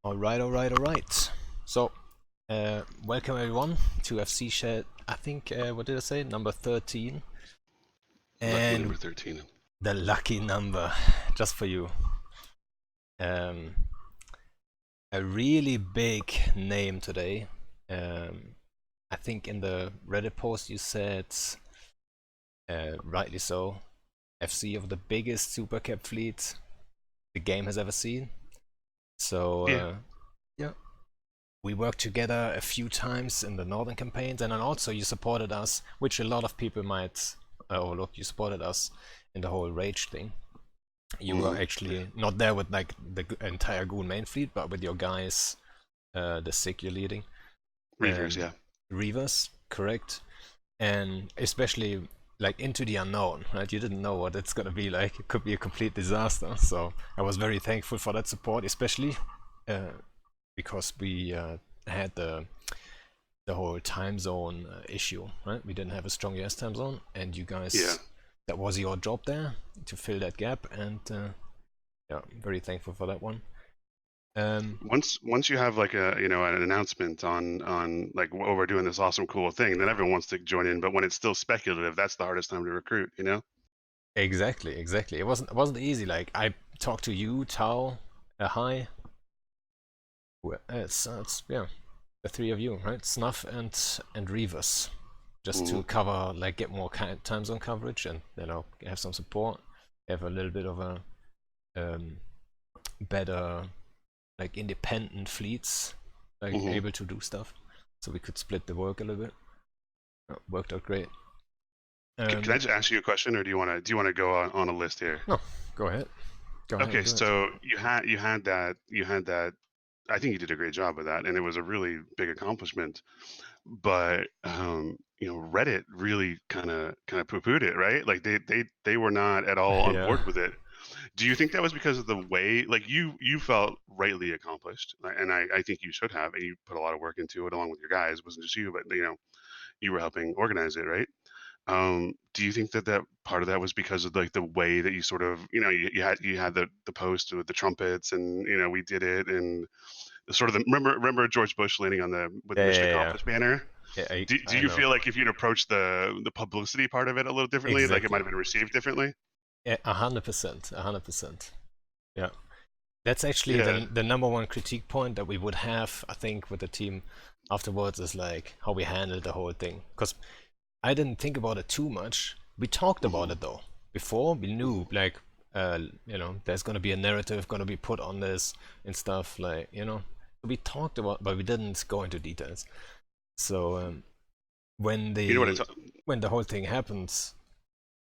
All right, all right, all right. So Welcome everyone to FC Shed. I think what did I say? Number 13. Lucky number And 13. the lucky number, just for you. A really big name today. I think in the Reddit post you said, rightly so, FC of the biggest supercap fleet the game has ever seen. So Yeah. yeah, we worked together a few times in the northern campaigns, and then also you supported us, which a lot of people might overlook. You supported us in the whole rage thing. You were actually not there with like the entire Goon main fleet, but with your guys, the SIG you're leading. Reavers, yeah. Reavers, correct. And especially like into the unknown, right? You didn't know what it's gonna be like. It could be a complete disaster. So I was very thankful for that support, especially because we had the whole time zone issue, right? We didn't have a strong US time zone, and you guys, Yeah. that was your job there to fill that gap, and yeah, I'm very thankful for that one. Once you have like an announcement on like, oh, we're doing this awesome cool thing, then everyone wants to join in. But when it's still speculative, that's the hardest time to recruit. Exactly. It wasn't easy. Like I talked to you, Tao, Hi. It's yeah, the three of you, right? Snuff and Reavers, just to cover, like, get more time zone coverage, and have some support, have a little bit of a better, like, independent fleets, like able to do stuff, so we could split the work a little bit. Worked out great. Can I just ask you a question, or do you want to go on a list here? No, go ahead. Go ahead Okay, and do it. so you had that. I think you did a great job with that, and it was a really big accomplishment. But Reddit really kind of poo-pooed it, right? Like they were not at all on Yeah. board with it. Do you think that was because of the way, like you felt rightly accomplished, and I think you should have, and you put a lot of work into it along with your guys. It wasn't just you, but you were helping organize it, right? Do you think that part of that was because of like the way that you sort of, you had the post with the trumpets, and we did it, and sort of the remember George Bush landing on the with the Yeah, mission yeah, yeah. accomplished banner? Yeah, Do I you know. feel like if you'd approached the publicity part of it a little differently, like it might Exactly. have been received differently? Yeah, 100%. 100%. Yeah. That's actually Yeah. the number one critique point that we would have, I think, with the team afterwards, is like how we handled the whole thing. Because I didn't think about it too much. We talked about hmm it though. Before we knew, like, there's gonna be a narrative gonna be put on this and stuff, like, we talked about, but we didn't go into details. So when You know what the it's. when the whole thing happens,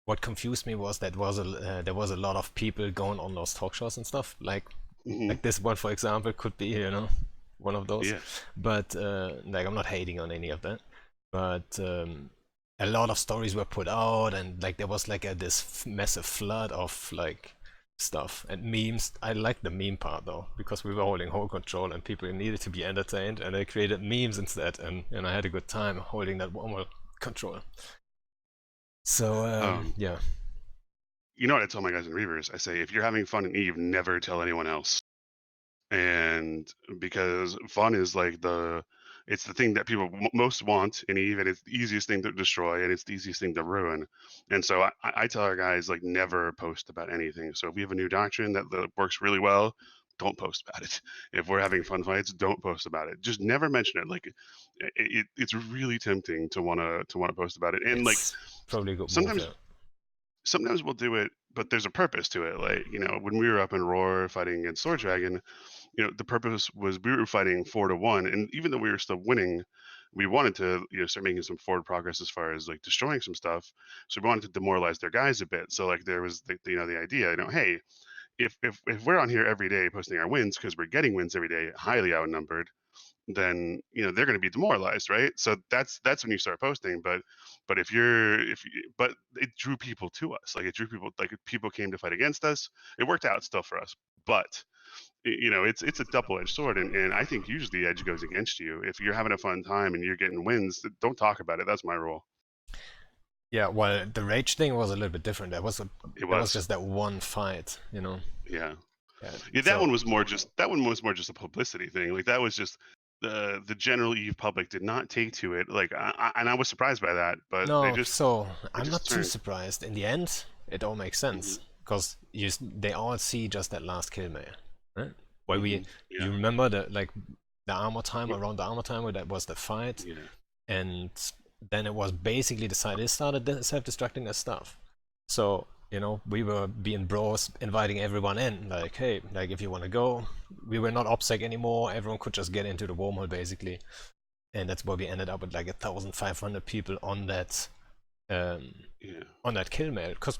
what confused me was that there was a lot of people going on those talk shows and stuff, hmm like this one, for example, could be, one of those. Yeah. But like, I'm not hating on any of that, but a lot of stories were put out, and like there was like this massive flood of like stuff and memes. I like the meme part though, because we were holding whole control and people needed to be entertained, and they created memes instead, and I had a good time holding that whole control. So Um, yeah. you know what I tell my guys in Reavers? I say, if you're having fun in Eve, never tell anyone else. And because fun is like it's the thing that people most want in Eve, and it's the easiest thing to destroy, and it's the easiest thing to ruin. And so I tell our guys, like, never post about anything. So if we have a new doctrine that works really well, don't post about it. If we're having fun fights, don't post about it. Just never mention it. Like it's really tempting to want to post about it. And like It's probably a good move, sometimes yeah. sometimes we'll do it, but there's a purpose to it. Like, when we were up in Roar fighting against Sword Dragon, the purpose was we were fighting 4-1, and even though we were still winning, we wanted to start making some forward progress as far as like destroying some stuff. So we wanted to demoralize their guys a bit. So like there was the idea, hey, if we're on here every day posting our wins because we're getting wins every day, highly outnumbered, then they're going to be demoralized, right? So that's when you start posting. But but it drew people to us. Like, it drew people, like people came to fight against us. It worked out still for us, but it's a double-edged sword, and I think usually the edge goes against you. If you're having a fun time and you're getting wins, don't talk about it. That's my rule. Yeah, well, the rage thing was a little bit different. It There was was. just that one fight, Yeah. Yeah. Yeah, that So one was more just a publicity thing. Like, that was just the general EU public did not take to it. Like, and I was surprised by that, but No, so they I'm just not too turned. surprised. In the end, it all makes Hmm. sense because they all see just that last kill mail, right? Where Hmm. you Yeah. remember the armor time around the armor timer that was the fight, Yeah. and then it was basically the side they started self-destructing their stuff. So we were being bros, inviting everyone in, like, hey, like if you want to go, we were not OPSEC anymore. Everyone could just get into the wormhole basically, and that's where we ended up with like 1,500 people um, Yeah. on that kill mail because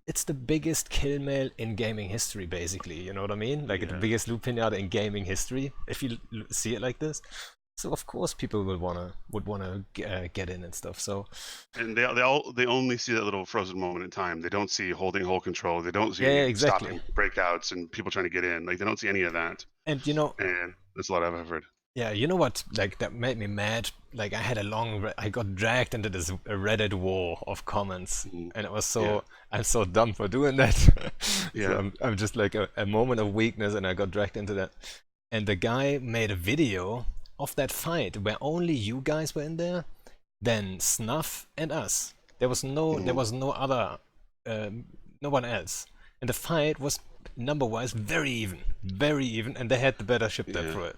it's the biggest kill mail in gaming history, basically. You know what I mean? Like the Yeah. biggest loot pinata in gaming history, if you see it like this. So of course people would wanna get in and stuff. So And they only see that little frozen moment in time. They don't see holding whole control. They don't yeah, see exactly. stopping breakouts and people trying to get in. Like they don't see any of that. And And that's a lot of effort. yeah, you know what? Like that made me mad. Like I got dragged into this Reddit war of comments, Mhm. and it was Yeah. I'm so dumb for doing that. So Yeah. I'm just like a moment of weakness, and I got dragged into that. And the guy made a video of that fight where only you guys were in there, then Snuff and us. There Mhm. was no other, um, no one else, and the fight was number wise very even, and they had the better ship depth Yeah. for it.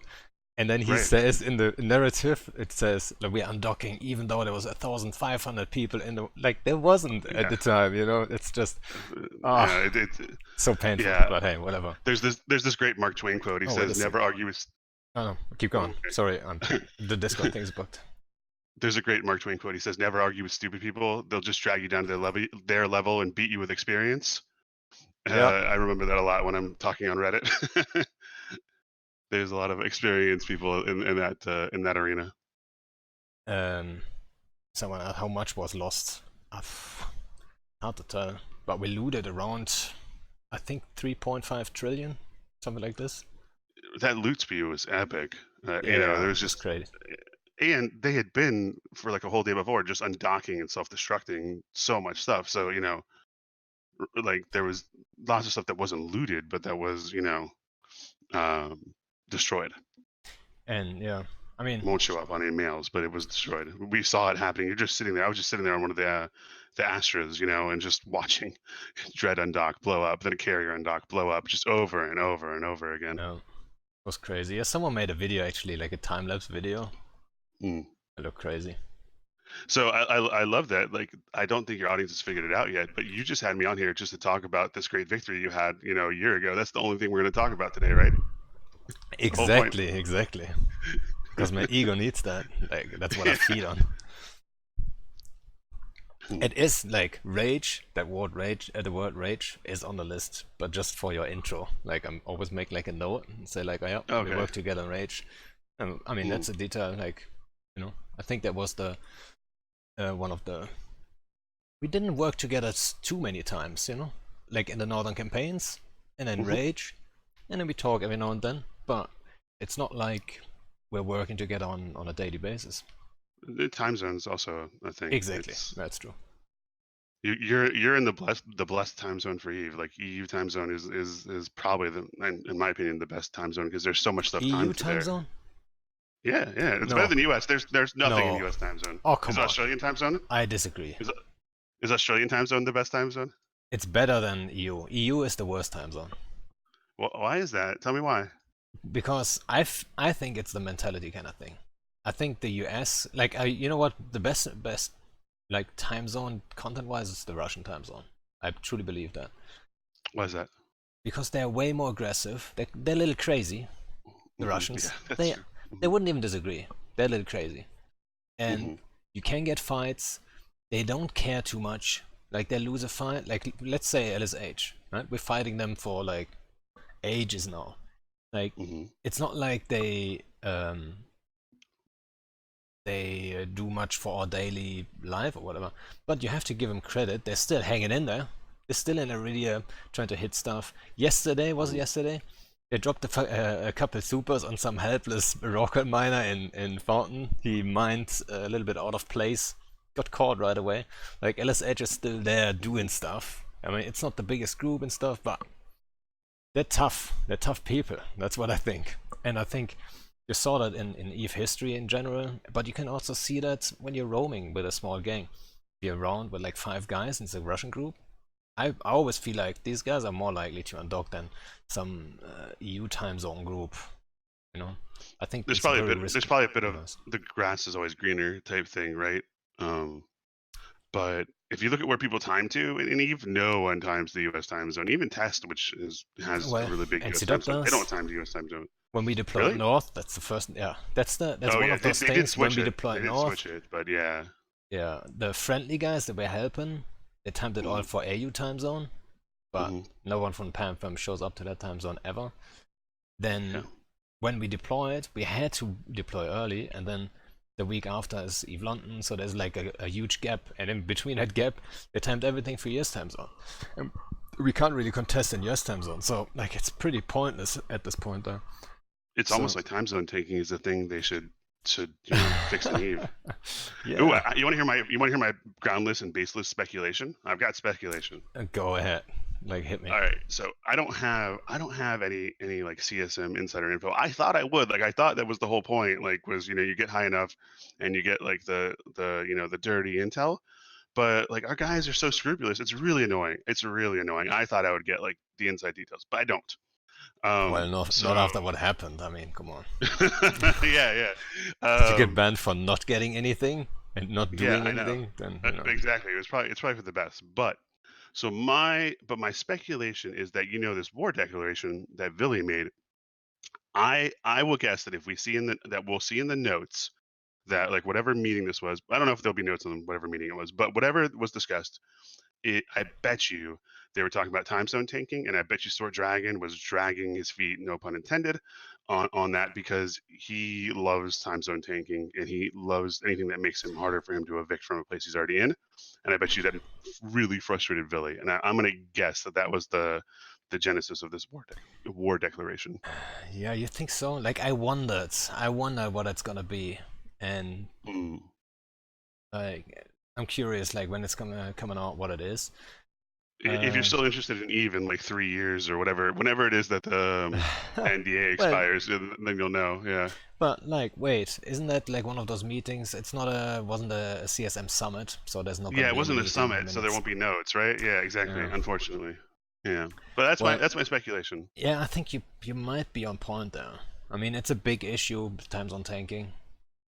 And then he Right. says in the narrative, it says like we're undocking, even though there was 1,500 people in the like there wasn't at Yeah. the time. It's just Yeah. ah so painful. Yeah. But hey, whatever. There's this great Mark Twain quote. He Oh, wait a says, sec. "Never argue with." Oh no, keep Oh, going. Sorry, the Discord thing's booked. there's a great Mark Twain quote. He says, "Never argue with stupid people. They'll just drag you down to their level and beat you with experience." Yeah. I remember that a lot when I'm talking on Reddit. There's a lot of experienced people in that arena. Um, someone how much was lost? Hard to tell. But we looted around, I think 3.5 trillion, something like this. That loot speed was epic. Yeah, There was it's just, crazy. and they had been for like a whole day before just undocking and self-destructing so much stuff. So like there was lots of stuff that wasn't looted, but that was um, destroyed. And yeah, I mean, Won't show up on emails, but it was destroyed. We saw it happening. You're just sitting there. I was just sitting there on one of the Astras, and just watching Dread undock, blow up, then a carrier undock, blow up, just over and over and over again. it was crazy. Yeah, someone made a video actually, like a time lapse video. Mm. It looked crazy. So I love that. Like I don't think your audience has figured it out yet, but you just had me on here just to talk about this great victory you had, a year ago. That's the only thing we're going to talk about today, right? It's the whole point. Exactly. Because my ego needs that. Like that's what I Yeah. feed on. It is like rage. That word rage, the word rage is on the list, but just for your intro. Like I'm always make like a note and say like, oh yeah, we Okay. work together on rage. I mean Mm. that's a detail. Like, I think that was the one of the. We didn't work together too many times, like in the northern campaigns, and then Mhm. rage, and then we talk every now and then. But it's not like we're working together on a daily basis. The time zones also a thing. Exactly, It's that's true. you're in the blessed time zone for Eve. Like EU time zone is probably in my opinion the best time zone because there's so much stuff EU timed to time there. zone? Yeah, yeah, it's better No, than US. There's nothing in no. US time zone. Oh Is come on, Australian time zone? I disagree. Is is Australian time zone the best time zone? It's better than EU. EU is the worst time zone Well, why is that? Tell me why. because I think it's the mentality kind of thing. I think the US, like, you know what, the best like time zone content wise is the Russian time zone. I truly believe that. Why is that? Because they're way more aggressive. They're a little crazy. The Yeah, Russians, that's they true. they wouldn't even disagree. They're a little crazy, and Hmm. you can get fights. They don't care too much. Like they lose a fight. Like let's say LSH, right? We're fighting them for like ages now. Like Hmm. it's not like they do much for our daily life or whatever. But you have to give them credit. They're still hanging in there. They're still in Iridia trying to hit stuff. Was it Hmm. yesterday? They dropped a couple supers on some helpless rocket miner in Fountain. He mined a little bit out of place. Got caught right away. Like LSH is still there doing stuff. I mean, it's not the biggest group and stuff, but they're tough. They're tough people. That's what I think. And I think You saw that in EVE history in general, but you can also see that when you're roaming with a small gang. If you're around with like 5 guys in the Russian group, I always feel like these guys are more likely to undock than some EU time zone group. You know, I think There's it's a probably a very bit. There's risky probably a bit of device. the grass is always greener type thing, right? Um, but if you look at where people time to, and even no one times the U.S. time zone. Even Test, which has a Well, really big U.S. time NCDoc zone, they don't does. time the U.S. time zone. When we deployed Really? north, that's the first. Yeah, that's Oh one yeah, of those they did things. When switch we it. They deployed did north, switch it, but yeah. yeah, the friendly guys that were helping, they timed it all Hmm. for AU time zone, but Hmm. no one from PAM shows up to that time zone ever. Yeah. Then when we deployed, we had to deploy early, and then the week after is EVE London, so there's like a huge gap, and in between that gap, they timed everything for US time zone. And we can't really contest in US time zone, so like it's pretty pointless at this point though. It's almost So like time zone taking is a thing they should fix in Eve. Ooh, yeah, you want to hear my groundless and baseless speculation? I've got speculation. go ahead, like hit me. All right, so I don't have any like CSM insider info. I thought I would. Like I thought that was the whole point. Like was you get high enough, and you get like the dirty intel. But like our guys are so scrupulous. It's really annoying. It's really annoying. I thought I would get like the inside details, but I don't. Well, not So after what happened. I mean, come on. yeah, yeah, Did you get banned for not getting anything and not yeah. doing I know. anything? Then you know. Exactly. It's probably for the best. But my speculation is that this war declaration that Villy made. I will guess that if we see that we'll see in the notes that like whatever meeting this was. I don't know if there'll be notes on whatever meeting it was, but whatever was discussed, I bet you they were talking about time zone tanking, and I bet you Sword Dragon was dragging his feet, no pun intended, on that because he loves time zone tanking and he loves anything that makes him harder for him to evict from a place he's already in. And I bet you that really frustrated Billy. And I'm going to guess that was the genesis of this war declaration. Yeah, you think so? Like I wonder what it's gonna be, and Mm. like I'm curious, like when it's gonna coming out, what it is. If you're Uh, still interested in Eve in like 3 years or whatever, whenever it is that the NDA well, expires, then you'll know. Yeah. but like, wait, isn't that like one of those meetings? It's not wasn't a CSM summit, so there's not Yeah, gonna it be any wasn't a meeting summit, so there minutes. won't be notes, right? Yeah, exactly. Yeah. Unfortunately. Yeah. But that's my Well, that's my speculation. yeah, I think you might be on point there. I mean, it's a big issue, times on tanking,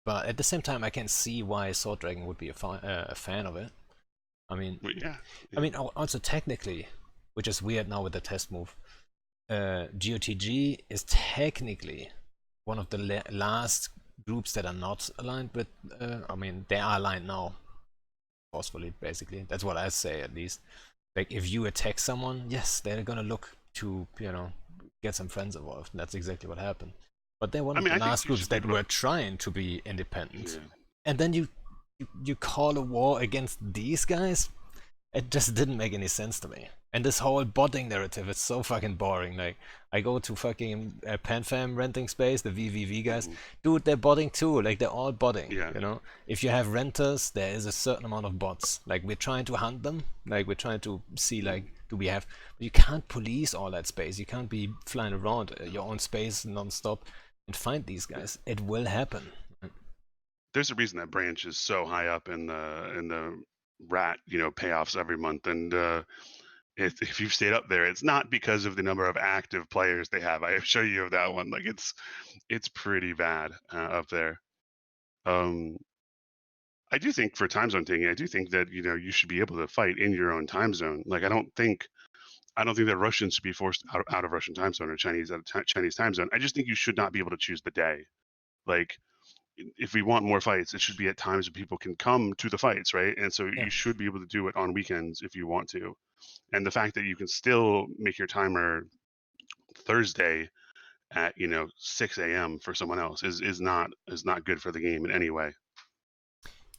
but at the same time, I can see why Sword Dragon would be a fan of it. I mean, But yeah. I Yeah. mean, also technically, which is weird now with the test move, GOTG is technically one of the last groups that are not aligned with. I mean, they are aligned now, forcefully, basically. That's what I say, at least. Like, if you attack someone, yes, they're gonna look to, get some friends involved. And that's exactly what happened. But they're one I of mean, the I think last you groups should be that able to. were trying to be independent. Yeah. And then you call a war against these guys? It just didn't make any sense to me. And this whole botting narrative is so fucking boring. Like, I go to fucking PanFam renting space, the VVV guys. Mhm. Dude, they're botting too. Like, they're all botting, Yeah. you know? If you have renters, there is a certain amount of bots. Like, we're trying to hunt them. Like, we're trying to see, like, Mhm. do we have... But you can't police all that space. You can't be flying around your own space non-stop and find these guys. It will happen. There's a reason that branch is so high up in the rat, payoffs every month, and if you've stayed up there, it's not because of the number of active players they have. I assure you of that one. Like it's pretty bad up there. Um, I do think for time zone taking, I do think that you should be able to fight in your own time zone. Like I don't think that Russians should be forced out of Russian time zone or Chinese out of Chinese time zone. I just think you should not be able to choose the day. Like if we want more fights, it should be at times when people can come to the fights, right? And so Yeah. you should be able to do it on weekends if you want to. And the fact that you can still make your timer Thursday at 6 a.m. for someone else is not good for the game in any way.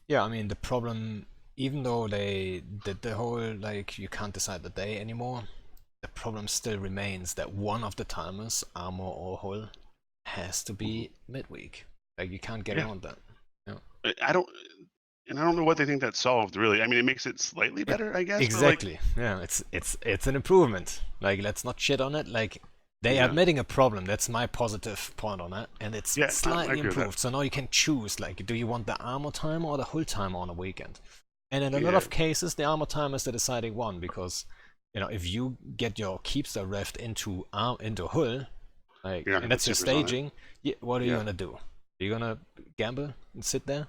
Yeah, I mean the problem, even though they did the whole like you can't decide the day anymore, the problem still remains that one of the timers, Armor or Hull, has to Mhm. be midweek. Like you can't get Yeah, around that. Yeah. I don't know what they think that solved really. I mean, it makes it slightly It better, I guess, but like, exactly. Yeah, it's an improvement. Like let's not shit on it. Like They are Yeah. admitting a problem. That's my positive point on it, and it's Yeah, I slightly agree with that. improved. So now you can choose, like, do you want the armor timer or the hull timer on a weekend? And in a lot Yeah. of cases, the armor timer is the deciding one because, if you get your keepster reft into hull, like, You're not and gonna put that's your supers on it. staging, what are you Yeah. gonna do? Are you gonna gamble and sit there?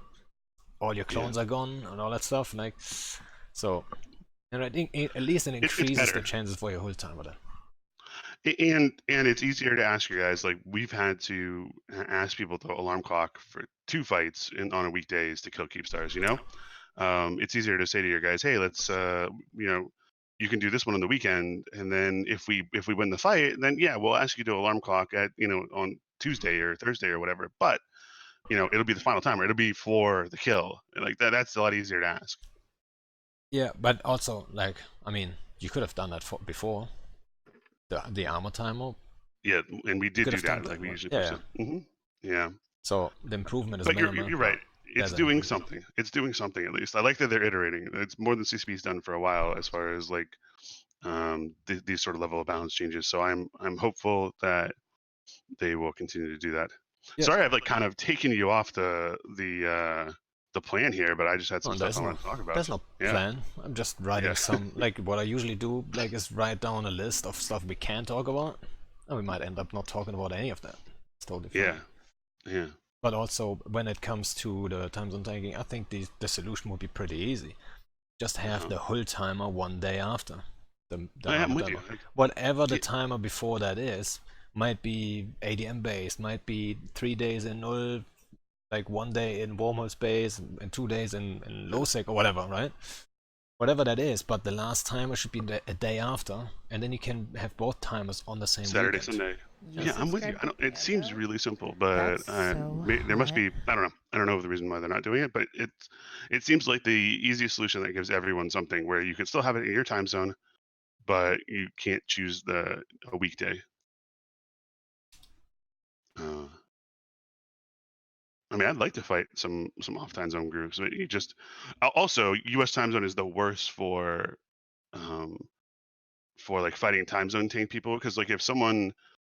All your Yeah. clones are gone and all that stuff, like, so. And I think at least it It's increases the better. chances for your hull timer. Then. And it's easier to ask you guys. Like we've had to ask people to alarm clock for 2 fights on a weekdays to kill keep stars. It's easier to say to your guys, hey, let's you can do this one on the weekend, and then if we win the fight, then yeah, we'll ask you to alarm clock at on Tuesday or Thursday or whatever. But it'll be the final timer. It'll be for the kill. And like that. That's a lot easier to ask. Yeah, but also, like, I mean, you could have done that before the armor timer. Yeah, and we You did could do have done that. that Like we one. usually Yeah, push yeah. it. Yeah. So the improvement is But you're minimal. you're Well, right. It's there's an doing improvement. something. It's doing something at least. I like that they're iterating. It's more than CCP's done for a while as far as like these sort of level of balance changes. So I'm hopeful that they will continue to do that. Yeah. Sorry, I've like kind of taken you off the plan here, but I just had Oh, some stuff I want to talk about. there's no Yeah, plan. I'm just writing yeah, some, like, what I usually do, like, is write down a list of stuff we can talk about, and we might end up not talking about any of that. It's totally yeah, fine. yeah. But also, when it comes to the time zone tagging, I think the solution would be pretty easy. Just have Uh-huh. the hull timer one day after the I'm armor with you. timer. Whatever the Yeah, timer before that is, might be ADM based, might be 3 days in null, like 1 day in wormhole space, and 2 days in low sec or whatever, right? Whatever that is, but the last timer should be a day after, and then you can have both timers on the same Saturday, weekend. Sunday. You Yeah, I'm with you. subscribe I to don't, it seems Panda? really simple, but That's so there must hot. be. I don't know. I don't know the reason why they're not doing it, but it seems like the easiest solution that gives everyone something where you can still have it in your time zone, but you can't choose a weekday. Uh, I mean, I'd like to fight some off time zone groups, but you just also U.S. time zone is the worst um, for like fighting time zone tank people because like if someone's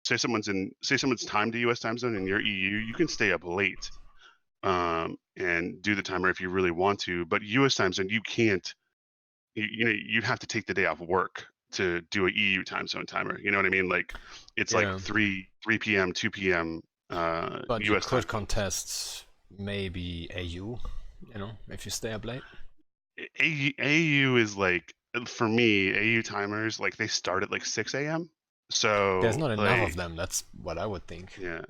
timed to U.S. time zone and you're EU, you can stay up late and do the timer if you really want to. But U.S. time zone, you can't. You have to take the day off work to do a EU time zone timer. You know what I mean? Like it's like Yeah, 3 p.m., 2 p.m. but you U.S. time could zone. contest maybe AU, if you stay up late. AU is like for me AU timers like they start at like 6 a.m. There's So not enough of like them. That's what I would think. yeah.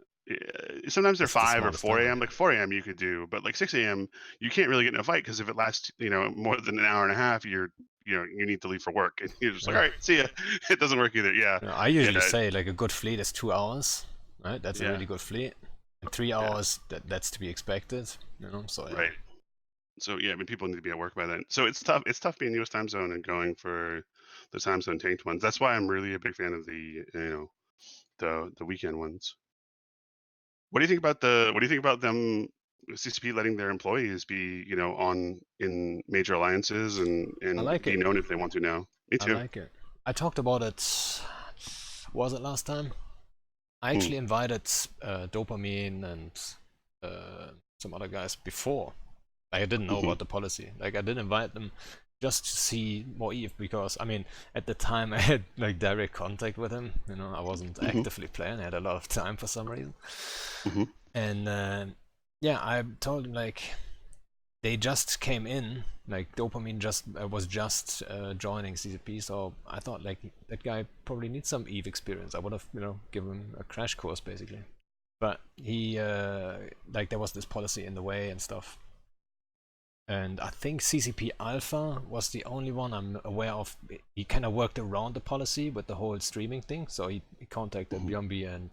Sometimes they're That's the 5 or smartest 4 timer. a.m. Like 4 a.m. you could do, but like 6 a.m. you can't really get in a fight because if it lasts, more than an hour and a half, you need to leave for work, and you're just like, Yeah. all right, see ya. It doesn't work either. Yeah, I usually yeah, say like a good fleet is 2 hours, right? That's a yeah, really good fleet. And three yeah. hours, that's to be expected, So yeah. Right. So yeah, I mean, people need to be at work by then. So it's tough. It's tough being U.S. time zone and going for the time zone tanked ones. That's why I'm really a big fan of the weekend ones. What do you think about them CCP letting their employees be, on in major alliances I and like be it. known if they want to now? Me I too. like it. I talked about it. Was it last time? I Hmm. actually invited Dopamine and some other guys before. Like, I didn't know Hmm. about the policy. Like, I did invite them just to see more Eve because, I mean, at the time I had like direct contact with him. I wasn't Hmm. actively playing. I had a lot of time for some reason. Hmm. And yeah, I told him like they just came in. Like Dopamine just was just joining CCP, so I thought like that guy probably needs some Eve experience. I would have given him a crash course basically. But he like there was this policy in the way and stuff. And I think CCP Alpha was the only one I'm aware of. He kind of worked around the policy with the whole streaming thing. So he contacted Hmm. Bjombi and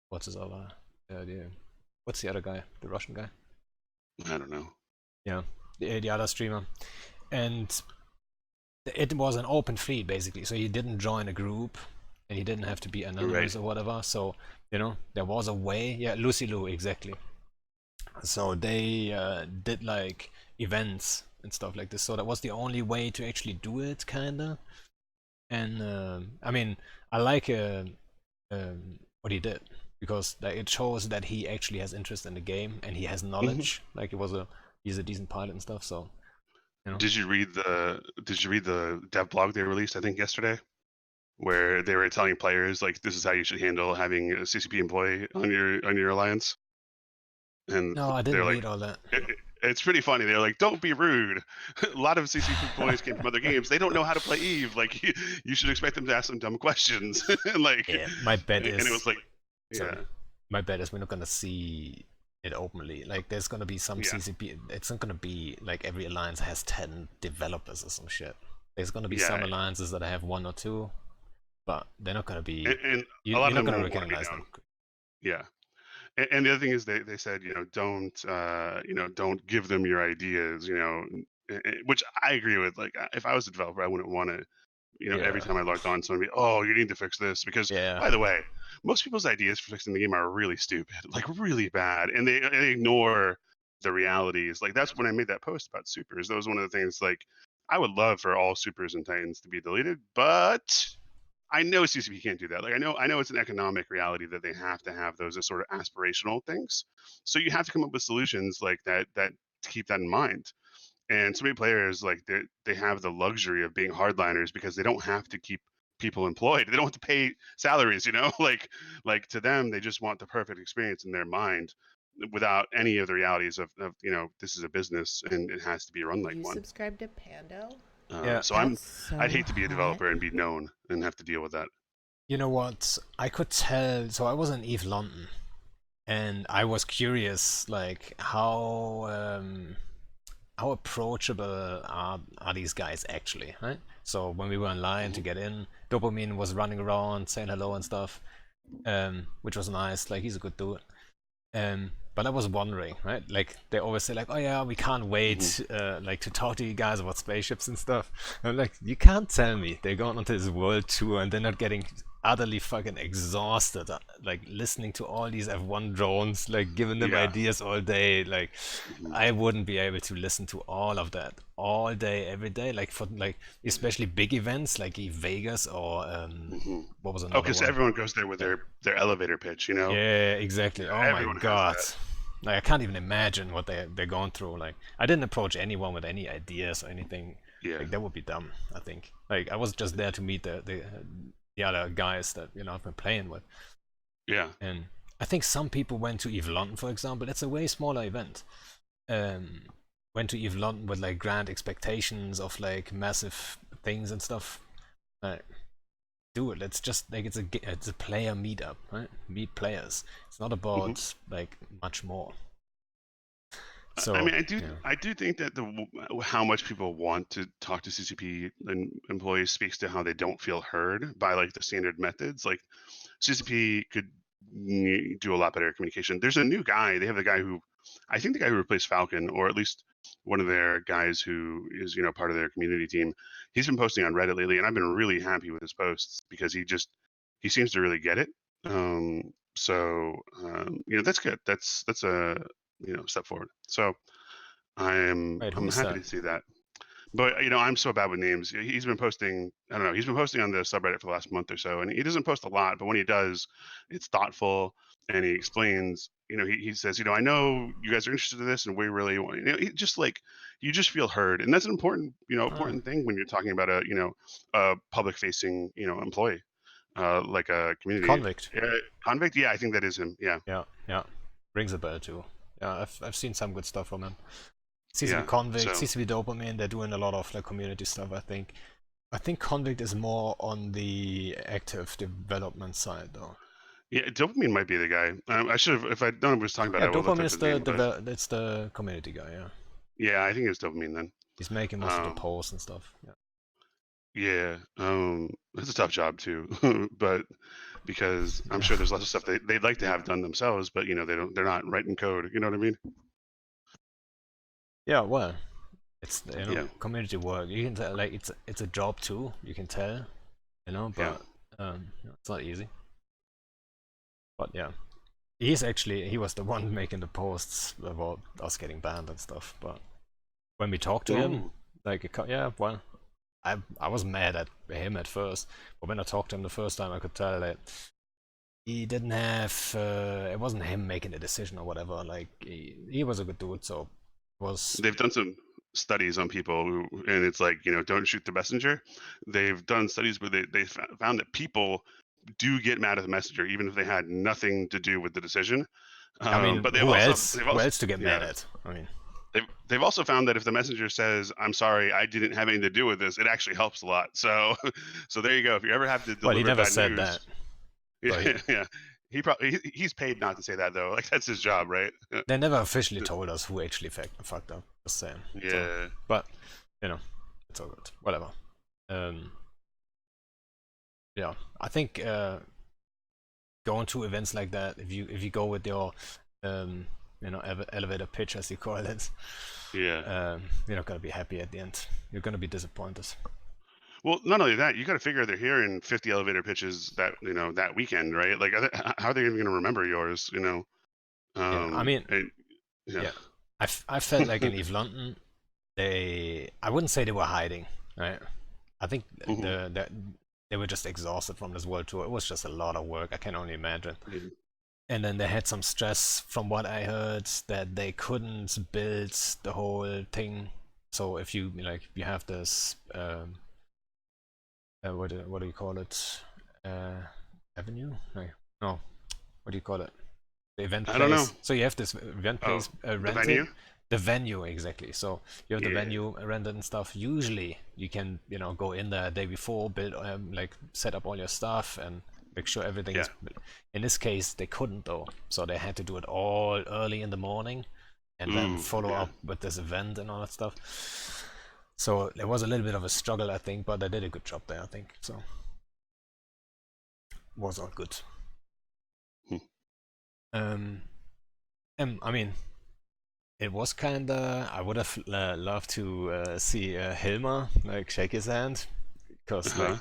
what's his other? What's the other guy? The Russian guy? I don't know. Yeah, the other streamer. And it was an open fleet basically. So he didn't join a group, and he didn't have to be Right. anonymous or whatever. So there was a way. Yeah, Lucy Lou exactly. So they did like events and stuff like this. So that was the only way to actually do it, kinda. And I mean, I like what he did because like, it shows that he actually has interest in the game and he has Hmm. knowledge. Like he's a decent pilot and stuff. So you know. Did you read the dev blog they released? I think yesterday, where they were telling players like this is how you should handle having a CCP employee on your alliance, and No, I they're didn't like, read all that. it's pretty funny. They're like, don't be rude. A lot of CCP employees came from other games. They don't know how to play Eve. Like you should expect them to ask some dumb questions. And like, Yeah, my bet and it is was like, sorry. yeah, My bet is we're not gonna see it openly. Like there's gonna be some yeah, CCP. It's not gonna be like every alliance has 10 developers or some shit. There's gonna be some yeah, alliances that have one or two, but they're not gonna be. and a lot You're of not them gonna won't want to be recognize them. known. Yeah. And the other thing is they said, don't give them your ideas, which I agree with. Like, if I was a developer, I wouldn't want to, every Yeah, time I logged on, someone be, oh, you need to fix this. Because, yeah, by the way, most people's ideas for fixing the game are really stupid, like really bad, and they ignore the realities. Like, that's when I made that post about supers. That was one of the things, like, I would love for all supers and titans to be deleted, but I know CCP can't do that. Like I know it's an economic reality that they have to have those as sort of aspirational things. So you have to come up with solutions like that to keep that in mind. And so many players like they have the luxury of being hardliners because they don't have to keep people employed. They don't have to pay salaries, like to them they just want the perfect experience in their mind without any of the realities of this is a business and it has to be run Do like you one. subscribe to Pando? yeah. So That's I'd so hate to be a hot. developer and be known and have to deal with that. You know what? I could tell. So I was in Eve London, and I was curious, like how approachable are these guys actually, right? So when we were in line to Mhm. get in, Dopamine was running around saying hello and stuff, which was nice. Like he's a good dude. But I was wondering, right? Like they always say, like, "Oh yeah, we can't Mhm. wait, like to talk to you guys about spaceships and stuff." I'm like, you can't tell me they're going onto this world tour and they're not getting utterly fucking exhausted, like listening to all these F1 drones, like giving them Yeah. ideas all day. Like, Mhm. I wouldn't be able to listen to all of that all day, every day. Like for like especially big events like Vegas or Mhm. what was Oh, another because one? everyone goes there with Yeah. their elevator pitch, you know? Yeah, exactly. Oh my Everyone has God. that. Like I can't even imagine what they're going through. Like I didn't approach anyone with any ideas or anything. Yeah. Like that would be dumb, I think. Like I was just there to meet the other guys that I've been playing with. Yeah. And I think some people went to Eve London, for example. It's a way smaller event. Um, went to Eve London with like grand expectations of like massive things and stuff. Like do it. Let's just like it's a player meetup, right? Meet players. It's not Mhm. about like much more. I So mean, yeah, I do think that how much people want to talk to CCP and employees speaks to how they don't feel heard by like the standard methods. Like CCP could do a lot better communication. There's a new guy. They have the guy who, I think the guy who replaced Falcon, or at least one of their guys who is part of their community team. He's been posting on Reddit lately, and I've been really happy with his posts because he seems to really get it. That's good. That's a step forward. So wait, who I'm is happy that? to see that. But I'm so bad with names. He's been posting. I don't know. He's been posting on the subreddit for the last month or so, and he doesn't post a lot. But when he does, it's thoughtful, and he explains. He says, I know you guys are interested in this, and we really want. He just like you just feel heard, and that's an important Ah, important thing when you're talking about a public facing employee like a community Convict. convict. Yeah, I think that is him. Yeah, Yeah, yeah, rings a bell too. Yeah, I've seen some good stuff from him. CCP yeah. Convict, So CCP Dopamine. They're doing a lot of like community stuff. I think. I think Convict is more on the active development side though. yeah, dopamine might be the guy. I should have, if I'd known he was talking about Yeah, it, I would have looked Dopamine up is his name. But it's the community guy. Yeah, yeah, I think it's dopamine then. he's making most of the Um, posts and stuff. Yeah. yeah, that's a tough job too, but because I'm Yeah. sure there's lots of stuff they'd like to have done themselves, but they're not writing code. You know what I mean? Yeah. Well, it's Yeah, community work. You can tell like it's a job too. You can tell, yeah. but it's not easy. But yeah, he was the one making the posts about us getting banned and stuff. But when we talked to him, Oh, like yeah, well. I was mad at him at first, but when I talked to him the first time, I could tell that he didn't have. It wasn't him making the decision or whatever. Like he was a good dude, so it was. They've done some studies on people who, and it's like, don't shoot the messenger. They've done studies where they found that people do get mad at the messenger even if they had nothing to do with the decision. I mean, But who else? they've Who also else to get mad yeah, at? I mean, they've also found that if the messenger says, "I'm sorry, I didn't have anything to do with this," it actually helps a lot. So so there you go. If you ever have to well, he deliver never bad said that. news, But yeah, yeah. He's paid not to say that though. Like that's his job, right? they never officially told us who actually fucked up. Just saying. So, Yeah. but you know, it's all good. Whatever. Um, yeah, I think going to events like that, if you go with your elevator pitch as you call it, Yeah. you're not gonna be happy at the end. You're gonna be disappointed. Well, not only that, you got to figure they're hearing 50 elevator pitches that weekend, right? Like, how are they even going to remember yours? Yeah, I mean, And yeah, yeah, I felt like in Eve London, I wouldn't say they were hiding, right? I think Mhm. they were just exhausted from this world tour. It was just a lot of work. I can only imagine. Yeah. And then they had some stress from what I heard that they couldn't build the whole thing. So if you like, you have this what do you call it? Uh, Avenue? No, what do you call it? The event I don't know. place. So you have this event Oh, place the rented. venue? The venue exactly. So you have the Yeah, venue rented and stuff. Usually you can go in there a day before, build like set up all your stuff and make sure everything yeah. is. In this case, they couldn't though, so they had to do it all early in the morning, and then Ooh, follow yeah. up with this event and all that stuff. So it was a little bit of a struggle, I think, but they did a good job there, I think. So was all good. Hmm. Um, I mean, it was kinda. I would have loved to see Hilmar like shake his hand, because Uh-huh.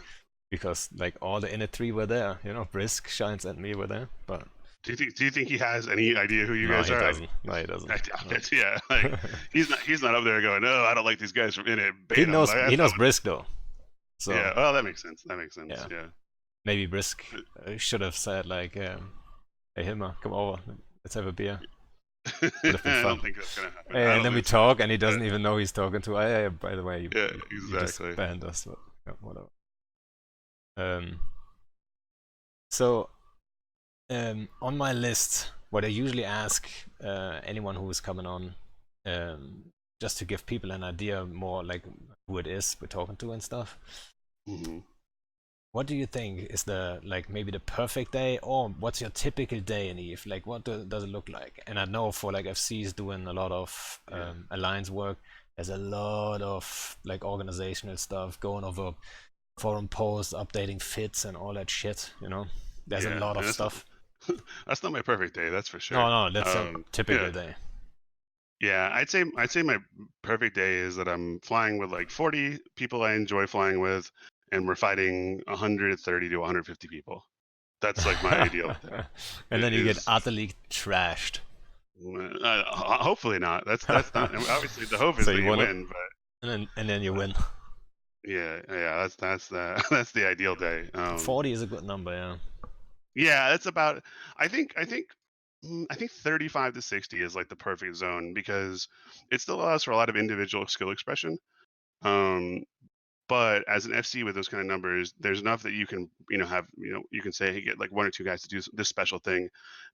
like all the inner three were there. Brisk, Shines, and me were there. But Do you think he has any idea who you no, guys he are? doesn't. No, he doesn't. I doubt No. it. Yeah, like he's not up there going, "Oh, I don't like these guys from in it. he Bait them." knows Like, he that knows would, Brisk though. So yeah. Well, that makes sense. That makes sense. yeah, Yeah. maybe Brisk should have said like, "Hey Hilmar, come over. Let's have a beer." Would have been I fun. don't think that's gonna happen. I And don't then think we it's gonna talk, and he happen. doesn't even know he's talking to. Hey, by the way, Yeah, you just exactly. banned us. But yeah, whatever. Um, so on my list, what I usually ask anyone who is coming on, just to give people an idea more like who it is we're talking to and stuff. Hmm. What do you think is the like maybe the perfect day, or what's your typical day in Eve? Like, what does it look like? And I know for like FCs doing a lot of Yeah, alliance work, there's a lot of like organizational stuff going over forum posts, updating fits and all that shit. There's a yeah, lot and of that's not stuff. that's not my perfect day. That's for No, sure. no, that's a Yeah, typical day. yeah. I'd say my perfect day is that I'm flying with like 40 people I enjoy flying with, and we're fighting 130 to 150 people. That's like my ideal day. And then you get Is utterly trashed. hopefully not. That's not. Obviously, the hope is So that you you want to, win, but and then you win. yeah. That's the that's the ideal day. 40 is a good number, yeah. Yeah, that's about. I think 35 to 60 is like the perfect zone because it still allows for a lot of individual skill expression. Um, but as an FC with those kind of numbers, there's enough that you can, have, you can say, hey, get like one or two guys to do this special thing.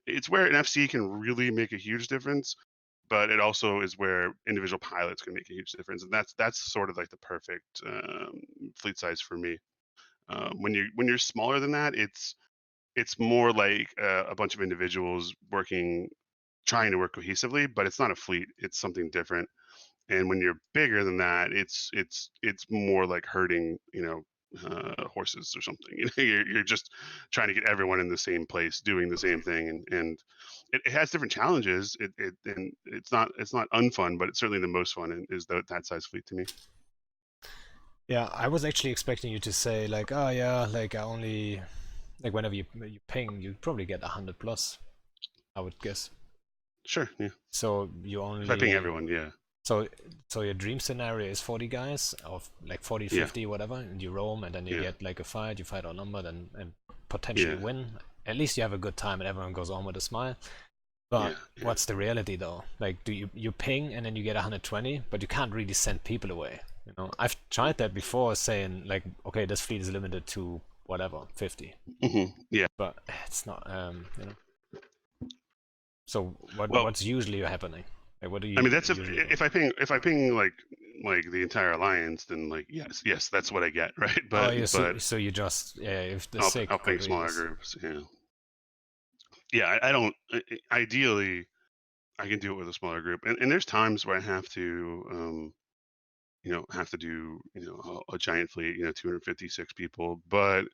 It's where an FC can really make a huge difference, but it also is where individual pilots can make a huge difference, and that's sort of like the perfect fleet size for me. When you're smaller than that, it's more like a bunch of individuals working, trying to work cohesively, but it's not a fleet. It's something different. And when you're bigger than that, it's more like herding, horses or something. You're just trying to get everyone in the same place doing the same thing, and it has different challenges. And it's not unfun, but it's certainly the most fun. Is that size fleet to me. Yeah, I was actually expecting you to say like, oh yeah, like I only like whenever you ping, you probably get 100 plus, I would guess. Sure, yeah. So you If I ping only everyone, yeah. So your dream scenario is 40 guys, of like 40, Yeah, 50, whatever, and you roam, and then you yeah, get like a fight, you fight outnumbered, and potentially yeah, win. At least you have a good time, and everyone goes on with a smile. yeah, But yeah. what's the reality though? Like, do you ping and then you get 120, but you can't really send people away. You know, I've tried that before, saying like, okay, this fleet is limited to whatever 50, Yeah. but it's not. So Well, what's usually happening? Like, what do I you mean, that's usually do? if I ping like the entire alliance, then like yes, that's what I get, right? Oh, yeah. So But so you just, yeah, if the I'll sake ping good smaller reasons. groups. Yeah, yeah. I don't. Ideally, I can do it with a smaller group, and there's times where I have to, have to do, a giant fleet, 256 people. But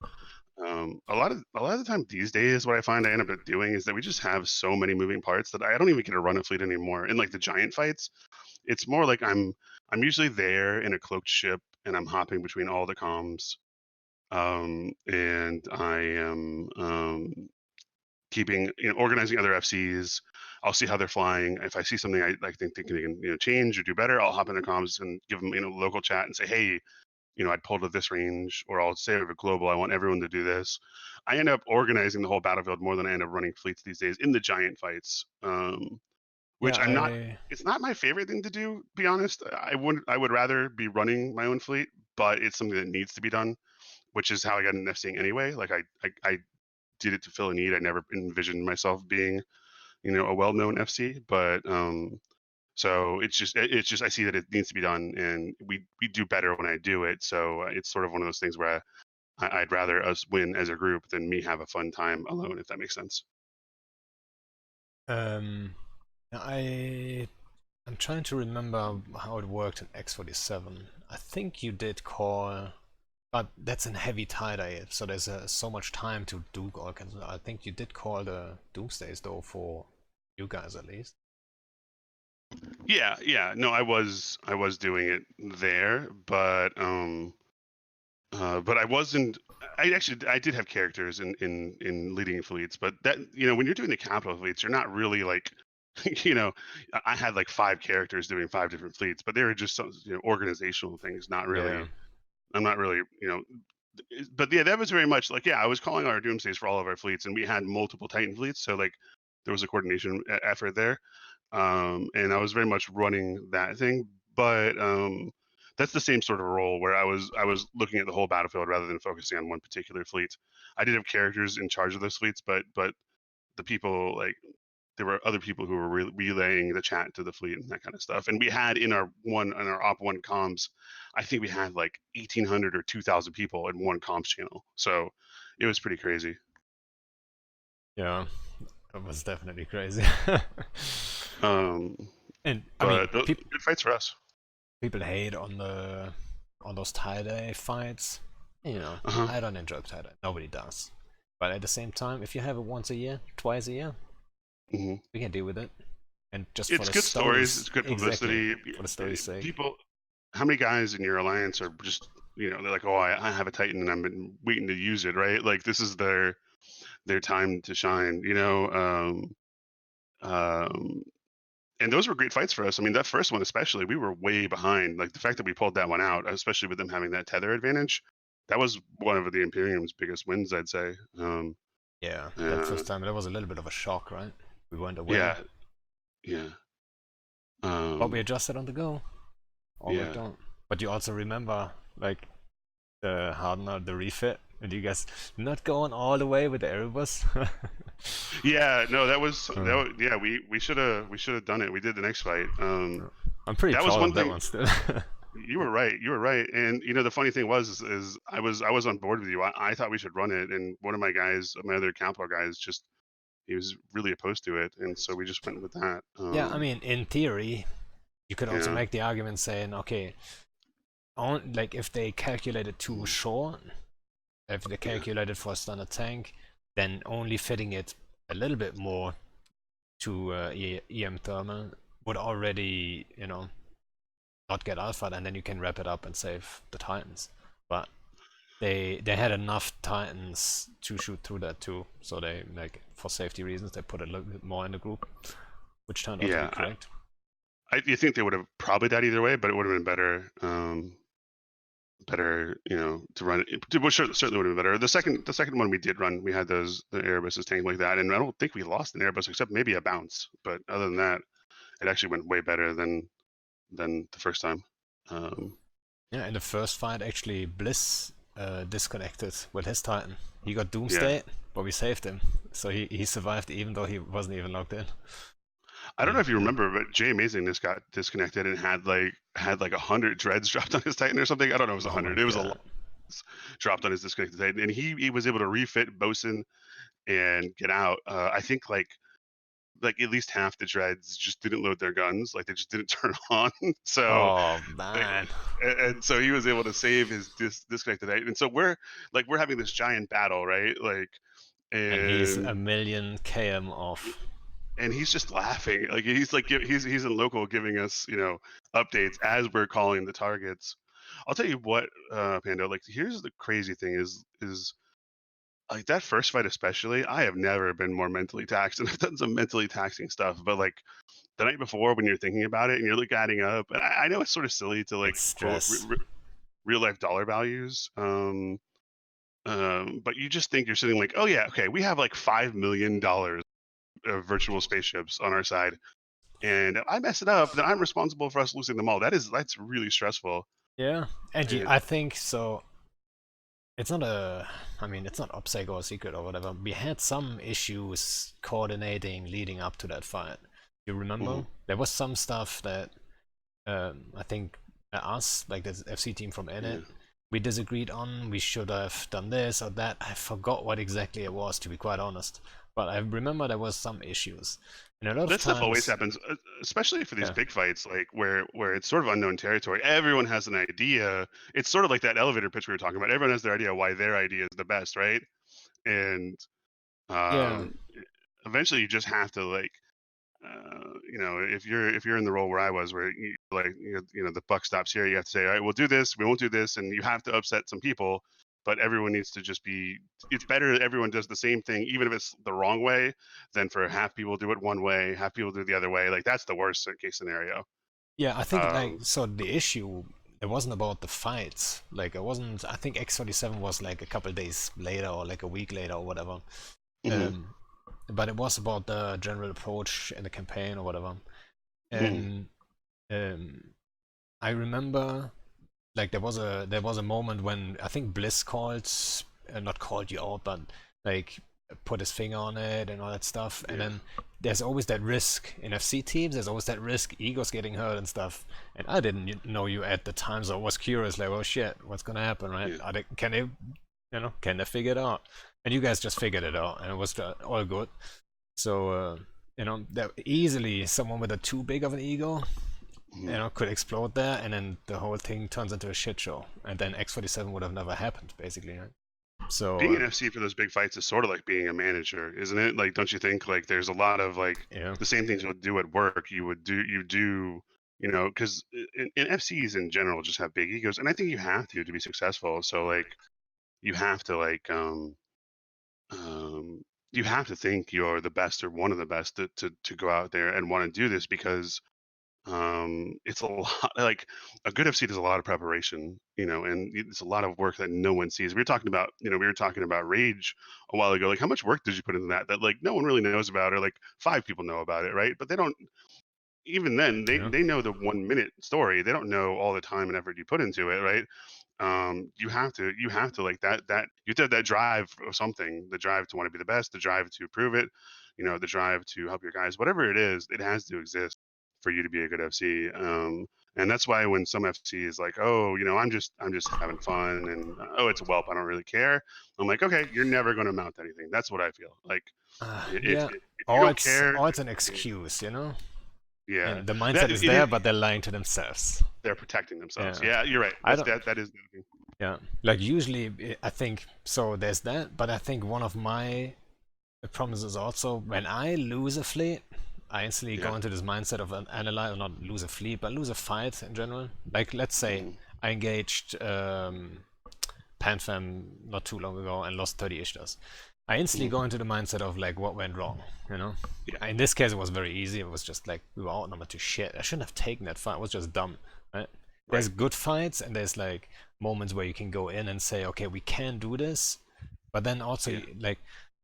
a lot of the time these days, what I find I end up doing is that we just have so many moving parts that I don't even get to run a fleet anymore. In like the giant fights, it's more like I'm usually there in a cloaked ship and I'm hopping between all the comms. And I am keeping, organizing other FCs. I'll see how they're flying. If I see something I like think they can, change or do better, I'll hop into comms and give them, local chat and say, hey, I'd pull to this range, or I'll say over global, I want everyone to do this. I end up organizing the whole battlefield more than I end up running fleets these days in the giant fights. Yeah, Which I'm not. It's not my favorite thing to do. To be honest, I would rather be running my own fleet, but it's something that needs to be done, which is how I got into FCing anyway. Like I did it to fill a need. I never envisioned myself being, a well-known FC, but so it's just I see that it needs to be done, and we do better when I do it. So it's sort of one of those things where I'd rather us win as a group than me have a fun time alone, if that makes sense. um, I I'm trying to remember how it worked in X47. I think you did call, but that's in heavy tie-dye, so there's so much time to do all kinds of. I think you did call the Doomsdays though, for you guys at least. Yeah, yeah. No, I was doing it there, but I wasn't. I did have characters in leading fleets, but that when you're doing the capital fleets, you're not really like, you know, I had like five characters doing five different fleets, but they were just some organizational things, not Yeah. really. I'm not really, but yeah, that was very much like, yeah, I was calling our doomsdays for all of our fleets, and we had multiple Titan fleets, so like there was a coordination effort there, and I was very much running that thing. But that's the same sort of role where I was looking at the whole battlefield rather than focusing on one particular fleet. I did have characters in charge of those fleets, but the people like there were other people who were relaying the chat to the fleet and that kind of stuff. And we had in our op one comms, I think we had like 1,800 or 2,000 people in one comms channel. So it was pretty crazy. Yeah, that was definitely crazy. Um, And I mean, but good fights for us. people hate on those tie-dye fights. You know, Uh huh. I don't enjoy tie-dye. Nobody does. But at the same time, if you have it once a year, twice a year, Hmm. we can deal with it. And just for It's the good stories. stories, It's good exactly, publicity. for the story's sake. People, how many guys in your alliance are just they're like, oh, I have a Titan and I've been waiting to use it, right? Like this is their time to shine, um, and those were great fights for us. I mean, that first one especially, we were way behind. Like the fact that we pulled that one out, especially with them having that tether advantage, that was one of the Imperium's biggest wins, I'd say. Yeah, that Uh, first time, that was a little bit of a shock, right? We weren't aware. yeah, yeah, But we um, adjusted on the go. All worked yeah. out. But you also remember, like, the hardener, the refit, and you guys not going all the way with the Erebus. Yeah, no, Uh, yeah, we should have done it. We did the next fight. I'm pretty That was proud one of that thing. one still. You were right. You were right. And the funny thing is I was on board with you. I thought we should run it, and one of my guys, my other Campbell guys, just he was really opposed to it, and so we just went with that. Yeah, I mean, in theory, you could also Yeah, make the argument saying, okay, like if they calculated too short, if they yeah, calculated for a standard tank, then only fitting it a little bit more to EM thermal would already, not get alpha, and then you can wrap it up and save the Titans. But they had enough Titans to shoot through that too, so they, like, for safety reasons, they put a little bit more in the group, which turned out to be yeah. correct. You think they would have probably died either way, but it would have been better. Better, to run it. Well, certainly would have been better. The second one we did run, we had the Erebus's tank like that, and I don't think we lost an Erebus except maybe a bounce. But other than that, it actually went way better than the first time. Um, Yeah, in the first fight, actually, Bliss disconnected with his Titan. He got yeah, Doomsday, but we saved him. So he survived even though he wasn't even locked in. I don't know Yeah. if you remember, but Jay Amazingness got disconnected and had like 100 dreads dropped on his Titan or something. I don't know, it was Oh my 100. It was a lot god. dropped on his disconnected Titan, and he was able to refit Bosun and get out. I think like at least half the dreads just didn't load their guns, like they just didn't turn on. So Oh like, man. and so he was able to save his disconnected Titan. And so we're having this giant battle, right? Like And he's and a million km off. and he's just laughing. Like he's in local giving us updates as we're calling the targets. I'll tell you what, Pando. Like here's the crazy thing is like that first fight especially. I have never been more mentally taxed, and I've done some mentally taxing stuff. But like the night before, when you're thinking about it and you're like adding up, and I know it's sort of silly to like It's quote stress. real life dollar values. But you just think you're sitting like, oh yeah, okay, we have like $5 million of virtual spaceships on our side. And if I mess it up, then I'm responsible for us losing them all. That's really stressful. Yeah. And And I think so. It's not a, I mean, it's not OPSEC or secret or whatever. We had some issues coordinating leading up to that fight. You remember? mhm, There was some stuff that I think us, like the FC team from yeah. Init, we disagreed on. We should have done this or that. I forgot what exactly it was, to be quite honest. But I remember there was some issues, and a lot of That stuff always times, happens, especially for these yeah, big fights, like where it's sort of unknown territory. Everyone has an idea. It's sort of like that elevator pitch we were talking about. Everyone has their idea why their idea is the best, right? And yeah, um, eventually, you just have to like if you're in the role where I was, where the buck stops here, you have to say, all right, we'll do this, we won't do this, and you have to upset some people, but everyone needs to just be. It's better that everyone does the same thing, even if it's the wrong way, than for half people do it one way, half people do it the other way. Like that's the worst case scenario. yeah. I think like Um, so the issue. It wasn't about the fights. Like it wasn't. I think X47 was like a couple days later or like a week later or whatever. mhm, Um, but it was about the general approach in the campaign or whatever. mhm, And um, I remember like there was a moment when I think Bliss called, not called you out, but like put his finger on it and all that stuff. And yeah, then there's always that risk in FC teams. There's always that risk, egos getting hurt and stuff. And I didn't know you at the time, so I was curious, like, oh shit, what's gonna happen, right? yeah. Can they figure it out? And you guys just figured it out, and it was all good. So that easily someone with a too big of an ego Mhm. could explode there, and then the whole thing turns into a shit show, and then X47 would have never happened, basically. Right? So Being an FC for those big fights is sort of like being a manager, isn't it? Like, don't you think like there's a lot of like yeah, the same things you would do at work, because in FCs in general just have big egos, and I think you have to be successful. So like you have to um, you have to think you're the best or one of the best to go out there and want to do this because it's a lot like a good FC does a lot of preparation, and it's a lot of work that no one sees. We were talking about Rage a while ago. Like, how much work did you put into that like no one really knows about, or like five people know about it, right? But they don't. Even then, they yeah, they know the 1 minute story. They don't know all the time and effort you put into it, right? You have to like that you have to have that drive of something, the drive to want to be the best, the drive to prove it, the drive to help your guys, whatever it is, it has to exist for you to be a good FC. And that's why when some FC is like, oh, I'm just having fun, and oh, it's a whelp, I don't really care. I'm like, okay, you're never going to mount anything. That's what I feel like. If yeah. if you Or don't it's care, or it's an excuse. yeah, And the that mindset is it, there, but they're lying to themselves. they're protecting themselves. Yeah, Yeah, you're right. I That's don't. that is the other thing. Yeah, like usually I think so. There's that, but I think one of my promises also when I lose a fleet, I instantly Yeah. go into this mindset of an analyze, not lose a fleet, but lose a fight in general. Like let's say Mhm. I engaged PanFam not too long ago and lost 30 ishtas. I instantly Mhm. go into the mindset of like what went wrong, you know. Yeah. In this case, it was very easy. It was just like we were outnumbered to shit. I shouldn't have taken that fight. It was just dumb, right? There's Right. good fights and there's like moments where you can go in and say, okay, we can do this, but then also Yeah. like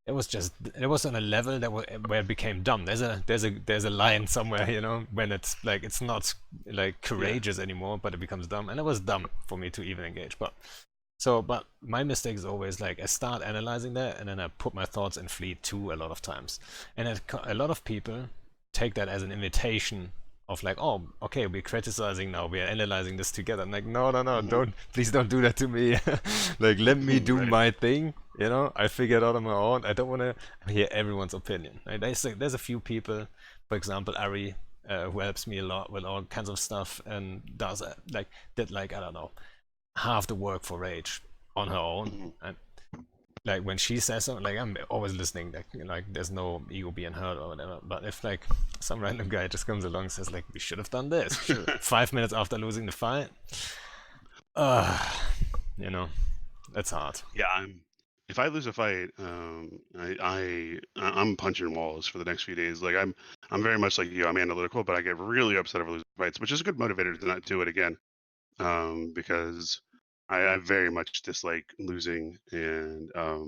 it was on a level where it became dumb. There's a line somewhere, you know, when it's like it's not like Yeah. courageous anymore, but it becomes dumb, and it was dumb for me to even engage. But my mistake is always like I start analyzing that and then I put my thoughts in fleet two a lot of times, and a lot of people take that as an invitation of like, oh, okay, we're criticizing now, we're analyzing this together. I'm like, no, no, no, Hmm. don't, please don't do that to me. Like, let me do Right. my thing. You know, I figured out on my own. I don't want to hear everyone's opinion. Right? There's a few people, for example, Ari, who helps me a lot with all kinds of stuff and does like did like I don't know half the work for Rage on her own. Hmm. And like when she says something, like I'm always listening. Like there's no ego being hurt or whatever. But if like some random guy just comes along and says like we should have done this, 5 minutes after losing the fight, uh, you know, that's hard. Yeah. If I lose a fight, I'm punching walls for the next few days. Like I'm very much like you. I'm analytical, but I get really upset over losing fights, which is a good motivator to not do it again. Because I very much dislike losing, and uh,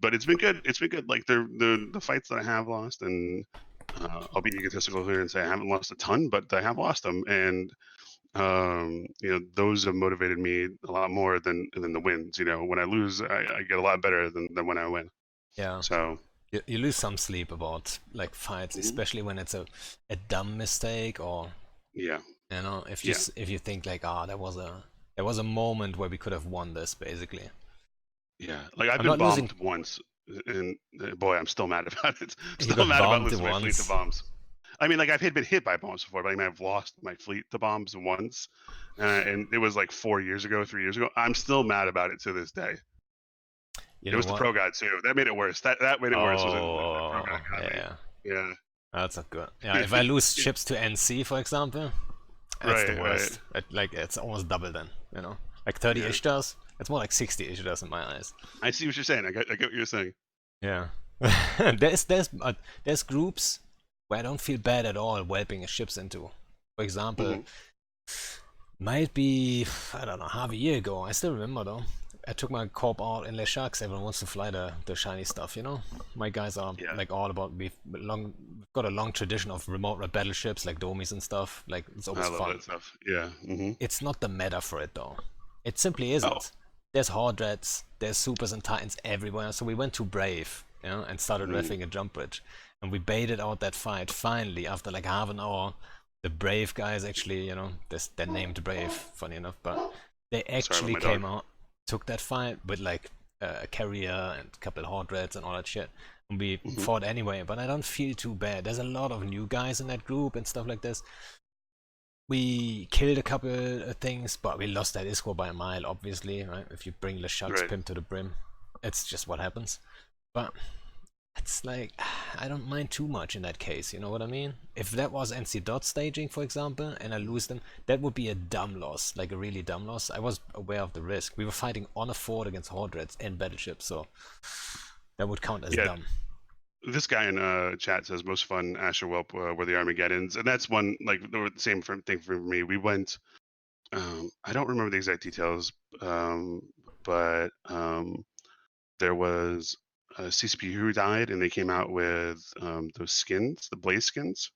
but it's been good. It's been good. Like the fights that I have lost, and I'll be egotistical here and say I haven't lost a ton, but I have lost them, and those have motivated me a lot more than the wins. When I lose, I get a lot better than when I win. Yeah. So You lose some sleep about like fights, mhm. especially when it's a dumb mistake or Yeah, you know yeah, if you think like ah there was a moment where we could have won this basically. yeah. Like I've I'm been not losing. bombed once, and boy, I'm still mad about it. You Still got mad about bombed losing my fleet to once. bombs. I mean, like been hit by bombs before, but I mean, I've lost my fleet to bombs once, and it was like 4 years ago, 3 years ago. I'm still mad about it to this day. You It know was the what? pro god too. That made it worse. That made it worse. Was it the pro god Oh got me? yeah, Yeah. that's not good. Yeah, if I lose ships to NC for example, that's the Right. Right. worst. Like it's almost double then. You know, like 30 Yeah. Ishtars. It's more like 60 Ishtars in my eyes. I see what you're saying. I get what you're saying. Yeah. There's groups where I don't feel bad at all whelping ships into. For example, Hmm. might be I don't know half a year ago. I still remember though. I took my corp out in Les Sharks. Everyone wants to fly the shiny stuff, you know. My guys are Yeah. like all about we've got a long tradition of remote battleships like Domies and stuff. Like it's I always love fun. that stuff. Yeah. Hmm. It's not the meta for it though. It simply Oh. isn't. There's hard reds, there's supers and titans everywhere. So we went to Brave, you know, and started Mm. reffing a jump bridge, and we baited out that fight. Finally, after like half an hour, the Brave guys actually, you know, they're named Brave, funny enough, but they Sorry about actually my dog. came out, took that fight with like a carrier and a couple hard reds and all that shit. And we Hmm. fought anyway, but I don't feel too bad. There's a lot of new guys in that group and stuff like this. We killed a couple of things, but we lost that Isco by a mile, obviously, right? If you bring LeShuck's Right. Pimp to the brim, it's just what happens. But it's like, I don't mind too much in that case, you know what I mean? If that was NC dot staging, for example, and I lose them, that would be a dumb loss, like a really dumb loss. I was aware of the risk. We were fighting on a fort against Horde Reds in Battleships, so that would count as Yeah. dumb. This guy in chat says most fun Asher Whelp were the Armageddons, and that's one like the same thing for me. We went. I don't remember the exact details, but there was a CCP who died, and they came out with those skins, the blaze skins,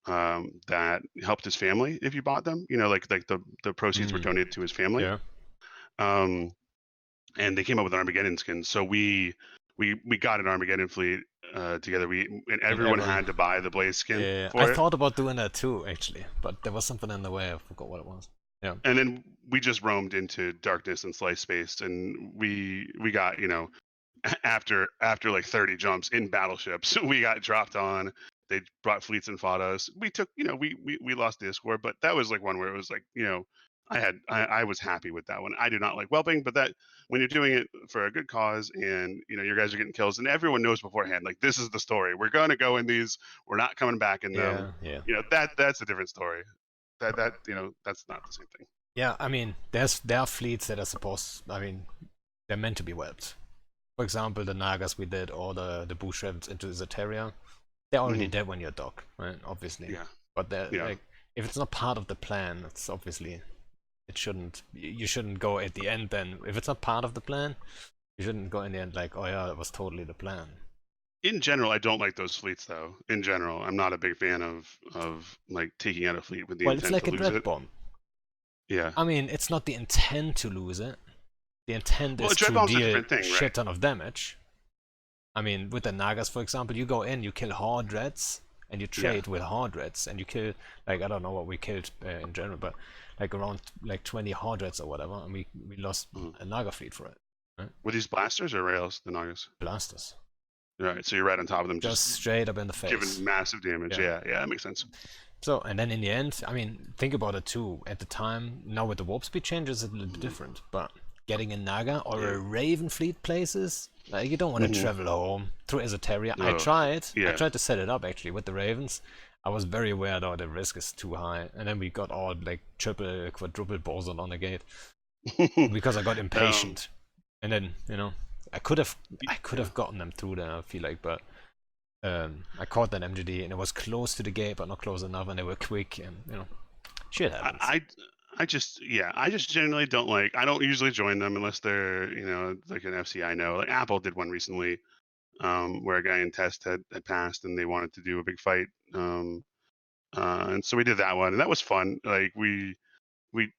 that helped his family if you bought them. Like the proceeds were Mm, donated to his family. yeah. Um, and they came up with an Armageddon skin. So we got an Armageddon fleet together. And And everyone everyone, had to buy the blaze skin yeah, I for it. thought about doing that too, actually, but there was something in the way. I forgot what it was. Yeah. And then we just roamed into darkness and slice space, and we got after like 30 jumps in battleships, we got dropped on. They brought fleets and fought us. We took, we lost the score, but that was like one where it was like, I was happy with that one. I do not like whelping, but that when you're doing it for a good cause and your guys are getting kills and everyone knows beforehand, like this is the story. We're gonna go in these. We're not coming back in them. Yeah, yeah. That's a different story. That's not the same thing. Yeah, I mean, there are fleets that are supposed. I mean, they're meant to be whelped. For example, the Nagas we did, or the bush ravens into Zeteria, they're already Hmm. dead when you're dock, right? Obviously. Yeah. But they're Yeah. like, if it's not part of the plan, it's obviously it shouldn't. You shouldn't go at the end then. If it's not part of the plan, you shouldn't go in the end like, oh yeah, that was totally the plan. In general, I don't like those fleets though. In general, I'm not a big fan of like taking out a fleet with the Well, it's intent to like a lose dread it. bomb. Yeah. I mean, it's not the intent to lose it. The intent Well, a is dread to bomb's a deal different thing, right? shit ton of damage. I mean, with the Nagas, for example, you go in, you kill hard dreads, and you Yeah. trade with hard dreads, and you kill, like, I don't know what we killed in general, but like around like 20 hard dreads or whatever, and we lost Mhm. a Naga fleet for it. Right? Were these blasters or rails, the Nagas? Blasters. All right, so you're right on top of them, just Just straight up in the face. giving massive damage. Yeah. Yeah, yeah, that makes sense. So, and then in the end, I mean, think about it too. At the time, now with the warp speed changes, it's a little bit different. But getting a Naga or Yeah. a Raven fleet places, like you don't want to Hmm. travel home through Esoteria. I Oh, tried. I yeah. tried to set it up actually with the Ravens. I was very aware though the risk is too high, and then we got all like triple, quadruple boson on the gate because I got um, impatient. And then I could have yeah. gotten them through there. I feel like, but I caught that MGD and it was close to the gate, but not close enough, and they were quick, and shit I, happens. I I just generally don't like. I don't usually join them unless they're like an FC I know. Like Apple did one recently, where a guy in test had passed and they wanted to do a big fight. And so we did that one, and that was fun. Like we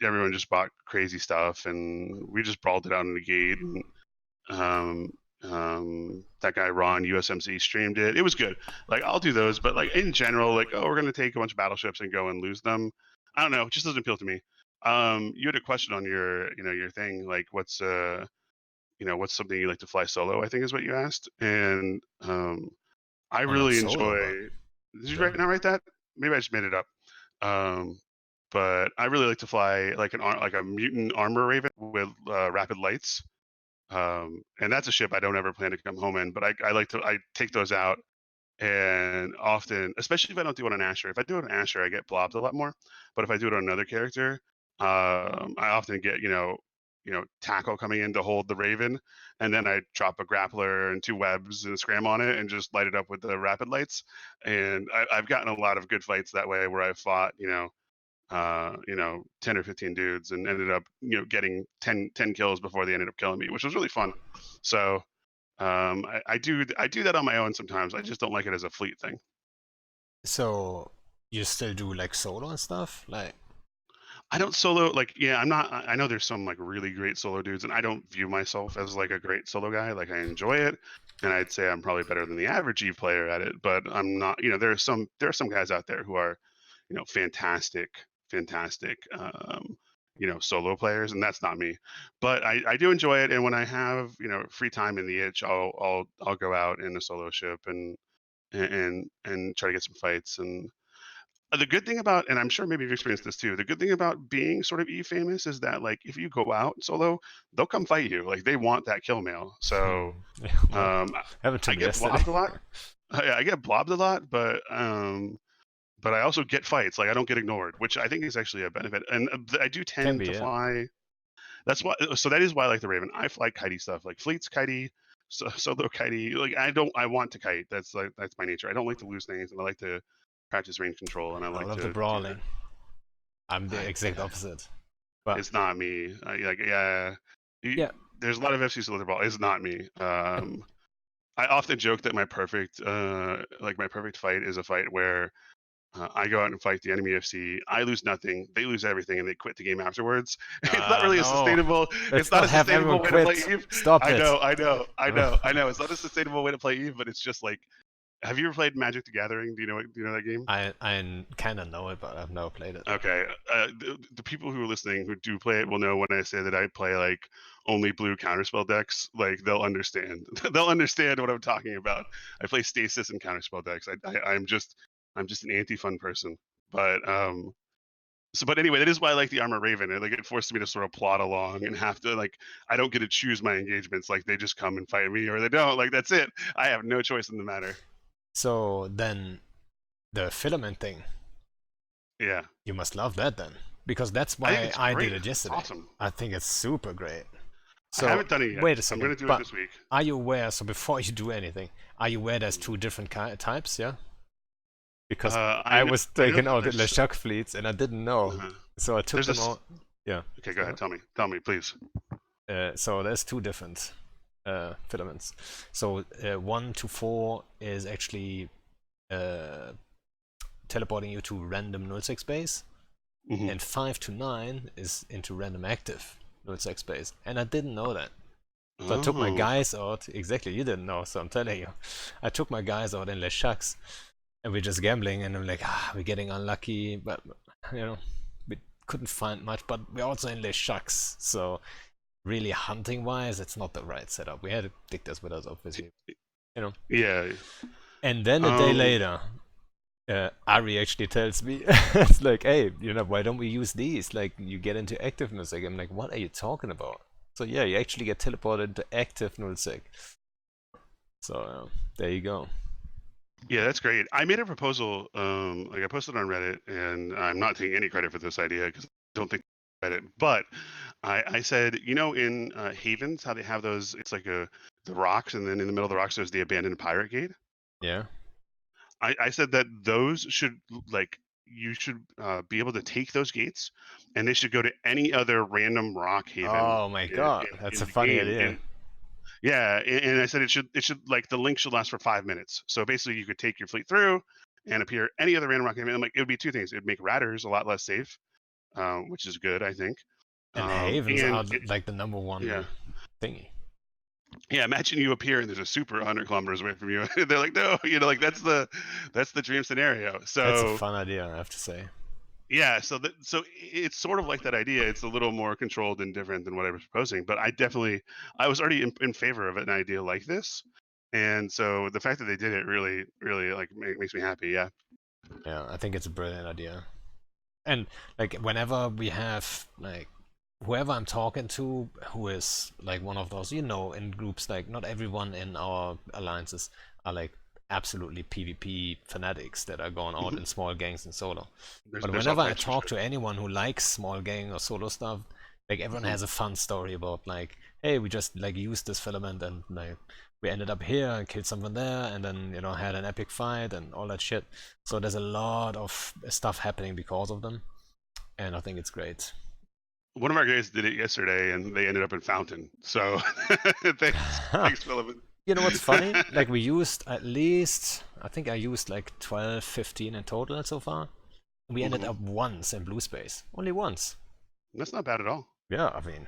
everyone just bought crazy stuff, and we just brawled it out in the gate. And um, that guy Ron USMC streamed it. It was good. Like I'll do those, but like in general, like oh we're gonna take a bunch of battleships and go and lose them. I don't know. It just doesn't appeal to me. You had a question on your your thing. Like what's something you like to fly solo? I think is what you asked, and I Oh, not really solo, enjoy. but Did you general. not write that? Maybe I just made it up. Um, but I really like to fly like like a mutant armor raven with rapid lights. And that's a ship I don't ever plan to come home in. But I like to I take those out, and often, especially if I don't do it on Asher. If I do it on Asher, I get blobbed a lot more. But if I do it on another character, I often get tackle coming in to hold the Raven, and then I drop a grappler and two webs and a scram on it, and just light it up with the rapid lights. And I've gotten a lot of good fights that way, where I fought 10 or 15 dudes and ended up getting 10 kills before they ended up killing me, which was really fun. So I do that on my own sometimes. I just don't like it as a fleet thing. So you still do like solo and stuff, like I don't solo like yeah, I'm not I know there's some like really great solo dudes, and I don't view myself as like a great solo guy. Like I enjoy it, and I'd say I'm probably better than the average Eve player at it, but I'm not, there are some guys out there who are, fantastic solo players, and that's not me. But I do enjoy it, and when I have, free time in the itch, I'll go out in a solo ship and try to get some fights. And the good thing about, and I'm sure maybe you've experienced this too, the good thing about being sort of famous is that like if you go out solo, they'll come fight you. Like they want that kill mail. So yeah, well, um, happened to I me get yesterday. blobbed a lot. I get blobbed a lot, but I also get fights. Like I don't get ignored, which I think is actually a benefit. And I do Can tend be, to yeah. fly. That's why. So that is why I like the Raven. I fly kitey stuff, like fleets kitey, solo kitey. Like I don't. I want to kite. That's my nature. I don't like to lose things, and I like to practice range control, and I I like love the to do that. brawling. I'm the exact Yeah, opposite. But it's not me. Like yeah, you, yeah, there's a lot of FC solo ball. It's not me. I often joke that my perfect fight is a fight where I go out and fight the enemy FC. I lose nothing. They lose everything, and they quit the game afterwards. It's not really a no. sustainable. It's Let's not not a have everyone sustainable way to play quit. Eve. Stop I it. know. I know. I know. I know. It's not a sustainable way to play Eve, but it's just like. Have you ever played Magic the Gathering? Do you know that game? I kind of know it, but I've never played it. Okay. The people who are listening who do play it will know when I say that I play like only blue counterspell decks. Like they'll understand. They'll understand what I'm talking about. I play stasis and counterspell decks. I'm just an anti-fun person. But but anyway, that is why I like the Armor Raven. Like it forces me to sort of plod along and have to like I don't get to choose my engagements. Like they just come and fight me or they don't. Like that's it. I have no choice in the matter. So then the filament thing, Yeah. you must love that then, because that's I think why it's I did great. it It's yesterday. awesome. I think it's super great. I So haven't done it yet. wait a I'm second, gonna do it but this week. are you aware? So before you do anything, are you aware there's two different types? Yeah, because I was I know taking that out the there's LeChuck fleets and I didn't know, uh, so I took there's a. them out. Yeah. Okay, go ahead. Tell me, please. So there's two different filaments. So 1 to 4 is actually uh, teleporting you to random nullsec space, Hmm. and 5 to 9 is into random active nullsec space. And I didn't know that. So I took my Oh, guys out. Exactly, you didn't know, so I'm telling you. I took my guys out in Les Shucks, and we're just gambling, and I'm like, we're getting unlucky, but you know, we couldn't find much. But we're also in Les Shucks, so really hunting wise, it's not the right setup. We had Dictors with us, obviously, you know. yeah. And then a day Um, later, Ari actually tells me, it's like, hey, why don't we use these? Like, you get into active nullsec. I'm like, what are you talking about? So yeah, you actually get teleported into active nullsec. So there you go. yeah, that's great. I made a proposal. Like I posted on Reddit, and I'm not taking any credit for this idea because I don't think Reddit. But I said, in Havens, how they have those. It's like the rocks, and then in the middle of the rocks, there's the abandoned pirate gate. Yeah. I said that those should like you should be able to take those gates, and they should go to any other random rock haven Oh my in, god, in, that's a in the funny game. idea. And yeah, and I said it should like the link should last for 5 minutes. So basically, you could take your fleet through and appear any other random rock haven. I'm like, it would be two things. It would make ratters a lot less safe, which is good, I think. And havens are And it, like the number yeah. one thingy. Yeah, imagine you appear and there's a super 100 kilometers away from you. They're like, no, like that's the dream scenario. That's a So fun idea, I have to say. yeah, so it's sort of like that idea. It's a little more controlled and different than what I was proposing, but I was already in favor of an idea like this, and so the fact that they did it really, really like makes me happy. Yeah. Yeah, I think it's a brilliant idea. And like whenever we have like whoever I'm talking to who is like one of those, in groups, like not everyone in our alliances are like absolutely PvP fanatics that are going out Hmm. in small gangs and solo. But There's all whenever I types for talk sure. to anyone who likes small gang or solo stuff, like everyone Hmm. has a fun story about like, hey, we just like used this filament and like we ended up here and killed someone there and then had an epic fight and all that shit. So there's a lot of stuff happening because of them, and I think it's great. One of our guys did it yesterday, and they ended up in Fountain. So thanks, Philip. You know what's funny? Like we used at least, I think I used like 12, 15 in total so far. We ended Hmm. up once in blue space. Only once. That's not bad at all. Yeah, I mean,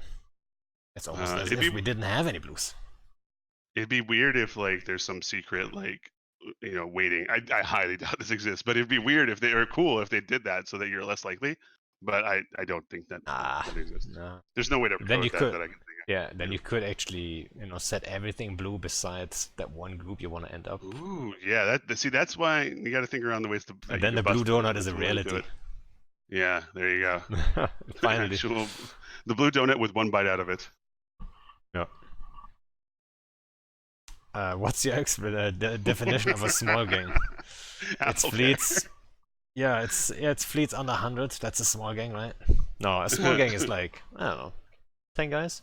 it's almost as It'd if be we didn't have any blues. it'd be weird if like there's some secret like waiting. I highly doubt this exists, but it'd be weird if they are cool if they did that so that you're less likely. But I don't think that exists. No. There's no way to Then you promote that could, that I can think yeah, then of. you could actually, set everything blue besides that one group you want to end up. Ooh, yeah. See, that's why you got to think around the ways And that you then the could blue bust those donut is a to really do reality. it. Yeah, there you go. Finally. Actual the blue donut with one bite out of it. Yeah. What's your definition of a small gang? It's Apple pear. fleets. Yeah, it's fleets under 100. That's a small gang, right? No, a small gang is like, I don't know, 10 guys,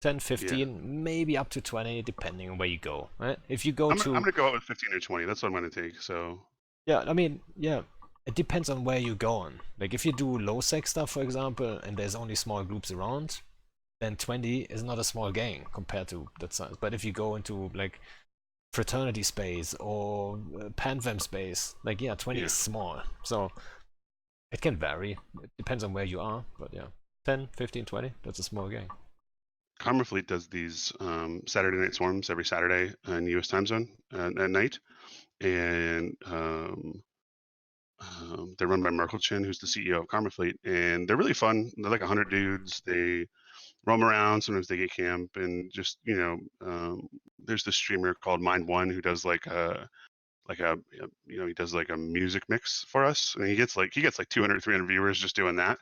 10, Yeah, 15, maybe up to 20, depending on where you go, right? If you go I'm to, gonna go out with 15 or 20. That's what I'm gonna take. So yeah, I mean, yeah, it depends on where you go on. Like if you do low sec stuff, for example, and there's only small groups around, then 20 is not a small gang compared to that size. But if you go into like fraternity space or panfam space, like yeah, 20 yeah, is small. So it can vary. It depends on where you are, but yeah, 10, 15, 20, that's a small gang. Karma Fleet does these Saturday night swarms every Saturday in U.S. time zone at night, and they're run by Merkel Chin, who's the CEO of Karma Fleet, and they're really fun. They're like 100 dudes. They roam around. Sometimes they get camp, and just there's this streamer called Mind One who does like a he does like a music mix for us, and he gets like 200, 300 viewers just doing that.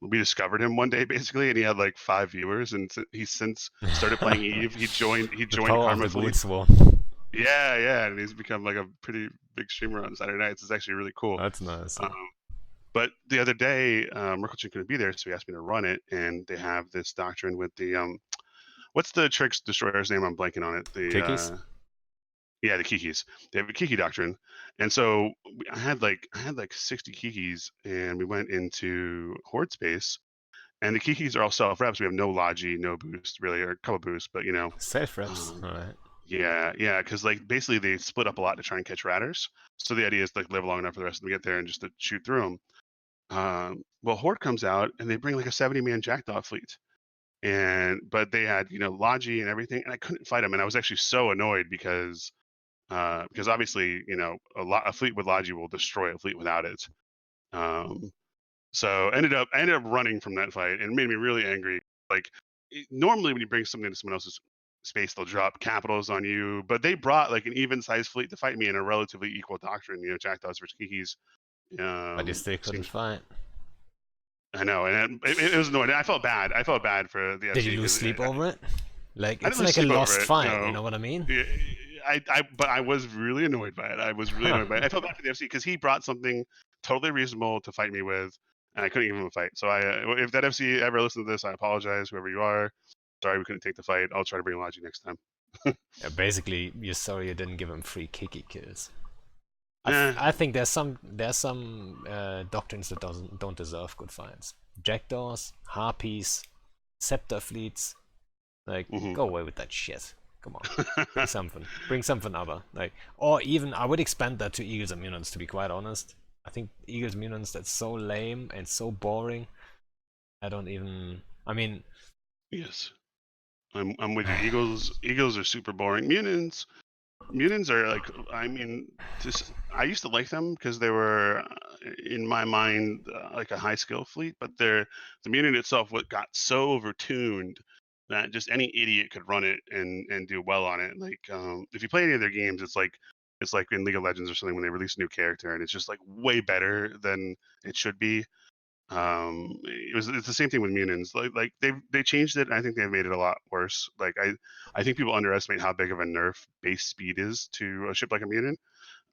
We discovered him one day basically, and he had like 5 viewers, and he's since started playing Eve. He The joined power of Karma the Fleet. goonswarm. Yeah, and he's become like a pretty big streamer on Saturday nights. It's actually really cool. That's nice. Um, Yeah. But the other day, Merkelchen couldn't be there, so he asked me to run it, and they have this doctrine with the what's the Trix destroyer's name? I'm blanking on it. The Kikis? yeah, the Kikis. They have a Kiki doctrine, and so I had like 60 Kikis, and we went into Horde space, and the Kikis are all self reps. We have no Logi, no boost really, or a couple boosts, but Self reps. um, Alright. yeah, because like basically they split up a lot to try and catch ratters. So the idea is like live long enough for the rest of them to get there and just to shoot through them. Well, Horde comes out and they bring like a 70-man jackdaw fleet, and but they had Logi and everything, and I couldn't fight them, and I was actually so annoyed because obviously a fleet with Logi will destroy a fleet without it. Um, so I ended up running from that fight, and it made me really angry. Like normally when you bring something to someone else's space, they'll drop capitals on you, but they brought like an even sized fleet to fight me in a relatively equal doctrine. Jackdaws versus Kikis. But you still couldn't Seems fight. I know, and it was annoying. I felt bad. I felt bad for the Did FC you lose because sleep over it? Like, I it's didn't lose like a sleep over lost it. fight, you No, know what I mean? Yeah, but I was really annoyed by it. I was really Huh. annoyed by it. I felt bad for the FC because he brought something totally reasonable to fight me with, and I couldn't give him a fight. So if that FC ever listens to this, I apologize, whoever you are. Sorry we couldn't take the fight. I'll try to bring Logi next time. Yeah, basically, you're sorry you didn't give him free Kiki kills. Eh, I think there's some doctrines that don't deserve good fights. Jackdaws, harpies, scepter fleets. Like, mhm. go away with that shit. Come on, bring something. Bring something other. Like, or even I would expand that to Eagles and Mutants. To be quite honest, I think Eagles Mutants, that's so lame and so boring. I don't even. I mean, Yes, I'm with you. Eagles are super boring. Mutants are like, I mean, just I used to like them because they were, in my mind, like a high skill fleet. But the mutant itself what got so overtuned that just any idiot could run it and do well on it. Like, if you play any of their games, it's like in League of Legends or something when they release a new character and it's just like way better than it should be. It's the same thing with mutants. Like they changed it, and I think they've made it a lot worse. Like I think people underestimate how big of a nerf base speed is to a ship like a mutant.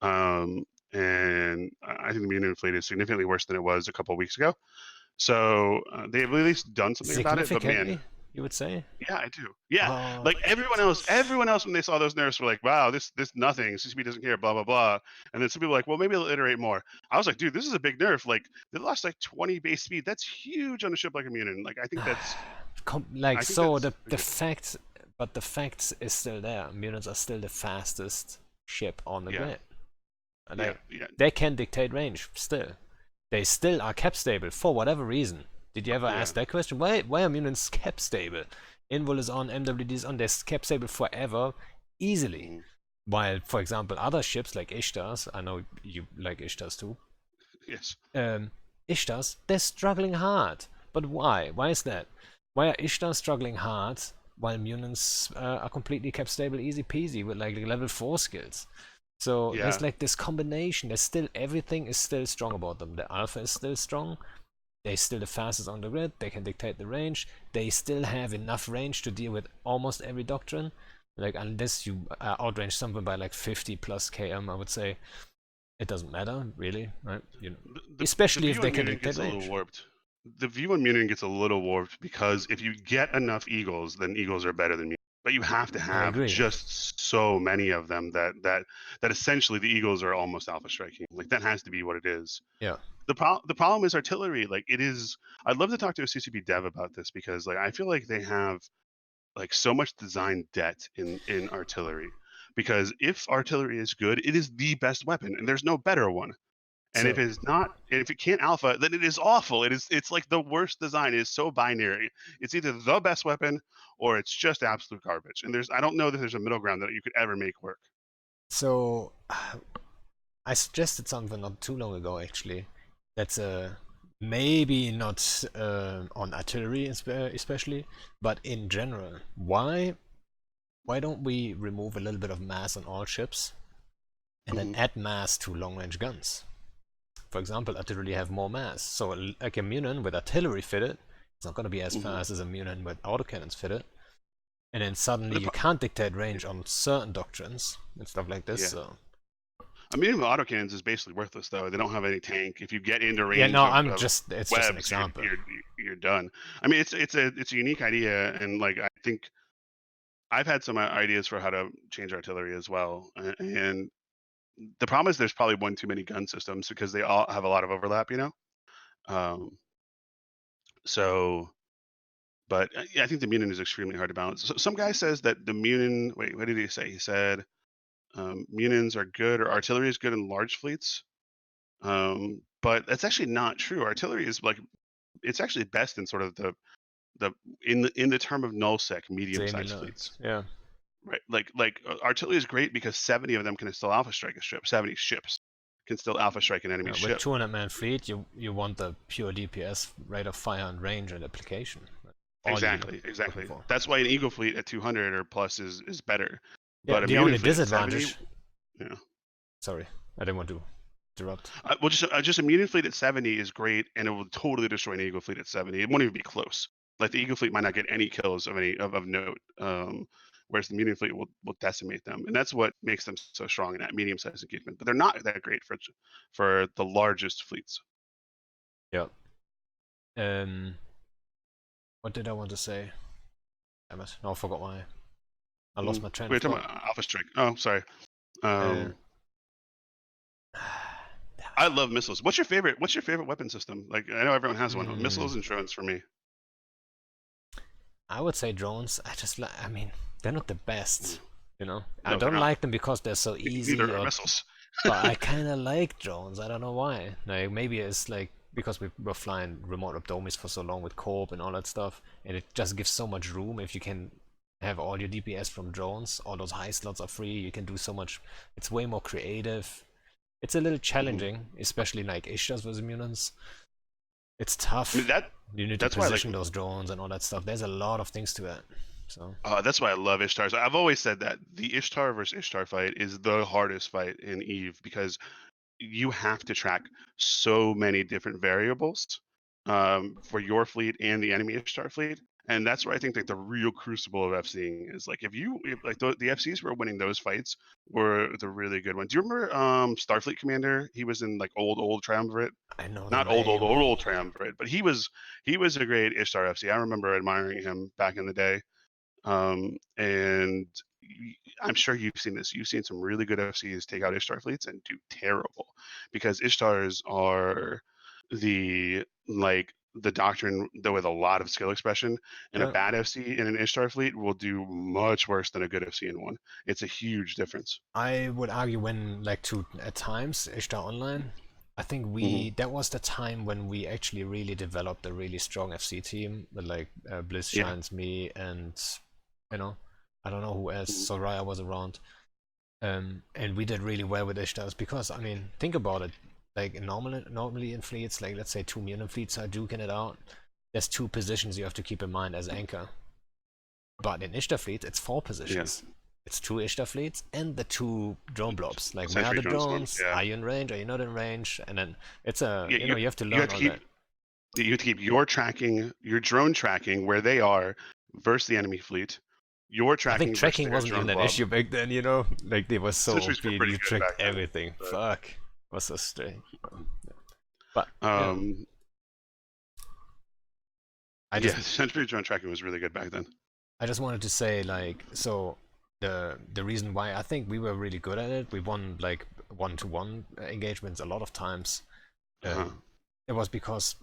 And I think the mutant fleet is significantly worse than it was a couple of weeks ago. So they've at least done something about it. But man, significantly, you would say? yeah, I do. Yeah, Oh, like everyone else when they saw those nerfs were like, "Wow, this nothing. CCP doesn't care." Blah blah blah. And then some people were like, "Well, maybe they'll iterate more." I was like, "Dude, this is a big nerf. Like they lost like 20 base speed. That's huge on a ship like a mutant. Like like I think so that's the pretty fact, but the fact is still there. Mutants are still the fastest ship on the good. Yeah, grid. And yeah, yeah, they can dictate range still. They still are cap stable for whatever reason. Did you ever yeah. ask that question? Why are mutants cap stable? Invul is on, MWD is on, they're cap stable forever, easily. Mhm. While, for example, other ships like Ishtars, I know you like Ishtars too. Yes. Ishtars, they're struggling hard. But why? Why is that? Why are Ishtars struggling hard while mutants are completely cap stable, easy peasy with like level 4 skills? So there's Yeah. like this combination. There's still everything is still strong about them. The alpha is still strong. They're still the fastest on the grid. They can dictate the range. They still have enough range to deal with almost every doctrine. Like unless you outrange someone by like 50 plus km, I would say it doesn't matter really, right? The Especially if view they on can mutant dictate gets a little range. warped. The view on mutant gets a little warped because if you get enough eagles, then eagles are better than mutant. But you have to I have agree. just so many of them that essentially the eagles are almost alpha striking. Like that has to be what it is. Yeah. The problem is artillery. Like it is. I'd love to talk to a CCP dev about this because like I feel like they have like so much design debt in artillery. Because if artillery is good, it is the best weapon, and there's no better one. And if So it's not, and if it can't alpha, then it is awful. It's like the worst design. It is so binary. It's either the best weapon or it's just absolute garbage. And I don't know that there's a middle ground that you could ever make work. so I suggested something not too long ago actually. That's maybe not on artillery especially, but in general. Why don't we remove a little bit of mass on all ships and then Hmm. add mass to long range guns? For example, artillery have more mass, so like a mutant with artillery fitted, it's not going to be as Hmm. fast as a mutant with autocannons fitted. And then suddenly The you pro- can't dictate range on certain doctrines and stuff like this. yeah, So I mean, even autocannons is basically worthless though. They don't have any tank. If you get into Yeah, range no, of it's just an webs, example. you're done. I mean, it's a unique idea, and like I think I've had some ideas for how to change artillery as well. And the problem is there's probably one too many gun systems because they all have a lot of overlap, you know. Um, so, but yeah, I think the Munin is extremely hard to balance. So, some guy says that the Munin. Wait, what did he say? He said Munins are good or artillery is good in large fleets. But that's actually not true. Artillery is like it's actually best in sort of the in the term of nullsec medium Jamie sized Love. fleets. Yeah. Right. Artillery is great because 70 of them can still alpha strike a ship. 70 ships can still alpha strike an enemy With ship. 200-man fleet, you want the pure DPS rate of fire and range and application. That's all you're looking Exactly. for. That's why an Eagle fleet at 200 or plus is better. Yeah, But a the Munin only fleet at 70, disadvantage. yeah. Sorry, I didn't want to interrupt. Well, just a Munin fleet at 70 is great, and it will totally destroy an Eagle fleet at 70. It won't even be close. Like the Eagle fleet might not get any kills of any of note, whereas the Munin fleet will decimate them, and that's what makes them so strong in that medium-sized engagement. But they're not that great for the largest fleets. Yeah. What did I want to say? Damn it! No, I forgot why. I lost my train We were of talking thought. about Alpha Strike. Oh, sorry. Uh, I love missiles. What's your favorite weapon system? Like I know everyone has one. hmm, Missiles and drones for me. I would say drones. I mean, they're not the best. Mm. You know, I No, they're don't not. like them because they're so Neither easy, are or missiles. but I kind of like drones. I don't know why. Like maybe it's like because we were flying remote abdomes for so long with Corp and all that stuff, and it just gives so much room if you can have all your DPS from drones. All those high slots are free. You can do so much. It's way more creative. It's a little Mhm. challenging, especially like Ishtars versus Mutants. It's I mean tough. You need to that's why like position those drones and all that stuff. There's a lot of things to it. So that's why I love Ishtars. I've always said that the Ishtar versus Ishtar fight is the hardest fight in Eve because you have to track so many different variables for your fleet and the enemy Ishtar fleet. And that's where I think like the real crucible of FCing is like if like the FCs who were winning those fights were the really good ones. Do you remember Starfleet Commander? He was in like old Triumvirate. I know the Not name. old Triumvirate, but he was a great Ishtar FC. I remember admiring him back in the day. And I'm sure you've seen this. You've seen some really good FCs take out Ishtar fleets and do terrible because Ishtars are the doctrine though with a lot of skill expression, and a Yeah, bad FC in an Ishtar fleet will do much worse than a good FC in one. It's a huge difference. I would argue when like to at times Ishtar Online, I think Hmm. that was the time when we actually really developed a really strong FC team with like Bliss, Yeah. Shines, me, and you know, I don't know who else. Mhm. Soraya was around, and we did really well with Ishtars because I mean, think about it. Like normally in fleets, like let's say two Munin fleets are duking it out. There's two positions you have to keep in mind as anchor. But in Ishtar fleet, it's four Yeah. positions. It's two Ishtar fleets and the two drone blobs. Like, where are Century the drone swarms. drones? Yeah. Are you in range? Are you not in range? And then it's a, Yeah. you have to You have learn to all keep that. your drone tracking where they are versus the enemy fleet. Your I think tracking versus tracking their wasn't even drone an blob. issue back then, Like, they were so Sentries were OP, pretty you good tracked back then, everything. Fuck. It was so strange. But, yeah. um, I just yeah, Sentry drone tracking was really good back then. I just wanted to say, like, so the reason why I think we were really good at it, we won like one-to-one engagements a lot of times. Uh-huh. It was because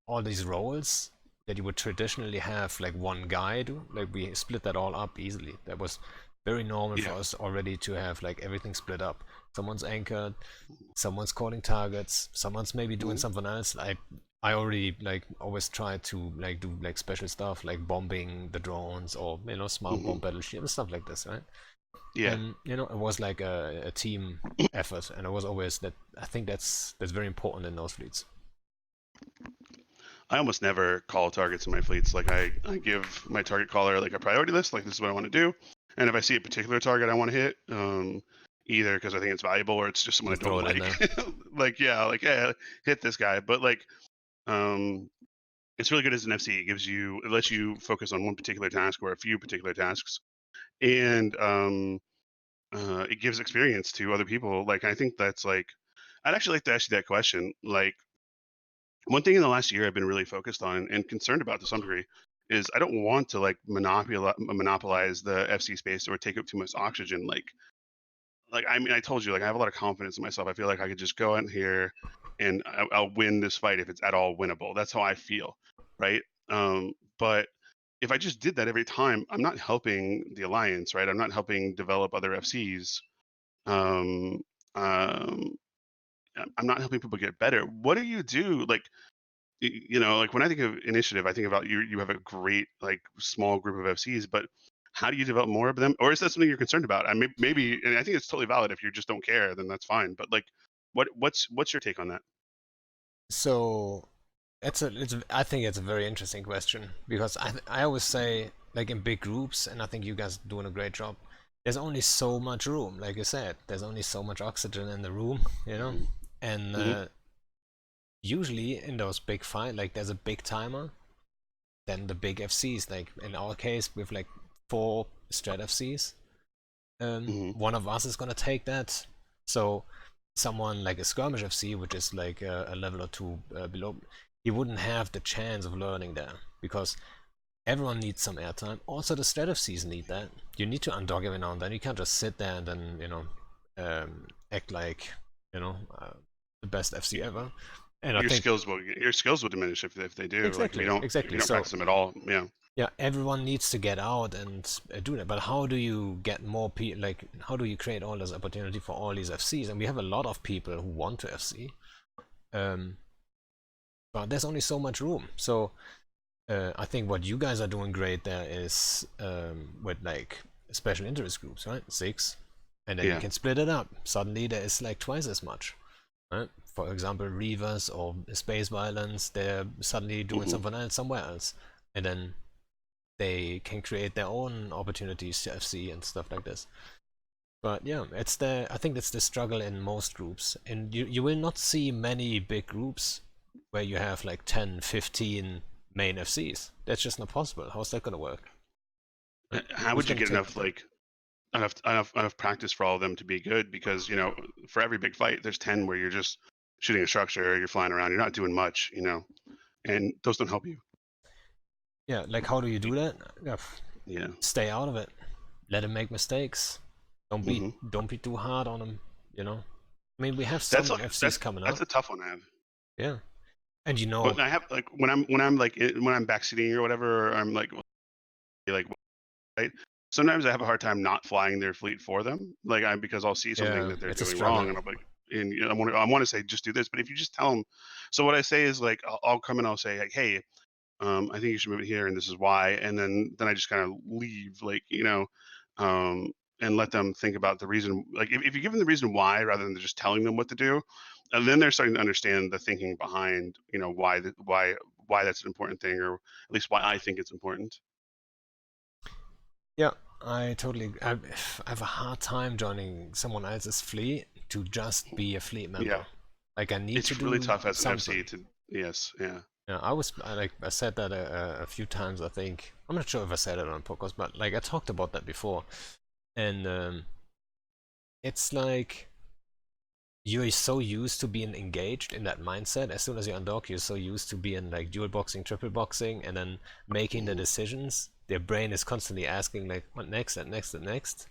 all these roles that you would traditionally have like one guy do, like we split that all up easily. That was very normal for Yeah. us already to have like everything split up. Someone's anchored, someone's calling targets, someone's maybe doing Mhm. something else. I already like always try to like do like special stuff like bombing the drones or smart bomb Mhm. battleship and stuff like this, right? Yeah. And it was like a team effort, and it was always that. I think that's very important in those fleets. I almost never call targets in my fleets. Like I give my target caller like a priority list, like this is what I want to do. And if I see a particular target I want to hit, either because I think it's valuable or it's just someone You I don't throw it in like, there. yeah, hit this guy. But like, um, it's really good as an FC. It lets you focus on one particular task or a few particular tasks. And it gives experience to other people. Like, I think that's like, I'd actually like to ask you that question. Like, one thing in the last year I've been really focused on and concerned about to some degree is I don't want to like monopolize the FC space or take up too much oxygen. Like I mean, I told you, like I have a lot of confidence in myself. I feel like I could just go in here and I'll win this fight if it's at all winnable. That's how I feel, right? But if I just did that every time, I'm not helping the alliance, right? I'm not helping develop other FCs. Um, um, I'm not helping people get better. What do you do? Like, like when I think of initiative, I think about you. You have a great like small group of FCs, but how do you develop more of them? Or is that something you're concerned about? Maybe, and I think it's totally valid. If you just don't care, then that's fine. But like, what's your take on that? So I think it's a very interesting question because I always say like in big groups, and I think you guys are doing a great job. There's only so much room, like you said. There's only so much oxygen in the room, you know. Hmm. And Hmm. usually in those big fight, like there's a big timer. Then the big FCs, like in our case, with like 4 strat FCs, Hmm. one of us is gonna take that. So someone like a skirmish FC, which is like a level or two below, he wouldn't have the chance of learning there because everyone needs some airtime. Also, the strat FCs need that. You need to undock every now and then. You can't just sit there and then act like you know uh, the best FC ever. And I think Your skills will diminish if they do. Like exactly, if you exactly. don't So practice them at all. Yeah. yeah, everyone needs to get out and do that. But how do you get more people? Like, how do you create all this opportunity for all these FCs? And we have a lot of people who want to FC, um, but there's only so much room. So I think what you guys are doing great there is with like special interest groups, right? 6, and then you Yeah. can split it up. Suddenly there is like twice as much. Right? For example, Reavers or Space Violence, they're suddenly doing Hmm. something else somewhere else, and then they can create their own opportunities to FC and stuff like this. But yeah, I think that's the struggle in most groups. And you will not see many big groups where you have like 10, 15 main FCs. That's just not possible. How's that gonna work? Right? How Who's would you gonna get take enough the like enough practice for all of them to be good? Because for every big fight, there's 10 where you're just shooting a structure, you're flying around, you're not doing much, and those don't help you. yeah, like how do you do that? Yeah, Yeah. stay out of it. Let him make mistakes. Hmm. Don't be too hard on him, you know? I mean we have That's some like FCs coming that's up. a tough one to have. Yeah. And you know, But I have like when I'm backseating or whatever, or I'm like right. Sometimes I have a hard time not flying their fleet for them, like because I'll see something yeah, that they're it's a doing struggle. wrong, and I'm like, and I want to say just do this, but if you just tell them, so what I say is like I'll come and I'll say like, hey, I think you should move it here, and this is why, and then I just kind of leave, like um, and let them think about the reason. Like if you give them the reason why rather than just telling them what to do, and then they're starting to understand the thinking behind why that's an important thing, or at least why I think it's important. Yeah, I totally. I have a hard time joining someone else's fleet to just be a fleet Yeah, member. Like I need to it's really do tough as an FC something. to yes, yeah. Yeah, I said that a few times. I think I'm not sure if I said it on podcast, but like I talked about that before, and it's like you're so used to being engaged in that mindset. As soon as you undock, you're so used to being like dual boxing, triple boxing, and then making the Mhm. decisions. Their brain is constantly asking like, what next, and next, and next,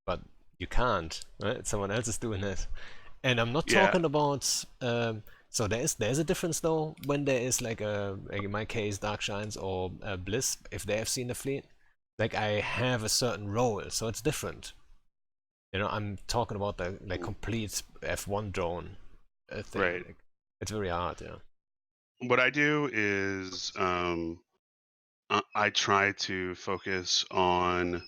but you can't, right? Someone else is doing it. And I'm not Yeah, talking about so there's a difference though when there is like in my case Dark Shines or Bliss, if they have seen the fleet, like I have a certain role, so it's different. I'm talking about the like mm, complete F1 drone thing. right. Like, it's very hard, yeah. What I do is I try to focus on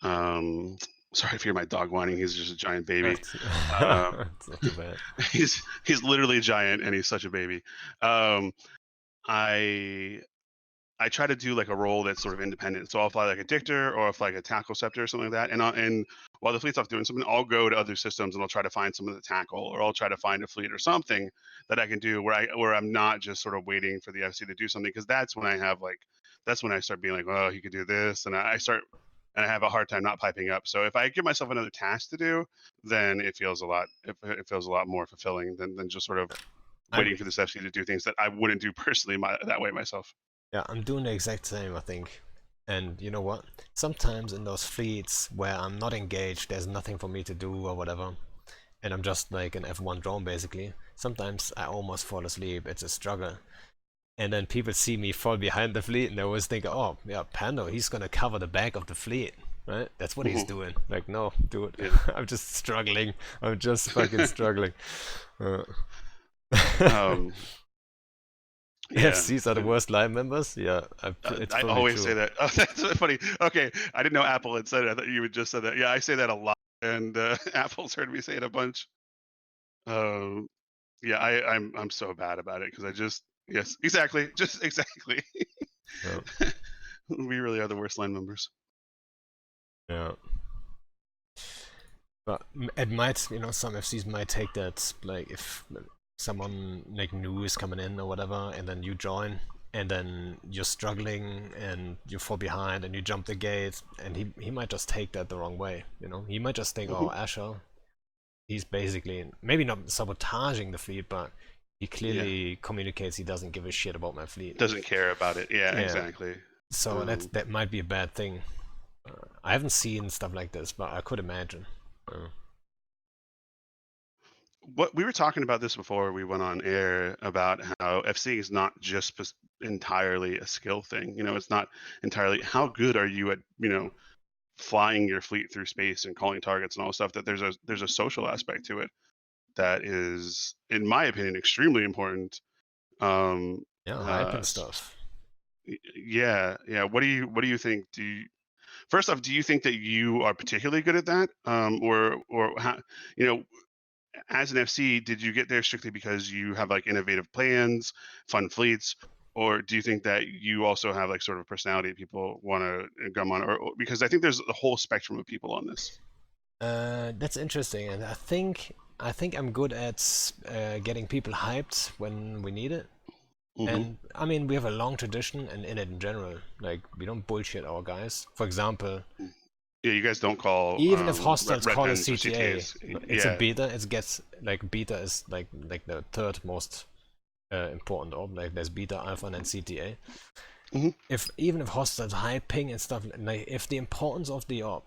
um sorry if you hear my dog whining, he's just a giant baby. It's, Um it's not too bad. he's literally giant and he's such a baby. Um I I try to do like a role that's sort of independent. So I'll fly like a Dictor or I'll fly like a tackle scepter or something like that. And while the fleet's off doing something, I'll go to other systems and I'll try to find some of the tackle, or I'll try to find a fleet or something that I can do where I'm not just sort of waiting for the FC to do something, because that's when I start being like, oh, he could do this, and I start. and I have a hard time not piping up. So if I give myself another task to do, then it feels a lot more fulfilling than just sort of I'm waiting for this FC to do things that I wouldn't do personally that way myself. yeah, I'm doing the exact same, I think. And you know what? Sometimes in those fleets where I'm not engaged, there's nothing for me to do or whatever, and I'm just like an F1 drone basically. Sometimes I almost fall asleep. It's a struggle. And then people see me fall behind the fleet and they always think, oh, yeah, Pando, he's gonna cover the back of the fleet, right? That's what he's Mhm. doing. Like, no, dude, Yeah. I'm just struggling. I'm just fucking struggling. Uh, um, yeah. FCs are the worst line members? Yeah, it's I probably always say true. that. Oh, that's so funny. Okay, I didn't know Apple had said it. I thought you would just said that. Yeah, I say that a lot, and Apple's heard me say it a bunch. Um, yeah, I'm so bad about it because I just yes, exactly, just exactly. Yeah, We really are the worst line members. yeah. But it might, some FCs might take that, like, if someone like new is coming in or whatever, and then you join, and then you're struggling and you fall behind and you jump the gate, and he might just take that the wrong way. He might just think, Mhm. oh, Asher, he's basically maybe not sabotaging the fleet, but he Yeah, clearly communicates he doesn't give a shit about my fleet. doesn't care about it. Yeah, Yeah, exactly. so Um, that might be a bad thing. I haven't seen stuff like this, but I could imagine. what we were talking about this before we went on air about how FC is not just entirely a skill thing. It's not entirely how good are you at flying your fleet through space and calling targets and all this stuff. That there's a social aspect to it that is, in my opinion, extremely important. Um, Yeah, hype uh, and stuff. yeah, yeah. What do you think? First off, do you think that you are particularly good at that, or how, you know, as an FC, did you get there strictly because you have like innovative plans, fun fleets, or do you think that you also have like sort of personality people want to gum on, or because I think there's a whole spectrum of people on this. That's interesting, and I think I'm good at getting people hyped when we need it. Hmm. And I mean, we have a long tradition and in it in general. Like we don't bullshit our guys. For example, Yeah, you guys don't call even if hostiles red call a pens or CTA, CTAs. it's a Yeah. beta. It gets like beta is like the third most important orb. Like there's beta, alpha, and then CTA. Hmm. If even if hostiles high ping and stuff, like if the importance of the orb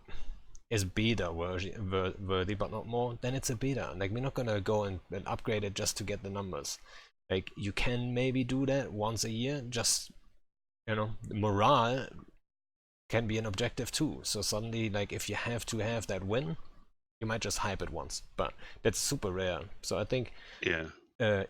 is beta worthy, but not more, then it's a beta. Like we're not gonna go and upgrade it just to get the numbers. Like you can maybe do that once a year. Just morale can be an objective too. So suddenly, like if you have to have that win, you might just hype it once. But that's super rare. So I think Yeah.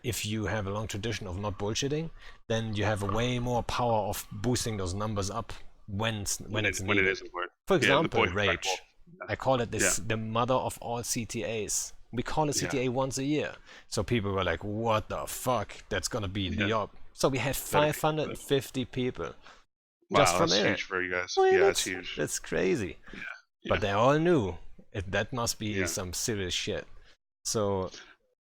if you have a long tradition of not bullshitting, then you have a way more power of boosting those numbers up when it's When it needed. is important. For Yeah, the example, poison track wolf. Rage. I call it Yeah. this the mother of all CTAs. We call a Yeah. CTA once a year. So people were like, what the fuck? That's gonna be Yeah. the op. So we had Dedicated. 550 people just Wow, from that's in huge it. for you guys. I mean, Yeah, that's that's huge. that's crazy. Yeah. But Yeah. they all knew that must be Yeah. some serious shit. So,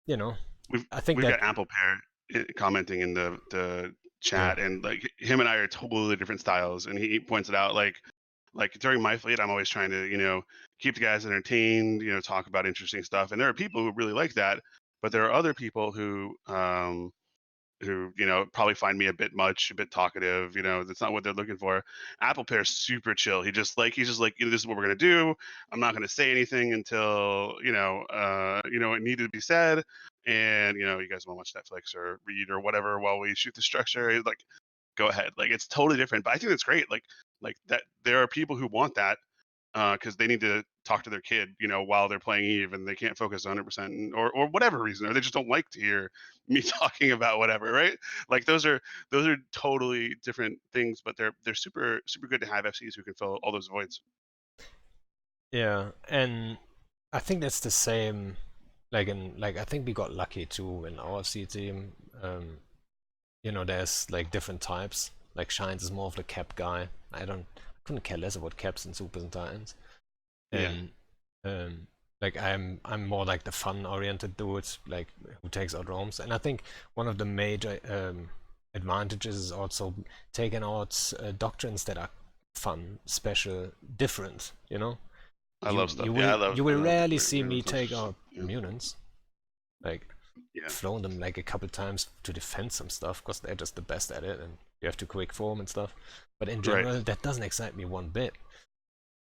you know, We've I think we've that got Apple Pear commenting in the yeah, chat, and like him and I are totally different styles, and he points it out like during my fleet, I'm always trying to keep the guys entertained, talk about interesting stuff, and there are people who really like that, but there are other people who probably find me a bit much, a bit talkative. That's not what they're looking for. Apple Pear's super chill. He's just like, this is what we're gonna do. I'm not gonna say anything until it needed to be said. And you guys want to watch Netflix or read or whatever while we shoot the structure. He's like, go ahead. Like it's totally different. But I think that's great. Like that. There are people who want that because they need to talk to their kid, while they're playing Eve, and they can't focus 100%, or whatever reason, or they just don't like to hear me talking about whatever, right? Like those are totally different things, but they're super super good to have FCs who can fill all those voids. yeah, and I think that's the same. Like I think we got lucky too in our C team. There's like different types. Like Shines is more of the cap guy. I couldn't care less about caps and supers and titans. Yeah, And um, like I'm more like the fun oriented dude, like who takes out roams. And I think one of the major advantages is also taking out doctrines that are fun, special, different. You know, I you love stuff. you Yeah, will you I will love rarely see me take renaissance. out Yeah, mutants. Like, yeah, flown them like a couple times to defend some stuff because they're just the best at it, and you have to quick form and stuff. But in right. general, that doesn't excite me one bit.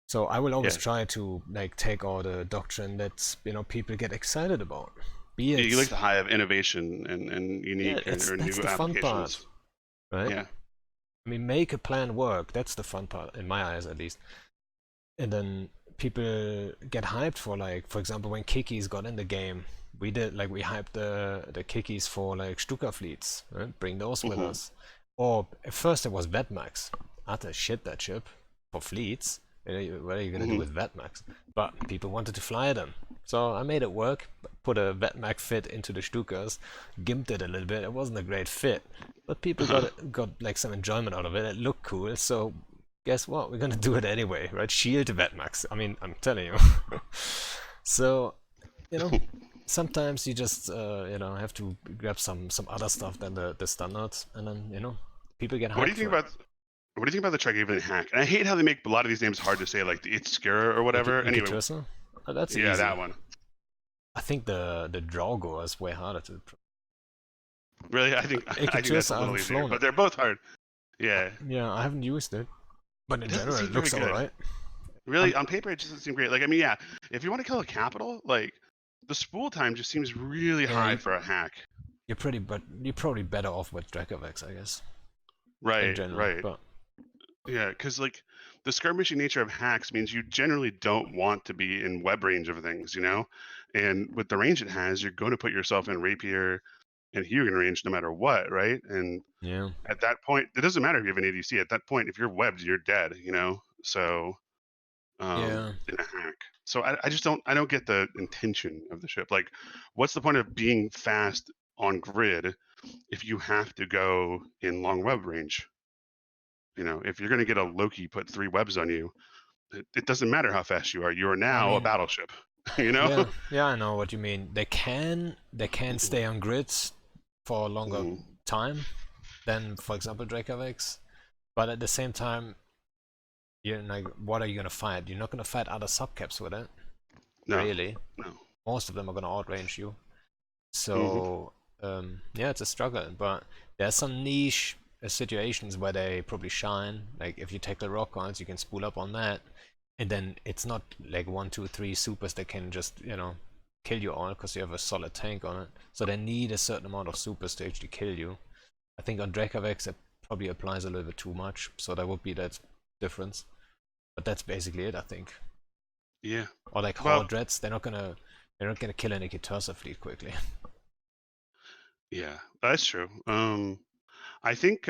So I will always Yeah, try to like take all the doctrine that people get excited about. Be you like it, the high of innovation and yeah, unique it's or that's new the fun part, applications. right? Yeah. I mean, make a plan work. That's the fun part in my eyes, at least. And then people get hyped for, like, for example, when Kikis got in the game, we hyped the Kikis for like Stuka fleets, right? Bring those with Hmm. us. Or at first it was Vetmax. Utter shit, that ship for fleets. What are you gonna do Hmm. with Vetmax? But people wanted to fly them, so I made it work. Put a Vetmax fit into the Stukas, gimped it a little bit. It wasn't a great fit, but people got like some enjoyment out of it. It looked cool, so guess what? We're gonna do it anyway, right? Shield Vetmax. I mean, I'm telling you. So, you know, sometimes you just have to grab some other stuff than the standards, and then people get What do hyped you think for it. about what do you think about the Trigavian hack? And I hate how they make a lot of these names hard to say, like the Itskira or whatever. Anyway, Ikitursa? Oh, that's yeah, easy. that one. I think the Draugr is way harder to. Really, I think that's a Ikitursa, I little haven't easier, flown but it. they're both hard. Yeah, Yeah, I haven't used it, but it in doesn't general, seem it very looks good. alright. Really, Um, on paper, it just doesn't seem great. Like, I mean, yeah, if you want to kill a capital, like the spool time just seems really yeah, high for a hack. but you're probably better off with Dracovex, I guess, in Right, general. right. But Yeah, because like the skirmishing nature of hacks means you generally don't want to be in web range of things, you know? And with the range it has, you're going to put yourself in rapier and Hugin range no matter what, right? And yeah, at that point, it doesn't matter if you have an ADC. At that point, if you're webbed, you're dead, you know? So, yeah. in a hack. So I just I don't get the intention of the ship. Like, what's the point of being fast on grid if you have to go in long web range? You know, if you're going to get a Loki put 3 webs on you, it doesn't matter how fast you are. You are I now a mean, battleship. You know? yeah, yeah, I know what you mean. They can stay on grids for a longer Mhm. time than, for example, Dracovics. But at the same time, you're like, what are you gonna fight? You're not gonna fight other subcaps with it, No, really. no. Most of them are gonna outrange you. Hmm. So yeah, it's a struggle. But there's some niche situations where they probably shine. Like if you take the rock guards, you can spool up on that, and then it's not like 1, 2, 3 supers that can just kill you all because you have a solid tank on it. So they need a certain amount of supers to actually kill you. I think on Dracovex it probably applies a little bit too much, so there would be that difference. But that's basically it, I think. Yeah. Or like Well, Horde Dreads, they're not gonna kill any Tursa fleet quickly. yeah, that's true. I think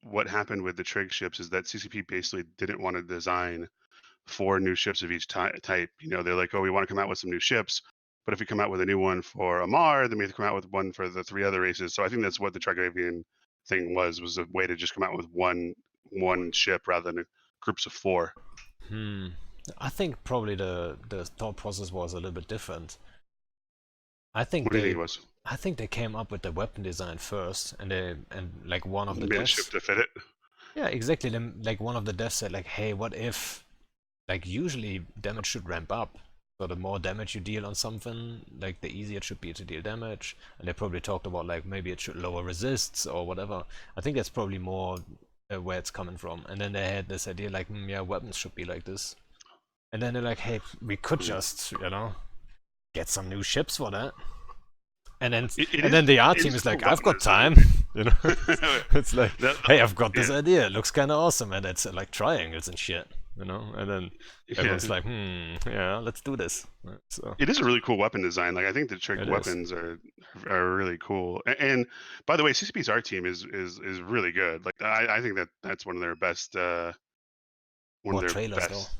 what happened with the trig ships is that CCP basically didn't want to design 4 new ships of each type. You know, they're like, oh, we want to come out with some new ships, but if we come out with a new one for Amar, then we have to come out with one for the 3 other races. So I think that's what the Trigavian thing was a way to just come out with one ship rather than groups of 4. Hmm. I think probably the thought process was a little bit different. I think What do you think they it was? I think they came up with the weapon design first, and like one of the Made a ship devs. to fit it. Yeah, exactly. Like one of the devs said, like, hey, what if, like, usually damage should ramp up. So the more damage you deal on something, like the easier it should be to deal damage. And they probably talked about like maybe it should lower resists or whatever. I think that's probably more where it's coming from. And then they had this idea like, yeah, weapons should be like this. And then they're like, hey, we could Yeah. just, get some new ships for that. And then It and is then the art it team is a is cool like, I've weapon got time, design. you know. It's like, The- hey, I've got this yeah, idea. It looks kind of awesome, and it's like triangles and shit, And then everyone's yeah. like, yeah, let's do this. So It is a really cool weapon design. Like I think the trig it is. weapons are really cool. And by the way, CCP's art team is really good. Like I think that's one of their best. One of What their trailers though? best.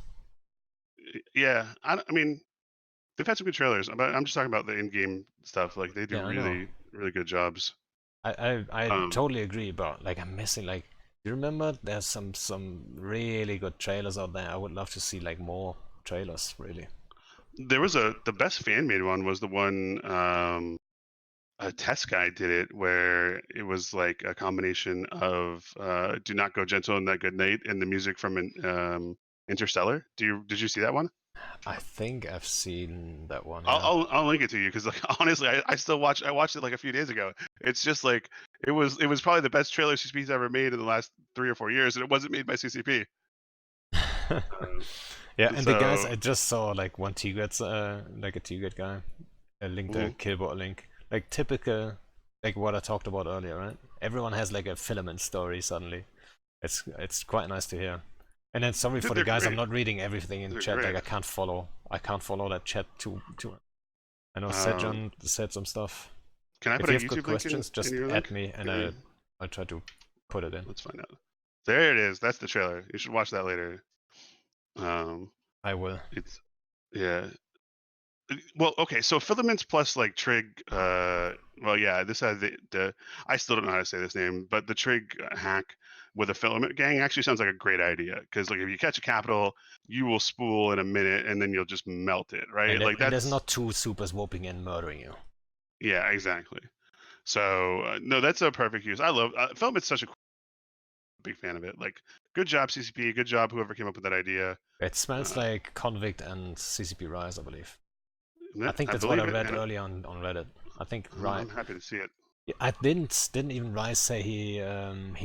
Yeah, I mean they've had some good trailers, but I'm just talking about the in-game stuff. Like they do Yeah, I know. really good jobs. I Um, totally agree, but like I'm missing like. You remember there's some really good trailers out there. I would love to see like more trailers, really. there was the best fan made one was the one. a test guy did it where it was like a combination of "Do Not Go Gentle and That Good Night" and the music from Interstellar. Did you see that one? I think I've seen that one, I'll yeah. I'll link it to you because like honestly, I still watch. I watched it like a few days ago. It's just like it was probably the best trailer CCP's ever made in the last 3 or 4 years, and it wasn't made by CCP. Yeah, and the guys, So I just saw like one T-Gets, like a T-Get guy, linked a mhm. Killbot link. Like typical, like what I talked about earlier, right? Everyone has like a filament story suddenly. It's quite nice to hear. And then sorry for the They're guys, I'm great. not reading everything in They're chat. Like great. I can't follow that chat too. I know Um, Sejan said some stuff. can I If put a you have good YouTube link questions, in just your add link? me and Can you, I'll try to put it in. let's find out. There it is. That's the trailer. You should watch that later. Um, I will. it's yeah. Well, okay, so Filaments plus like Trig. Well, yeah, this has the. I still don't know how to say this name, but the Trig hack with a filament gang actually sounds like a great idea because like if you catch a capital, you will spool in a minute and then you'll just melt it, right? Like And there's that's not two supers whooping and murdering you. yeah, exactly. So no, that's a perfect use. I love Filament's such a big fan of it. Like, good job CCP, good job whoever came up with that idea. It smells Uh, like Convict and CCP Rise, I believe. I think I that's what I believe it, read and early on Reddit. I think right. I'm happy to see it. I didn't even Rise say he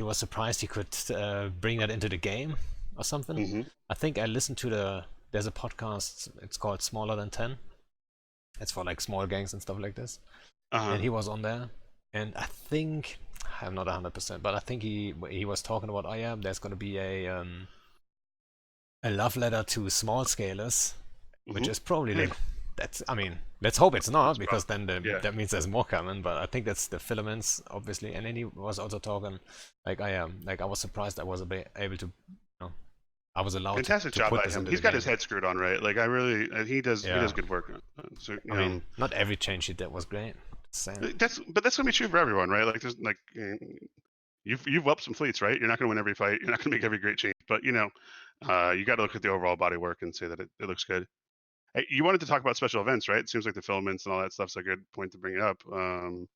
was surprised he could bring that into the game or something. Hmm. I think I listened to there's a podcast. It's called Smaller Than 10. It's for like small gangs and stuff like this. Uh-huh. And he was on there, and I think I'm not 100%, but I think he was talking about, oh yeah, there's gonna be a love letter to small scalers, which Hmm. is probably Yeah, like that's. I mean, let's hope it's not that's because probably then yeah. that means there's more coming. But I think that's the filaments, obviously. And then he was also talking like I am, like I was surprised I was able to, I was allowed Fantastic to job put by this him. into the He's got his game. head screwed on right. Like I really, he Yeah, does good work. So I mean, not every change he did was great. Just saying. that's gonna be true for everyone, right? Like there's like you've whelped some fleets, right? You're not gonna win every fight. You're not gonna make every great change, but you got to look at the overall body work and say that it looks good. Hey, you wanted to talk about special events, right? It seems like the filaments and all that stuff's a good point to bring it up. And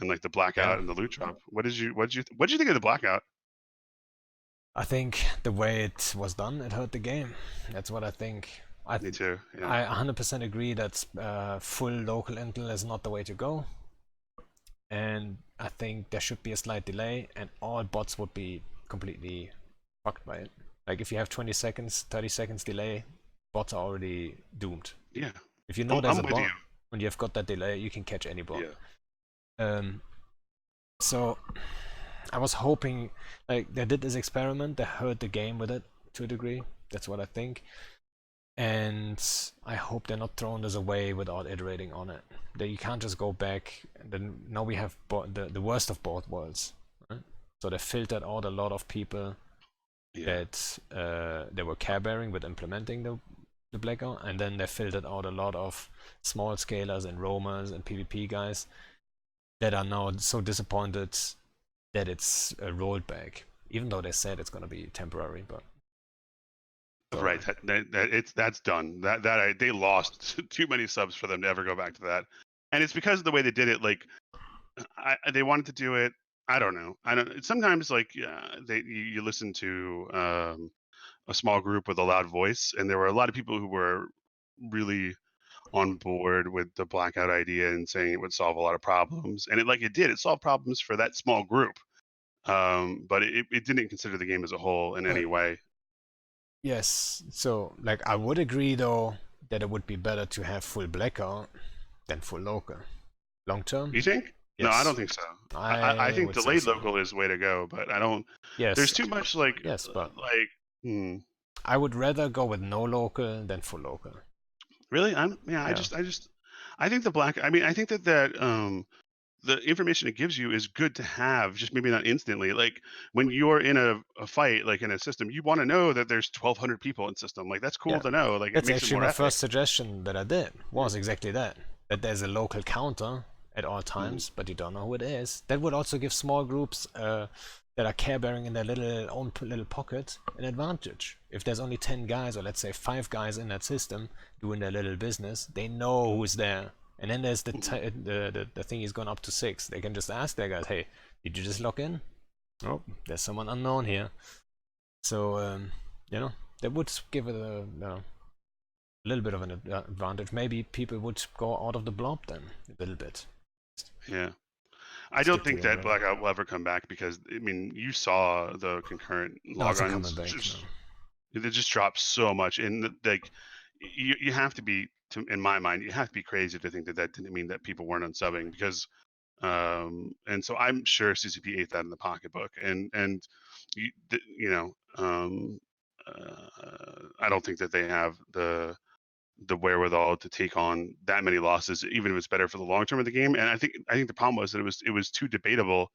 like the Yeah, blackout and the loot drop. What did you think of the blackout? I think the way it was done, it hurt the game. That's what I think. Me too. Yeah. I 100% agree that full local intel is not the way to go, and I think there should be a slight delay, and all bots would be completely fucked by it. Like if you have 20 seconds, 30 seconds delay, bots are already doomed. Yeah. If you know I'm, there's I'm a with you. bot and you've got that delay, you can catch any bot. Yeah. Um, so I was hoping, like they did this experiment, they hurt the game with it to a degree. That's what I think. And I hope they're not throwing this away without iterating on it. That you can't just go back. And then now we have the worst of both worlds. Right? So they filtered out a lot of people Yeah. that they were care bearing with implementing the blackout, and then they filtered out a lot of small scalers and roamers and PvP guys that are now so disappointed that it's rolled back. Even though they said it's gonna be temporary, but Right. sorry. That's done. They lost too many subs for them to ever go back to that. And it's because of the way they did it. Like they wanted to do it. I don't know. I don't. Sometimes like you listen to a small group with a loud voice, and there were a lot of people who were really on board with the blackout idea and saying it would solve a lot of problems, and it did. It solved problems for that small group, but it didn't consider the game as a whole in But any way. yes, so like I would agree though that it would be better to have full blackout than full local. Long term, You think? No, I don't yes, think so. I I think would say delayed so. local is the way to go, but I don't. There's Yes, too much yes, but like. Hmm, I would rather go with no local than full local. really? Yeah. Yeah, I think the black. I mean, I think that the information it gives you is good to have, just maybe not instantly. Like when you're in a fight, like in a system, you want to know that there's 1,200 people in system. Like that's cool yeah. to know. Like it That's makes it actually more my epic. first suggestion that I did was exactly that. That there's a local counter at all Mhm. times, but you don't know who it is. That would also give small groups that are care bearing in their little pocket an advantage. If there's only 10 guys, or let's say 5 guys in that system doing their little business, they know who's there, And then there's the thing is gone up to 6. They can just ask their guys, hey, did you just log in? Oh, there's someone unknown here. So you know, that would give it a little bit of an advantage. Maybe people would go out of the blob then a little bit. Yeah. I don't think that Blackout will ever come back because, I mean, you saw the concurrent logons. They just dropped so much. And like, you have to be, in my mind, you have to be crazy to think that that didn't mean that people weren't unsubbing because, and so I'm sure CCP ate that in the pocketbook. And you know, I don't think that they have the wherewithal to take on that many losses, even if it's better for the long term of the game. And I think the problem was that it was too debatable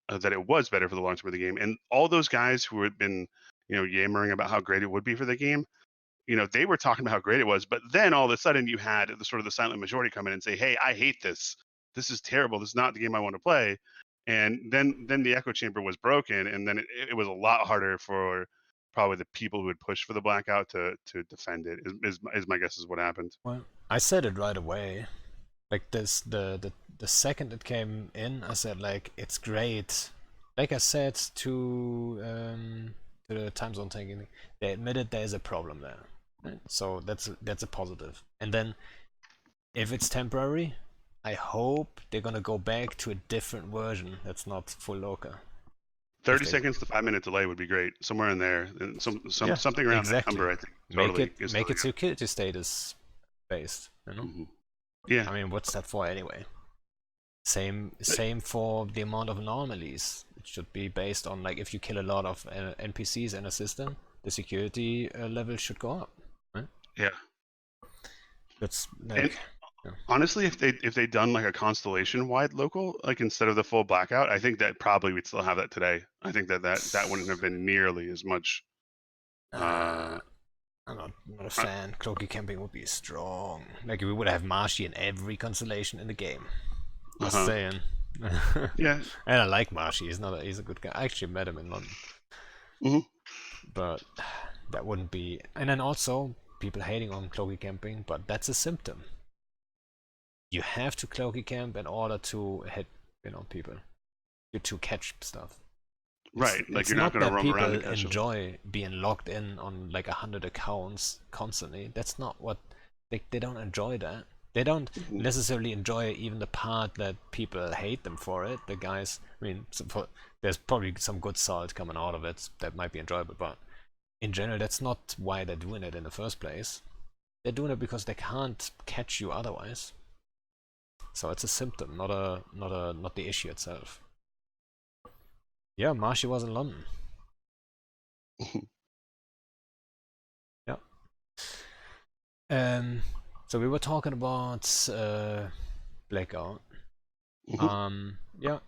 that it was better for the long term of the game. And all those guys who had been, you know, yammering about how great it would be for the game, you know, they were talking about how great it was. But then all of a sudden you had the sort of the silent majority come in and say, hey, I hate this. This is terrible. This is not the game I want to play. And then the echo chamber was broken, and then it was a lot harder for probably the people who would push for the blackout to defend it. Is my guess is what happened. Well, I said it right away. Like this, the second it came in, I said like it's great. Like I said to the time zone thing, they admitted there's a problem there. Right? So that's a positive. And then if it's temporary, I hope they're gonna go back to a different version that's not full loca. 30 seconds to 5 minute delay would be great. Somewhere in there, and something around that number, I think. Totally make it security status based. You know. Mm-hmm. Yeah. I mean, what's that for anyway? Same for the amount of anomalies. It should be based on like if you kill a lot of NPCs in a system, the security level should go up. Right? Yeah. That's like. Honestly, if they'd done like a constellation wide local, like instead of the full blackout, I think that probably we'd still have that today. I think that wouldn't have been nearly as much. I'm not a fan. Cloaky camping would be strong. Like we would have Marshy in every constellation in the game. Just saying. Yeah. And I like Marshy. He's a good guy. I actually met him in London. Mm-hmm. But that wouldn't be. And then also people hating on cloaky camping, but that's a symptom. You have to cloaky camp in order to hit, you know, people. To catch stuff. Right, like you're not going to roam around and catch enjoy being logged in on like 100 accounts constantly. That's not what they don't enjoy that. They don't necessarily enjoy even the part that people hate them for it. The guys, I mean, there's probably some good salt coming out of it that might be enjoyable, but in general, that's not why they're doing it in the first place. They're doing it because they can't catch you otherwise. So it's a symptom, not the issue itself. Yeah, Marshy was in London. Yeah. So we were talking about Blackout. Yeah.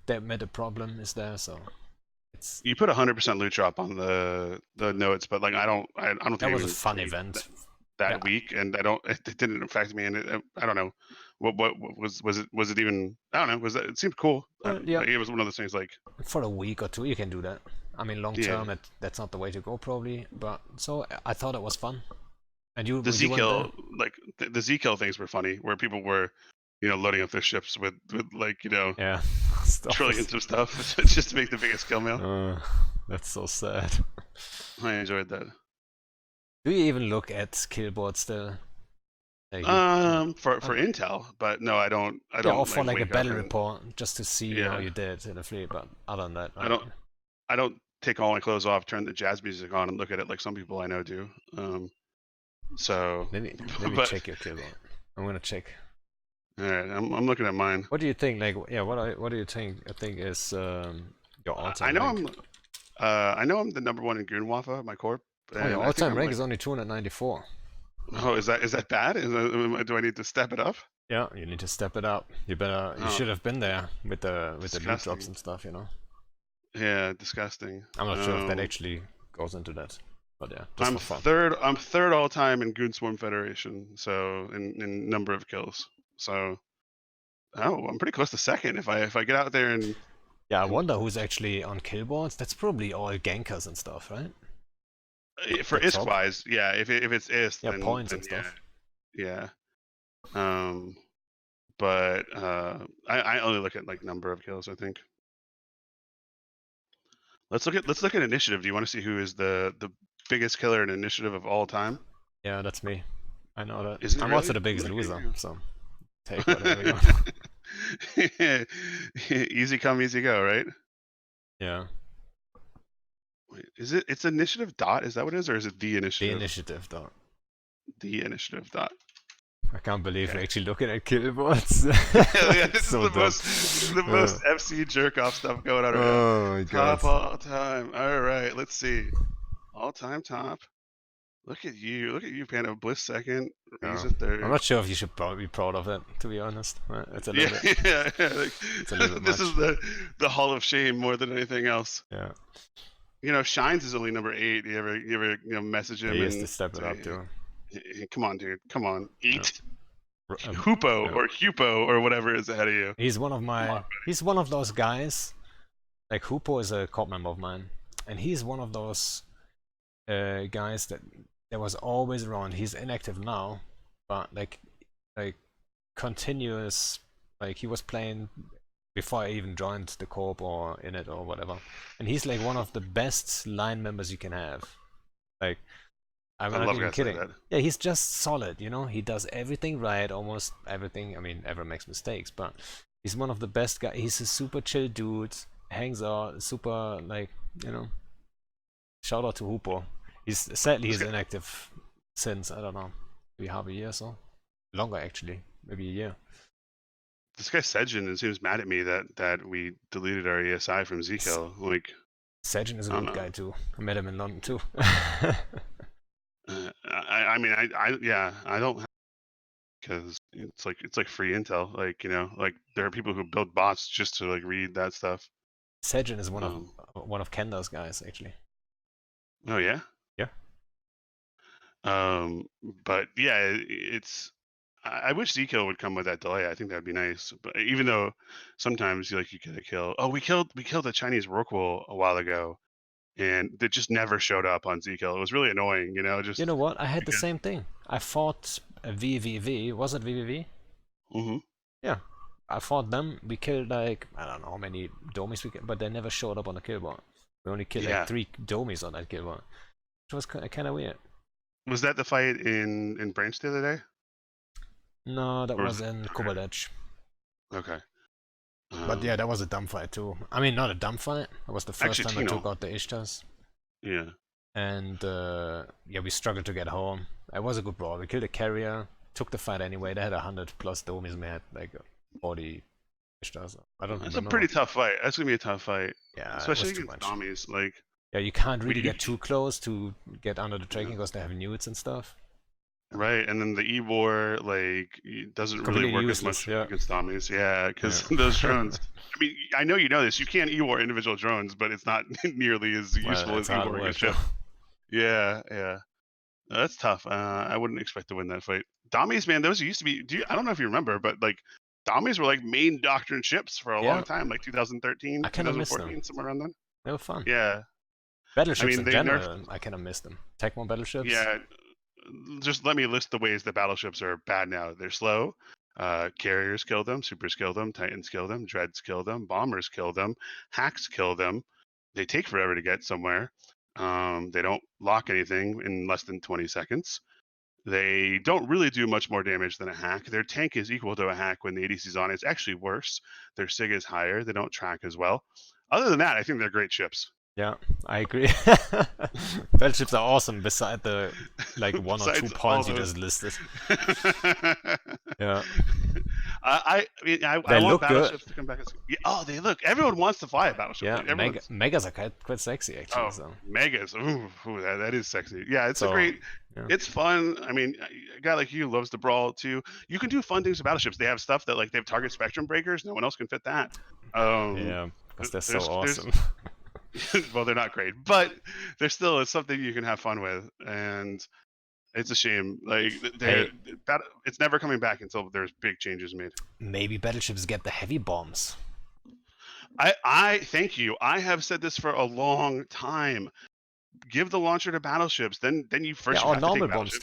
They admit a problem is there, so it's. You put 100% loot drop on the notes, but like I don't think that was a fun event. That week, and it didn't affect me, and I don't know what was it even, I don't know, it seemed cool. Yeah, it was one of those things like for a week or two you can do that. I mean, long term that's not the way to go probably, but so I thought it was fun. And the Z-kill, like the Z-kill things were funny, where people were, you know, loading up their ships with like, you know, trillions of stuff just to make the biggest kill mail. That's so sad. I enjoyed that. Do you even look at killboard still? Like, for intel, but no, I don't. Or for like a battle report, just to see how you did in a fleet. But other than that, I don't take all my clothes off, turn the jazz music on, and look at it like some people I know do. So let me check your killboard. I'm gonna check. All right, I'm looking at mine. What do you think? Like, yeah, what do you think? I think is your all-time. I know I'm the #1 in Goonwafa, my corp. Your all-time rank is only 294. Oh, is that bad? Do I need to step it up? Yeah, you need to step it up. You should have been there with the loot drops and stuff, you know. Yeah, disgusting. I'm not sure if that actually goes into that, but yeah. Just I'm for fun. I'm third all time in Goonswarm Federation, so in number of kills. So I'm pretty close to second if I get out there and. Yeah, I wonder who's actually on killboards. That's probably all gankers and stuff, right? For ISK wise, yeah. If it's ISK, then points and stuff. Yeah. But I only look at like number of kills, I think. Let's look at initiative. Do you want to see who is the biggest killer in initiative of all time? Yeah, that's me. I know that. Is it I'm also really? the biggest Look loser, at so take whatever you you. Easy come, easy go, right? Yeah. Wait, is it? It's initiative dot. Is that what it is, or is it the The initiative? initiative, though. The initiative dot. I can't believe we're Okay. actually looking at kill bots. Yeah, this is So dumb. the most FC jerk off stuff going on right now. Oh my god. Top all time. All right, let's see. All time top. Look at you. Look at you, Panda. Bliss second. Yeah. Riza I'm third. not sure if you should be proud of it, to be honest. It's a Yeah, little bit. yeah, yeah. Like, It's a little bit this much. is the hall of shame more than anything else. Yeah. You know, Shines is only number 8. You ever message Yeah, him he has to and step it up say, too. hey, come on, dude, come on, Yeah. eat Hupo Yeah. or Hupo or whatever is ahead of you. He's one of Come on, my. He's one of those guys. Like Hoopo is a corp member of mine, and he's one of those guys that was always around. He's inactive now, but like continuous. Like he was playing before I even joined the corp or in it or whatever, and he's like one of the best line members you can have. Like I'm I not love even guys like kidding. that. Yeah, he's just solid, you know? He does everything right, almost everything. I mean, everyone makes mistakes, but he's one of the best guys. He's a super chill dude, hangs out, super, like, you know. Shout out to Hoopo. Sadly, This he's guy, inactive since, I don't know, maybe half a year or so. Longer, actually. Maybe a year. this guy Sejin, it seems mad at me that we deleted our ESI from Zkill. Like, Sajin is a I don't good know. guy, too. I met him in London, too. I mean, yeah, I don't because it's like free intel. Like, like there are people who build bots just to like read that stuff. Sajin is Um, one of Kenda's guys, actually. oh yeah. Yeah. Um, but yeah, it's. I wish Zkill would come with that delay. I think that'd be nice. But even though sometimes you get a kill. Oh, we killed a Chinese Rorqual a while ago, and it just never showed up on Zkill. It was really annoying, You just know what? I had the because. same thing. I fought a VVV. Was it VVV? Hmm. Yeah. I fought them. We killed like, I don't know how many domies we killed, but they never showed up on the kill bar. We only killed like Yeah. 3 domies on that kill bar. Which was kind of weird. Was that the fight in Branch the other day, No, that or was was it? in Okay. Kovaledge. Okay. But yeah, that was a dumb fight too. I mean, not a dumb fight. That was the first Actually, time I took Tino. out the Ishtas. Yeah. And yeah, we struggled to get home. It was a good brawl. We killed a carrier, took the fight anyway. They had 100 plus domies and we had like 40 Ishtas. I don't That's a remember. pretty tough fight. That's gonna be a tough fight, Yeah, it especially was too against much. Dommies. Like, Yeah, you can't really we, get too close to get under the tracking yeah. because they have newts and stuff. Right, and then the E-War, like, doesn't really Completely work as useless, much yeah. against Dommies. Yeah, because Yeah. those drones. I mean, I know you know this. You can E-War individual drones, but it's not nearly as Well, useful it's as hard E-War work against though. ships. Yeah, yeah. That's tough. I wouldn't expect to win that fight. Dommies, man, those used to be. I don't know if you remember, but like, Dommies were like main doctrine ships for a long Yeah, time, like 2013, I kind of miss them. 2014, somewhere around then. They were fun. Yeah, I Battleships mean, in they nerfed. general, I kind of miss them. Tecmo battleships. Yeah, just let me list the ways that battleships are bad now. They're slow. Carriers kill them, supers kill them, titans kill them, dreads kill them, bombers kill them, hacks kill them. They take forever to get somewhere. They don't lock anything in less than 20 seconds. They don't really do much more damage than a hack. Their tank is equal to a hack when the ADC's on. It's actually worse. Their SIG is higher. They don't track as well. Other than that, I think they're great ships. Yeah, I agree. Battleships are awesome beside the like 1 or 2 Besides all points you those. just listed. Yeah. I mean, I They want look good. battleships to come back. Yeah, oh, they look. Everyone wants to fly a battleship. Yeah, Like, everyone's. megas are quite sexy actually. Oh, So megas. Ooh, that is sexy. Yeah, it's a so great. yeah. It's fun. I mean, a guy like you loves to brawl too. You can do fun things with battleships. They have stuff that like they have target spectrum breakers. No one else can fit that. Yeah, because they're so There's awesome. well, they're not great, but there's still it's something you can have fun with, and it's a shame. Like Hey, it's never coming back until there's big changes made. maybe battleships get the heavy bombs. I thank you. I have said this for a long time. Give the launcher to battleships. Then you Yeah, first you or have to take normal bombs battleships.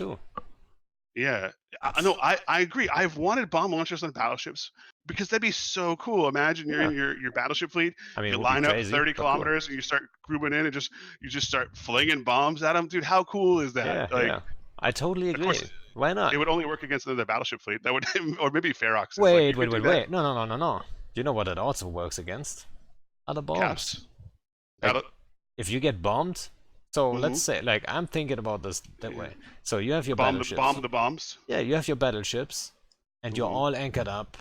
too. Yeah, I That's know. I agree. I've wanted bomb launchers on battleships because that'd be so cool. Imagine you're yeah. in your battleship fleet, I mean, you it would be line up crazy, 30 but cool. kilometers, and you start grouping in, and you just start flinging bombs at them, dude. How cool is that? Yeah, Like, yeah. I totally of course, agree. Why it not? would only work against another battleship fleet. That would, or maybe Feroxes. Like, Wait, you wait, could wait, do that. wait. No, no, no, no, no. Do you know what it also works against? Other bombs. Caps. Like, Battle. if you get bombed, so let's Mm-hmm. say, like, I'm thinking about this that way. So you have your Bomb battleships. the bombs. Yeah, you have your battleships, and you're Mm-hmm. all anchored up,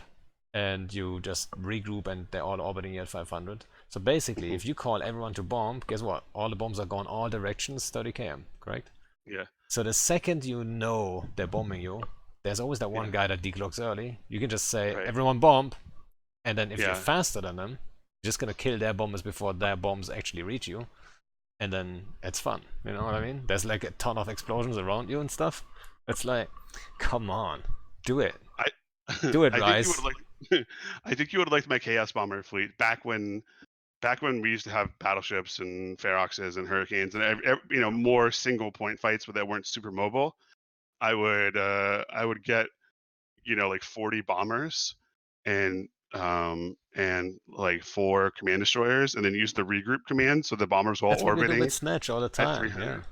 and you just regroup, and they're all orbiting at 500. So basically, Mm-hmm. if you call everyone to bomb, guess what? All the bombs are gone all directions, 30 km, correct? Yeah. So the second you know they're bombing you, there's always that one Yeah. guy that declocks early. You can just say, Right. everyone bomb, and then if you're Yeah. faster than them, you're just gonna kill their bombers before their bombs actually reach you, and then it's fun. You know what I mean? There's like a ton of explosions around you and stuff. It's like, come on, do it, I do it, I think you would Rise. have liked I think you would have liked my Chaos Bomber fleet back when we used to have battleships and Feroxes and Hurricanes and more single point fights that weren't super mobile. I would get like 40 bombers and like 4 command destroyers and then use the regroup command so the bombers were all That's what we do orbiting with Snatch all the at time. Yeah, 300.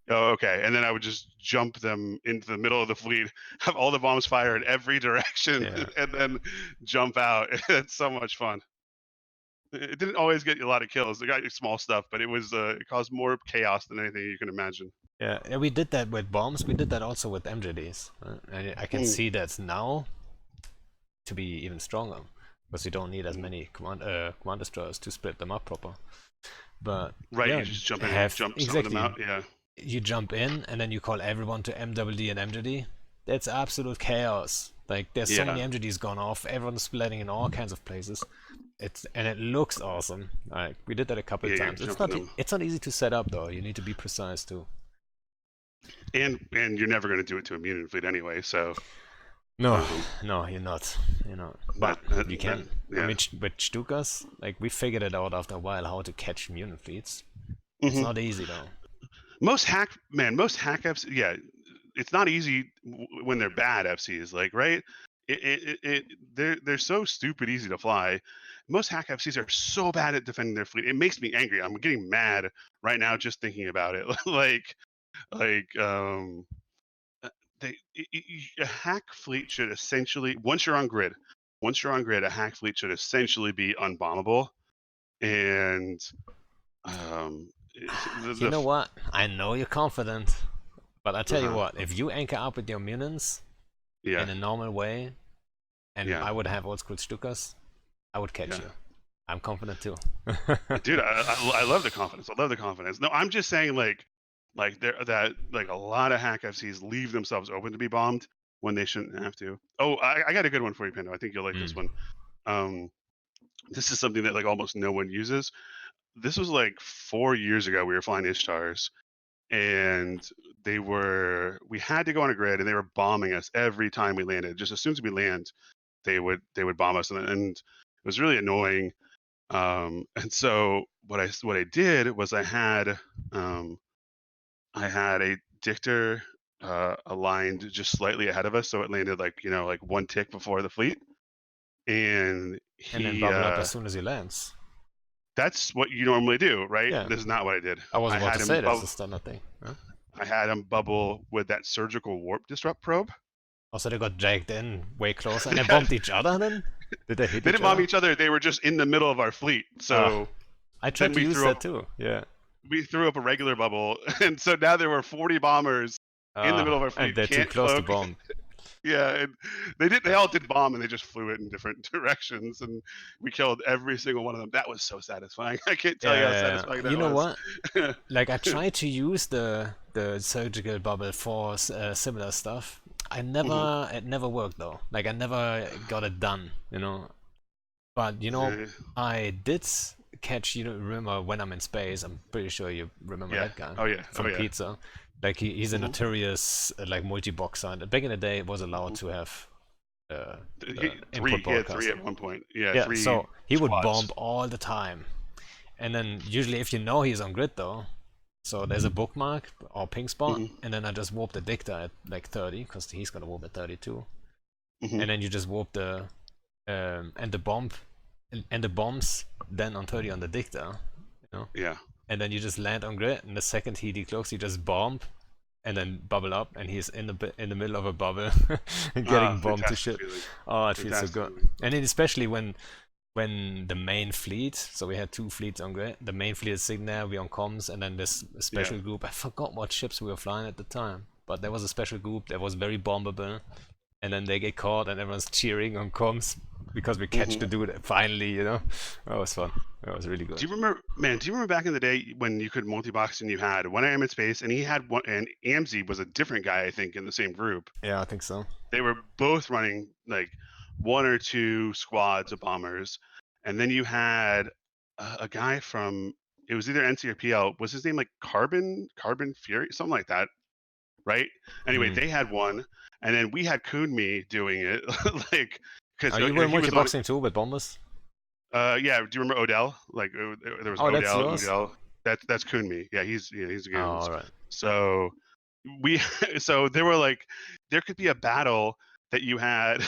Oh, okay. And then I would just jump them into the middle of the fleet, have all the bombs fire in every direction, yeah, and then jump out. It's so much fun. It didn't always get you a lot of kills. It got you small stuff, but it caused more chaos than anything you can imagine. yeah. Yeah, we did that with bombs. We did that also with MJDs. And I can Mm, see that now to be even stronger because you don't need as mm. many command destroyers to split them up proper. But Right, you yeah, just jump in and have jump some of them exactly. out. Yeah, You jump in and then you call everyone to MWD and MJD. That's absolute chaos. Like there's so yeah, many MJDs gone off. Everyone's splitting in all kinds of places. It looks awesome. Like we did that a couple of yeah. You're times. jumping them, It's not easy to set up though. You need to be precise too. and you're never going to do it to a mutant fleet anyway. So No, um, no, you're not. You're not. that, But that, you that can. I yeah. mean, with Stukas, like we figured it out after a while how to catch mutant fleets. It's Hmm. not easy though. Most hack Fs, yeah, it's not easy when they're bad FCs, like, right? They're so stupid easy to fly. Most hack FCs are so bad at defending their fleet. It makes me angry. I'm getting mad right now just thinking about it. Like uh, a hack fleet should essentially once you're on grid, a hack fleet should essentially be unbombable. And You the know what? I know you're confident, but I tell you uh what, if you anchor up with your mutants yeah, in a normal way, and yeah, I would have old school Stukas, I would catch yeah. you. I'm confident too. Dude, I love the confidence. I love the confidence. No, I'm just saying like there that like a lot of hack FCs leave themselves open to be bombed when they shouldn't have to. Oh, I got a good one for you, Pando. I think you'll like this Mm. one. Um, this is something that like almost no one uses. This was like 4 years ago. We were flying Ishtars, and we had to go on a grid, and they were bombing us every time we landed. Just as soon as we land, they would bomb us, and it was really annoying. And so what I did was um, I had a dictator aligned just slightly ahead of us, so it landed like like one tick before the fleet, and And then he bubble up as soon as he lands. that's what you normally do, right? Yeah, This is not what I did. I was I about had to him say that's bub- a standard thing. Huh? I had him bubble with that surgical warp disrupt probe. Also, they got dragged in way closer and they Yeah, bumped each other then? Did they hit they each didn't bomb other? each other. They were just in the middle of our fleet. Ah, So I then tried to use that too. Yeah. we threw up a regular bubble, and so now there were 40 bombers in the middle of our And fleet. they're too Can't close to cloak. bomb. Yeah, and they all did bomb, and they just flew it in different directions, and we killed every single one of them. That was so satisfying. I can't tell you how Yeah, satisfying you that know was. what? Like I tried to use the surgical bubble for similar stuff. Mhm. It never worked though. Like I never got it done, you know. But Uh, I did catch. You know, remember when I'm in space? I'm pretty sure you remember yeah. that guy Oh yeah. Oh from yeah. Pizza. Like he's a Mhm. notorious like multi-boxer. And back in the day, it was allowed Mhm. to have Three. input He had three broadcast. at one point. Yeah, Yeah, three so he would bomb squads. all the time. And then usually if you know he's on grid though, So there's a bookmark or ping spot, Hmm. and then I just warp the dicta at like 30, because he's gonna warp at 32, Hmm. and then you just warp the and the bomb and the bombs then on 30 on the dicta, you know, Yeah. and then you just land on grid, and the second he decloaks, you just bomb and then bubble up, and he's in the middle of a bubble and Ah, getting bombed to fantastic shit. feeling. Oh, it feels so Fantastic good. feeling. And then especially when the main fleet, so we had two fleets on grid, the main fleet is sitting there, we on comms, and then this Yeah. special group, I forgot what ships we were flying at the time, but there was a special group that was very bombable, and then they get caught and everyone's cheering on comms because we catch the Hmm. dude finally, you know. That was fun. That was really Do good. you remember, man? Do you remember back in the day when you could multi-box and you had one AM in space, and he had one, and AMZ was a different guy, I think, in the same group. Yeah, I think so. They were both running like one or two squads of bombers, and then you had a guy from, it was either NC or PL. Was his name like Carbon Fury, something like that, right? Anyway, Mm. they had one, and then we had Kunmi doing it, like because Oh, you were he was on. multi-boxing too with bombers? Yeah, do you remember Odell? Like there was Oh, that's Odell, yours? Udell. That's Kunmi. Yeah, he's a Oh, goons. alright. So we so there were like, there could be a battle that you had.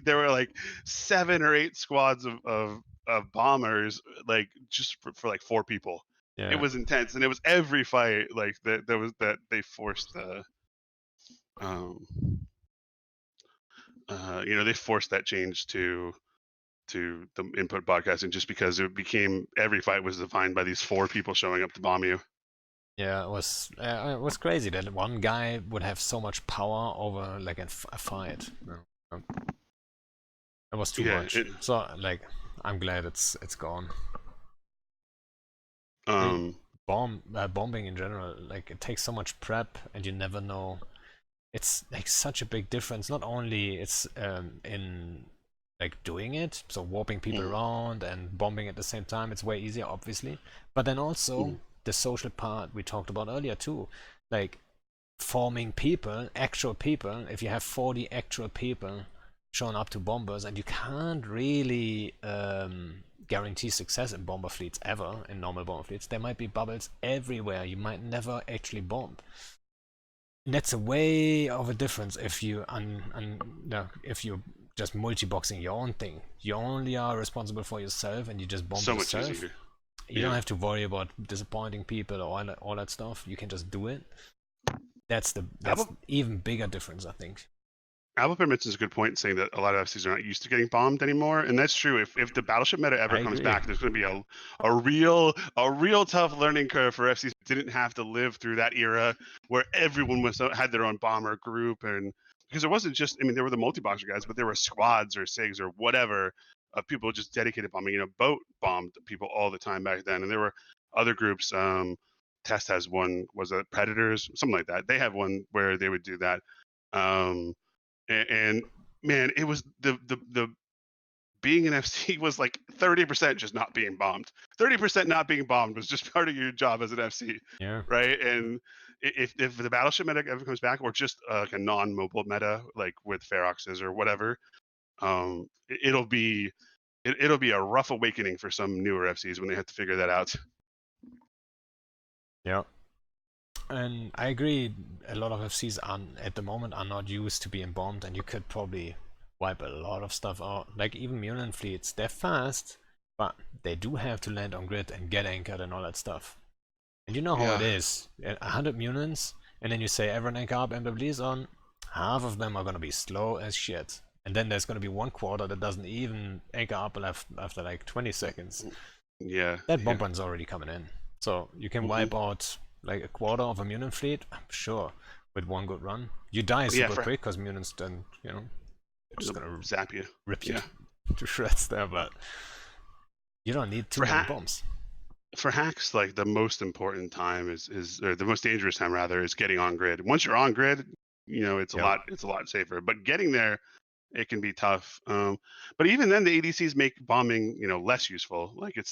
There were like 7 or 8 squads of bombers, like just for like 4 people. It Yeah. was intense, and it was every fight like that. There was that they forced um they forced that change to the input podcasting, just because it became every fight was defined by these 4 people showing up to bomb you. Yeah, it was crazy that one guy would have so much power over like a fight. Um, It was too Yeah. much. So like, I'm glad it's gone. I mean, Um. bombing in general, like it takes so much prep, and you never know. It's like such a big difference. Not only it's in like doing it, so warping people Mm, around and bombing at the same time, it's way easier, obviously. But then also mm, the social part we talked about earlier too, like forming people, actual people. If you have 40 actual people showing up to bombers, and you can't really guarantee success in bomber fleets ever, in normal bomber fleets, there might be bubbles everywhere. You might never actually bomb. And that's a way of a difference if you no, if you're just multi-boxing your own thing. You only are responsible for yourself, and you just bomb so much yourself. easier. You don't Yeah. have to worry about disappointing people or all that stuff. You can just do it. That's Apple even bigger difference, I think. Apple permits is a good point, saying that a lot of FCs are not used to getting bombed anymore, and that's true. If the Battleship meta ever I comes agree. back, there's going to be a real tough learning curve for FCs who didn't have to live through that era where everyone had their own bomber group, and because it wasn't just, I mean, there were the multi-boxer guys, but there were squads or SIGs or whatever of people just dedicated bombing. Boat bombed people all the time back then, and there were other groups. Test has one, was it Predators, something like that. They have one where they would do that. Um, and man, it was the being an FC was like 30% just not being bombed. 30% not being bombed was just part of your job as an FC, Yeah. right? And if the battleship meta ever comes back, or just like a non-mobile meta, like with Feroxes or whatever, it'll be it'll be a rough awakening for some newer FCs when they have to figure that out. Yeah. And I agree, a lot of FCs are at the moment are not used to being bombed, and you could probably wipe a lot of stuff out. Like even Munin fleets, they're fast, but they do have to land on grid and get anchored and all that stuff. And you know how it Yeah, is. 100 Munins, and then you say everyone anchor up, MWs on, half of them are gonna be slow as shit. And then there's gonna be one quarter that doesn't even anchor up after like 20 seconds. yeah, That bomb yeah. run's already coming in. So you can Hmm. wipe out like a quarter of a Munin fleet, I'm sure, with one good run. You die Yeah, super for quick because Munins then, they're just gonna zap you. rip you Yeah, to shreds there, but you don't need too for many ha- bombs. for hacks, like the most important time is or the most dangerous time rather is getting on grid. Once you're on grid, it's a Yep. lot safer. But getting there, it can be tough. But even then, the ADCs make bombing less useful. Like it's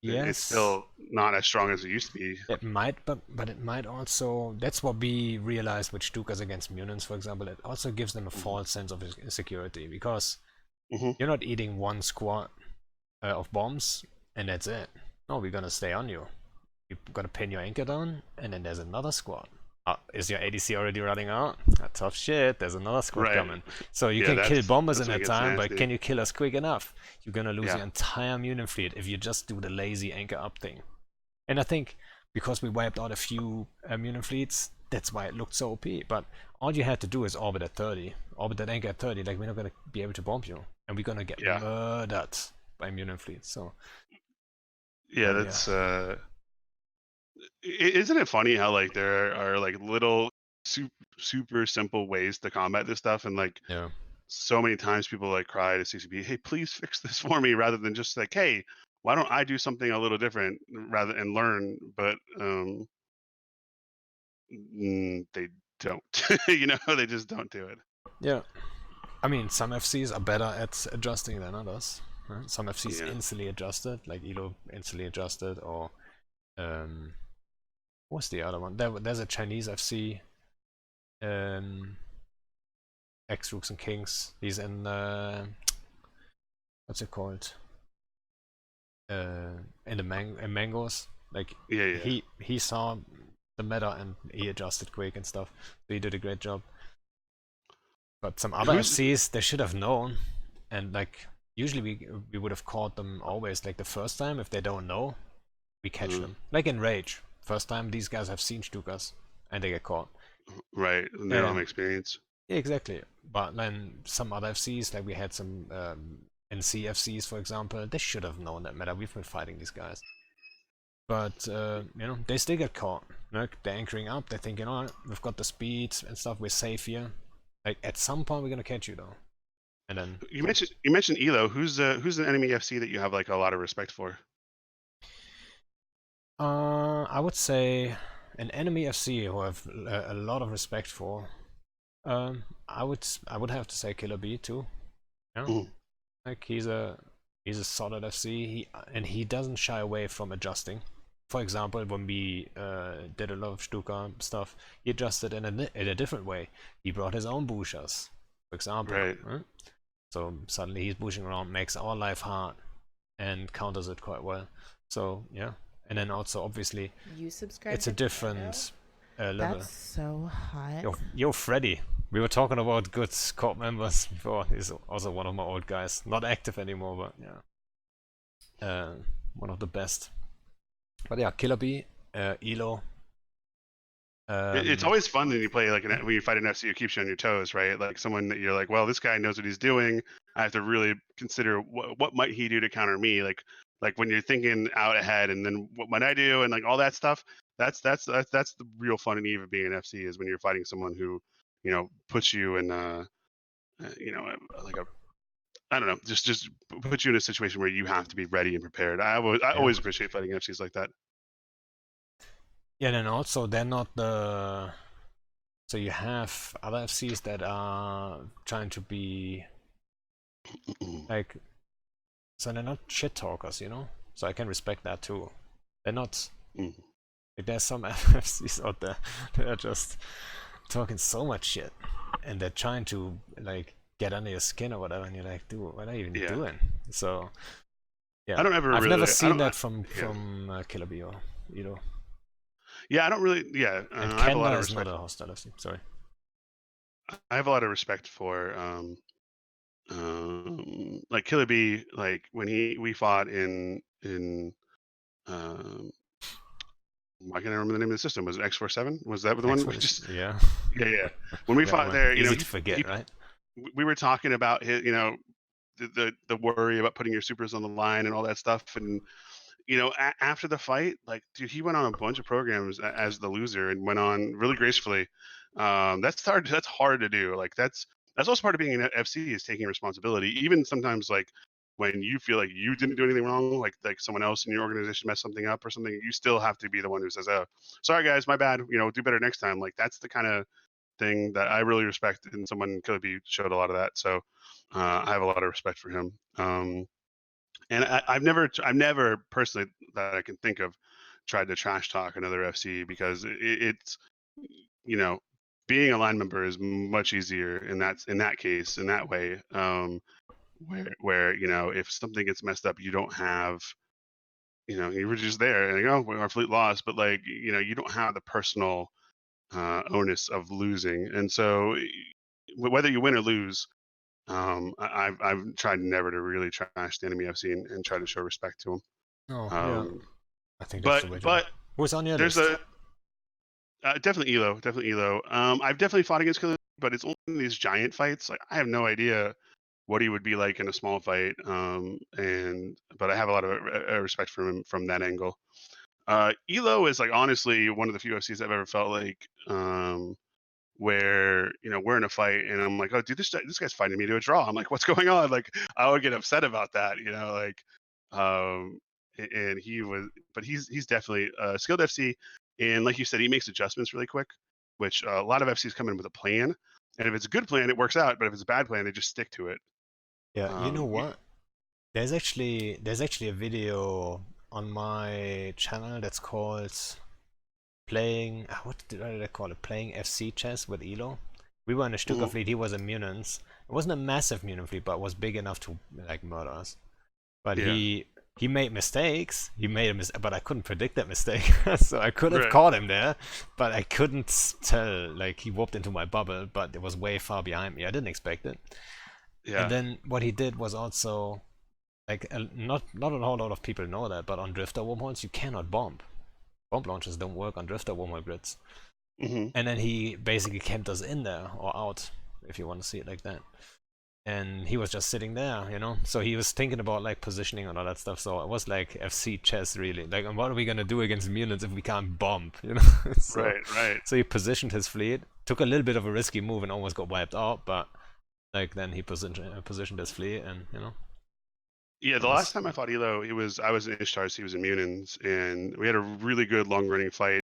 Yes, still not as strong as it used to be. it might, but it might also. That's what we realized with Stukas against Munins, for example. It also gives them a Hmm. false sense of security, because Hmm. you're not eating one squad of bombs and that's it. No, we're gonna stay on you. You've got to pin your anchor down, and then there's another squad. Is your ADC already running out? Tough shit, there's another squad Right. coming. So you Yeah, can kill bombers in that's when it that gets time, but nasty. can you kill us quick enough? You're gonna lose Yeah. your entire Munin fleet if you just do the lazy anchor up thing. And I think because we wiped out a few Munin fleets, that's why it looked so OP. But all you had to do is orbit at 30. Orbit that anchor at 30, like we're not gonna be able to bomb you. And we're gonna get Yeah. murdered by Munin fleets. So Yeah, that's isn't it funny how like there are like little super simple ways to combat this stuff, and like yeah. so many times people like cry to CCP, "Hey, please fix this for me," rather than just like, "Hey, why don't I do something a little different rather and learn?" But they don't. You know, they just don't do it. Yeah. I mean, some FCs are better at adjusting than others. Right? Some FCs Yeah. instantly adjusted, like Elo instantly adjusted, or what's the other one? There's a Chinese FC, X Rooks and Kings. He's in what's it called? In the mangoes. Like Yeah, yeah. he saw the meta and he adjusted quick and stuff. So he did a great job. But some other Who's FCs, they should have known, and like usually we would have caught them always like the first time. If they don't know, we catch them. Like in Rage, first time these guys have seen Stukas and they get caught. right? And they don't have And experience. yeah, exactly. But then some other FCs, like we had some NC FCs, for example, they should have known that meta. We've been fighting these guys. But you know, they still get caught. Like they're anchoring up, they're thinking, alright, we've got the speed and stuff, we're safe here. Like at some point we're gonna catch you though. And then You mentioned Elo. Who's an enemy FC that you have like a lot of respect for? I would say an enemy FC who have a lot of respect for. I would have to say Killer B too. Yeah, Mm, like he's a solid FC. He doesn't shy away from adjusting. For example, when we did a lot of Stuka stuff, he adjusted in a different way. He brought his own bushers, for example. right. Right? So suddenly he's pushing around, makes our life hard, and counters it quite well. So yeah, and then also obviously You subscribe it's a to different level. That's so hot. Yo, Freddy. We were talking about good corp members before. He's also one of my old guys. Not active anymore, but yeah. One of the best. But yeah, Killer B, Elo. It's always fun when you play like when you fight an FC who keeps you on your toes, right? Like someone that you're like, well, this guy knows what he's doing. I have to really consider what might he do to counter me. Like when you're thinking out ahead, and then what might I do, and like all that stuff. That's the real fun and eve of being an FC is when you're fighting someone who, you know, puts you in you know, like a I don't know, just put you in a situation where you have to be ready and prepared. I Yeah. always appreciate fighting FCs like that. Yeah, and then also they're not the. So you have other FCs that are trying to be like. So they're not shit talkers, you know? So I can respect that too. They're not. Mm. Like there's some FCs out there that are just talking so much shit. And they're trying to like get under your skin or whatever, and you're like, dude, what are you even Yeah. doing? So yeah, I don't ever I've really. never I seen don't. that from Yeah. Killer B or Elo. Yeah, I don't really. Yeah, And I have a lot Canva of is not respect. a hostile FC. Sorry. I have a lot of respect for like Killer B. Like when we fought in um, why can't I remember the name of the system? Was it X47? Was that the one? X1 We is just yeah. yeah. When we That fought one there, you know, easy to forget, right? we were talking about his, you know, the worry about putting your supers on the line and all that stuff, and you know, after the fight, like, dude, he went on a bunch of programs as the loser and went on really gracefully. That's hard. That's hard to do. Like, that's also part of being an FC is taking responsibility. Even sometimes, like when you feel like you didn't do anything wrong, like someone else in your organization messed something up or something, you still have to be the one who says, "Oh, sorry guys, my bad. You know, do better next time." Like that's the kind of thing that I really respect, and someone could be showed a lot of that. So I have a lot of respect for him. And I've never personally that I can think of tried to trash talk another FC because it's, you know, being a line member is much easier in that case in that way. Where you know if something gets messed up, you don't have you were just there, and like, oh, well, our fleet lost, but like, you don't have the personal onus of losing, and so whether you win or lose, I've tried never to really trash the enemy FC and try to show respect to them. Oh, yeah. Um, I think that's but the way to go. but Who's on your there's list? definitely Elo, definitely Elo. I've definitely fought against Killer, but it's only in these giant fights. Like I have no idea what he would be like in a small fight. But I have a lot of respect for him from that angle. Elo is like honestly one of the few FCs I've ever felt like where we're in a fight and I'm like, oh dude, this guy's fighting me to a draw. I'm like, what's going on? Like I would get upset about that, like and he was, but he's definitely skilled FC, and like you said, he makes adjustments really quick, which a lot of FCs come in with a plan, and if it's a good plan, it works out, but if it's a bad plan, they just stick to it. Yeah, you know Um, what? There's actually a video on my channel that's called playing what did I call it? Playing FC chess with Elo. We were in a Stuka mhm, fleet, he was a Munins. It wasn't a massive Munin fleet, but it was big enough to like murder us. But yeah, he made mistakes. He made a mistake, but I couldn't predict that mistake. So I could have right, caught him there, but I couldn't tell. Like he warped into my bubble, but it was way far behind me. I didn't expect it. And yeah, then what he did was also like not a whole lot of people know that, but on drifter wormholes you cannot bomb. Bomb launchers don't work on drifter wormhole grids. hmm And then he basically camped us in there or out, if you want to see it like that. And he was just sitting there. So he was thinking about like positioning and all that stuff. So it was like FC chess, really. Like, and what are we gonna do against Munins if we can't bomb? so right. so he positioned his fleet, took a little bit of a risky move, and almost got wiped out. But like then he positioned his fleet, and Yeah, it the last was time I fought Elo, I was in Ishtars, he was in Munins, and we had a really good long running fight.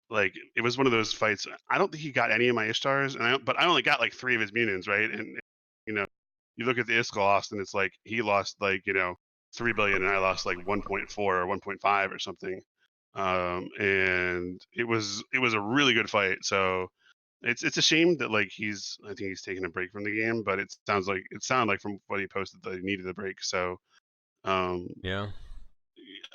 Like it was one of those fights. I don't think he got any of my Ishtars, but I only got like 3 of his Munins, right? And you know, you look at the Isk lost, and it's like he lost like 3 billion, and I lost like 1.4 or 1.5 or something. And it was a really good fight. So it's a shame that like I think he's taking a break from the game, but it sounded like from what he posted that he needed a break. So um, yeah,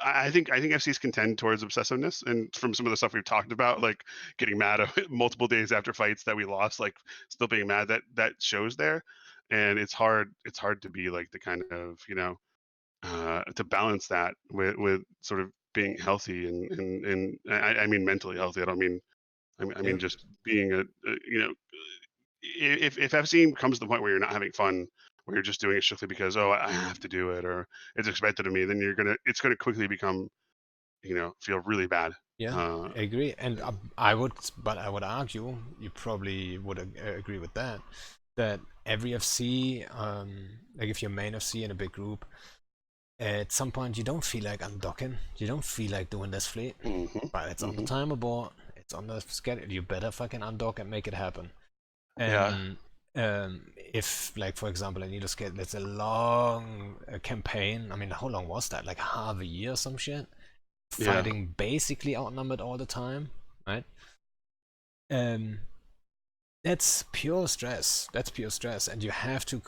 I think FCs contend towards obsessiveness, and from some of the stuff we've talked about, like getting mad multiple days after fights that we lost, like still being mad, that shows there, and it's hard to be like the kind of to balance that with sort of being healthy and I mean mentally healthy. I don't mean I mean yeah, just being if FC comes to the point where you're not having fun, where you're just doing it strictly because I have to do it or it's expected of me, then it's gonna quickly become feel really bad. yeah. Uh, I agree, and but I would argue you probably would agree with that. That every FC, like if you're main FC in a big group, at some point you don't feel like undocking. You don't feel like doing this fleet, mhm, but it's on the mhm. timer board. It's on the schedule. You better fucking undock and make it happen. Yeah, And if, like, for example, in Eloscape, it's a long campaign. I mean, how long was that? Like half a year or some shit? yeah, Fighting basically outnumbered all the time, right? Um, that's pure stress. That's pure stress, and you have to,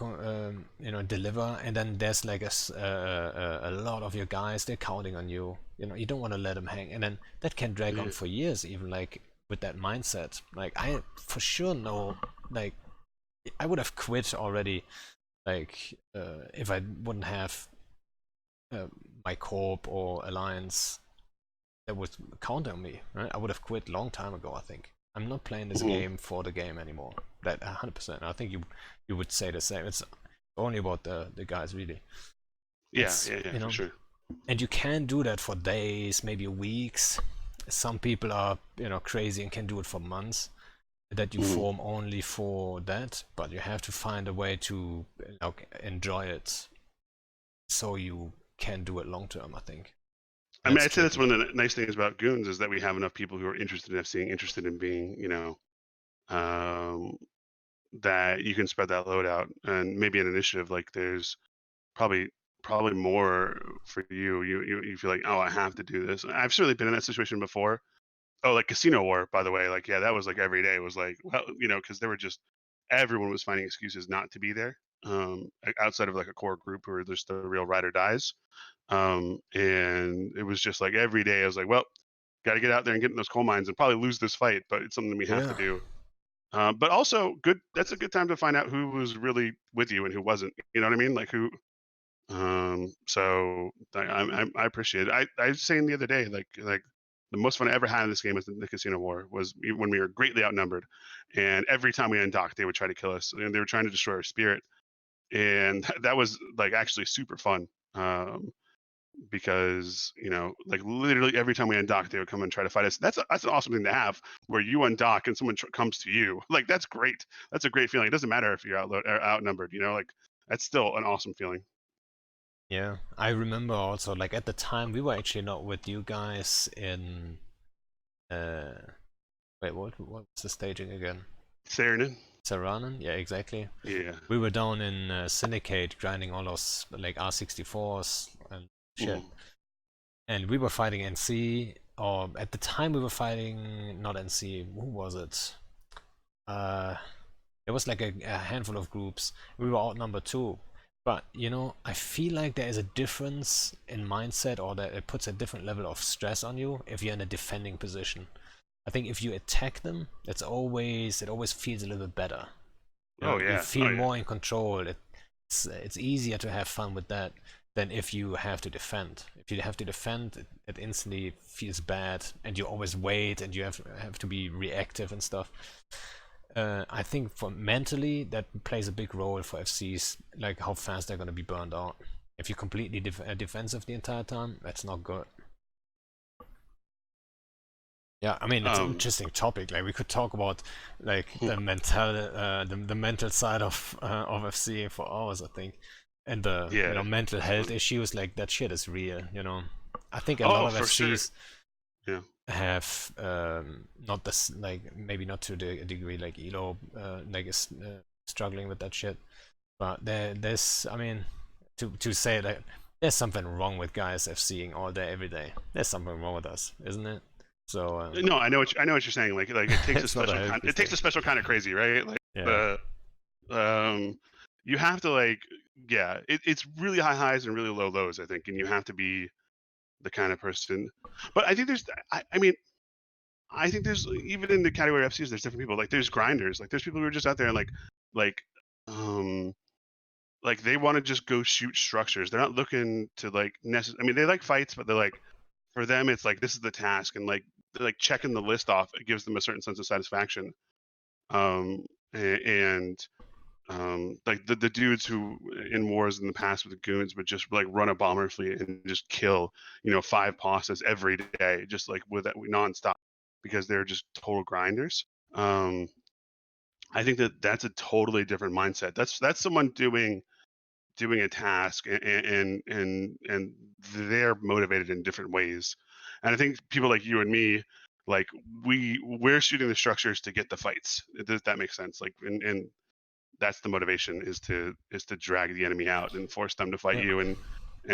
deliver. And then there's like a lot of your guys. They're counting on you. You don't want to let them hang, and then that can drag on yeah, for years, even like with that mindset. Like I for sure know, like I would have quit already. Like if I wouldn't have uh, my corp or alliance that would counter on me, right? I would have quit long time ago. I think I'm not playing this mhm. game for the game anymore. That 100%. I think you would say the same. It's only about the guys, really. Yeah, It's yeah, yeah, for sure. and you can do that for days, maybe weeks. Some people are crazy and can do it for months. That you Mhm. form only for that, but you have to find a way to enjoy it so you can do it long term. I think I mean, that's I'd say that's tricky. one of the nice things about Goons is that we have enough people who are interested in FCing, interested in being, um, that you can spread that load out, and maybe an initiative like there's probably probably more for you. You feel like, oh, I have to do this. I've certainly been in that situation before. Oh, like Casino War, by the way. Like, yeah, that was like every day was like, well, because there were just everyone was finding excuses not to be there. outside of like a core group who are just the real ride or dies. And it was just like every day I was like, well, got to get out there and get in those coal mines and probably lose this fight, but it's something we have to do. But also good. That's a good time to find out who was really with you and who wasn't. You know what I mean? Like who. So I appreciate it. I was saying the other day, like the most fun I ever had in this game was the Casino War was when we were greatly outnumbered, and every time we undocked, they would try to kill us, and they were trying to destroy our spirit, and that was like actually super fun. Because like literally every time we undock, they would come and try to fight us. That's an awesome thing to have, where you undock and someone comes to you. Like that's great. That's a great feeling. It doesn't matter if you're outnumbered. Like that's still an awesome feeling. Yeah, I remember also, like at the time we were actually not with you guys in wait, what was the staging again? Saranin. Saranin? Yeah, exactly. Yeah. We were down in Syndicate grinding all those like R64s and shit. And we were fighting NC, or at the time we were fighting not NC, who was it? There was like a handful of groups. We were outnumbered too. But I feel like there is a difference in mindset, or that it puts a different level of stress on you if you're in a defending position. I think if you attack them, it always feels a little bit better. You feel more in control. It's easier to have fun with that than if you have to defend. If you have to defend, it instantly feels bad, and you always wait, and you have to be reactive and stuff. I think for mentally that plays a big role for FCs, like how fast they're gonna be burned out. If you're completely defensive the entire time, that's not good. Yeah, I mean it's an interesting topic. Like we could talk about like the mental side of FC for hours, I think, and the mental health issues. Like that shit is real. I think a lot of FCs. Sure. Have not this, like maybe not to the degree like Elo like is struggling with that shit, but there's, I mean, to say that there's something wrong with guys FCing all day every day. There's something wrong with us, isn't it? So no, I know what you're saying. Like it takes a special kind. It takes a special kind of crazy, right? Like you have to like it's really high highs and really low lows, I think, and you have to be the kind of person. But I think there's I think there's, even in the category of FCs, there's different people. Like there's grinders. Like there's people who are just out there and like they want to just go shoot structures. They're not looking to like I mean, they like fights, but they're like, for them it's like this is the task, and like they're like checking the list off. It gives them a certain sense of satisfaction. Like the dudes who in wars in the past with the goons would just like run a bomber fleet and just kill 5 bosses every day, just like with that nonstop, because they're just total grinders. I think that's a totally different mindset. That's someone doing a task, and they're motivated in different ways. And I think people like you and me, like we're shooting the structures to get the fights. Does that make sense? Like and that's the motivation, is to drag the enemy out and force them to fight you, and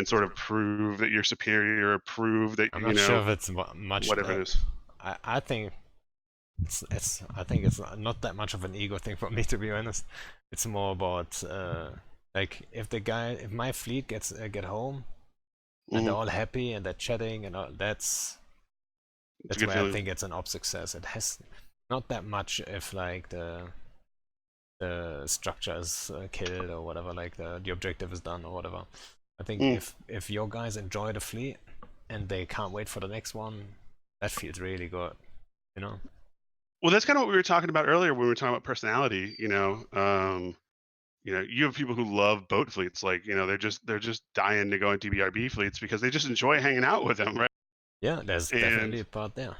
sort of prove that you're superior, or prove that I'm not sure if it's much whatever it is. I think I think it's not that much of an ego thing for me, to be honest. It's more about like if my fleet get home and they're all happy and they're chatting and all, that's where I think it's an op success. It has not that much if like the structure is killed or whatever, like the objective is done or whatever. I think if your guys enjoy the fleet and they can't wait for the next one, that feels really good, Well, that's kind of what we were talking about earlier when we were talking about personality. You have people who love boat fleets, like they're just dying to go into BRB fleets because they just enjoy hanging out with them, right? Yeah, there's definitely a part there.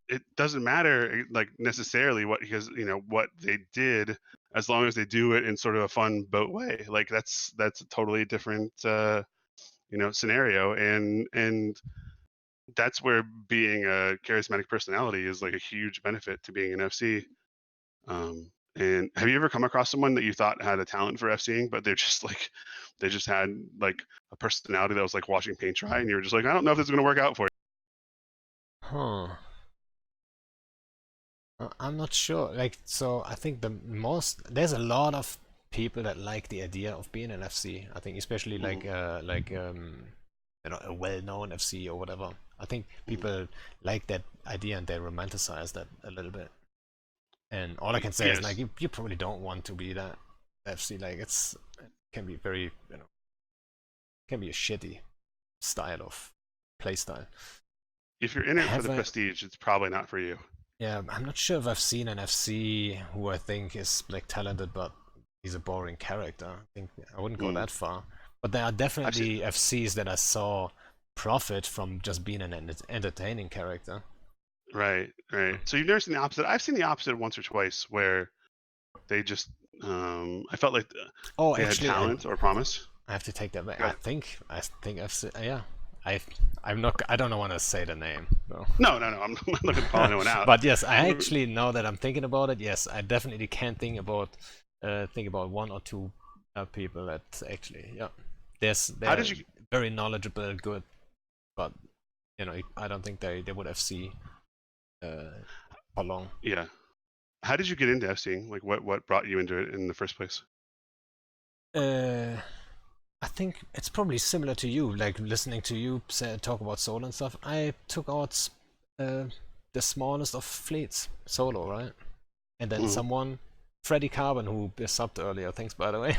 It doesn't matter like necessarily because what they did, as long as they do it in sort of a fun boat way. Like that's a totally different scenario, and that's where being a charismatic personality is like a huge benefit to being an FC. And have you ever come across someone that you thought had a talent for FCing, but they're just like, they just had like a personality that was like watching paint dry, and you were just like, I don't know if this is going to work out for you? Huh. I'm not sure. Like, so I think there's a lot of people that like the idea of being an FC. I think especially like you know, a well-known FC or whatever. I think people like that idea and they romanticize that a little bit. And all I can say is like you probably don't want to be that FC. Like it can be very, you know, can be a shitty style of play style. If you're in it for the prestige, it's probably not for you. Yeah, I'm not sure if I've seen an FC who I think is like talented, but he's a boring character. I think I wouldn't go that far. But there are definitely FCs that I saw profit from just being an entertaining character. Right. So you've never seen the opposite. I've seen the opposite once or twice where they just, I felt like they had talent or promise. I have to take that back. I think I've seen, yeah. I don't want to say the name. No. No. I'm not looking to call anyone out. But yes, I actually, now that I'm thinking about it, yes, I definitely can think about one or two people that actually, yeah, they're very knowledgeable and good, but you know, I don't think they would FC for long. Yeah. How did you get into FCing? Like, what brought you into it in the first place? I think it's probably similar to you, like listening to you talk about solo and stuff. I took out the smallest of fleets solo, right? And then someone, Freddy Carbon, who subbed earlier, thanks by the way,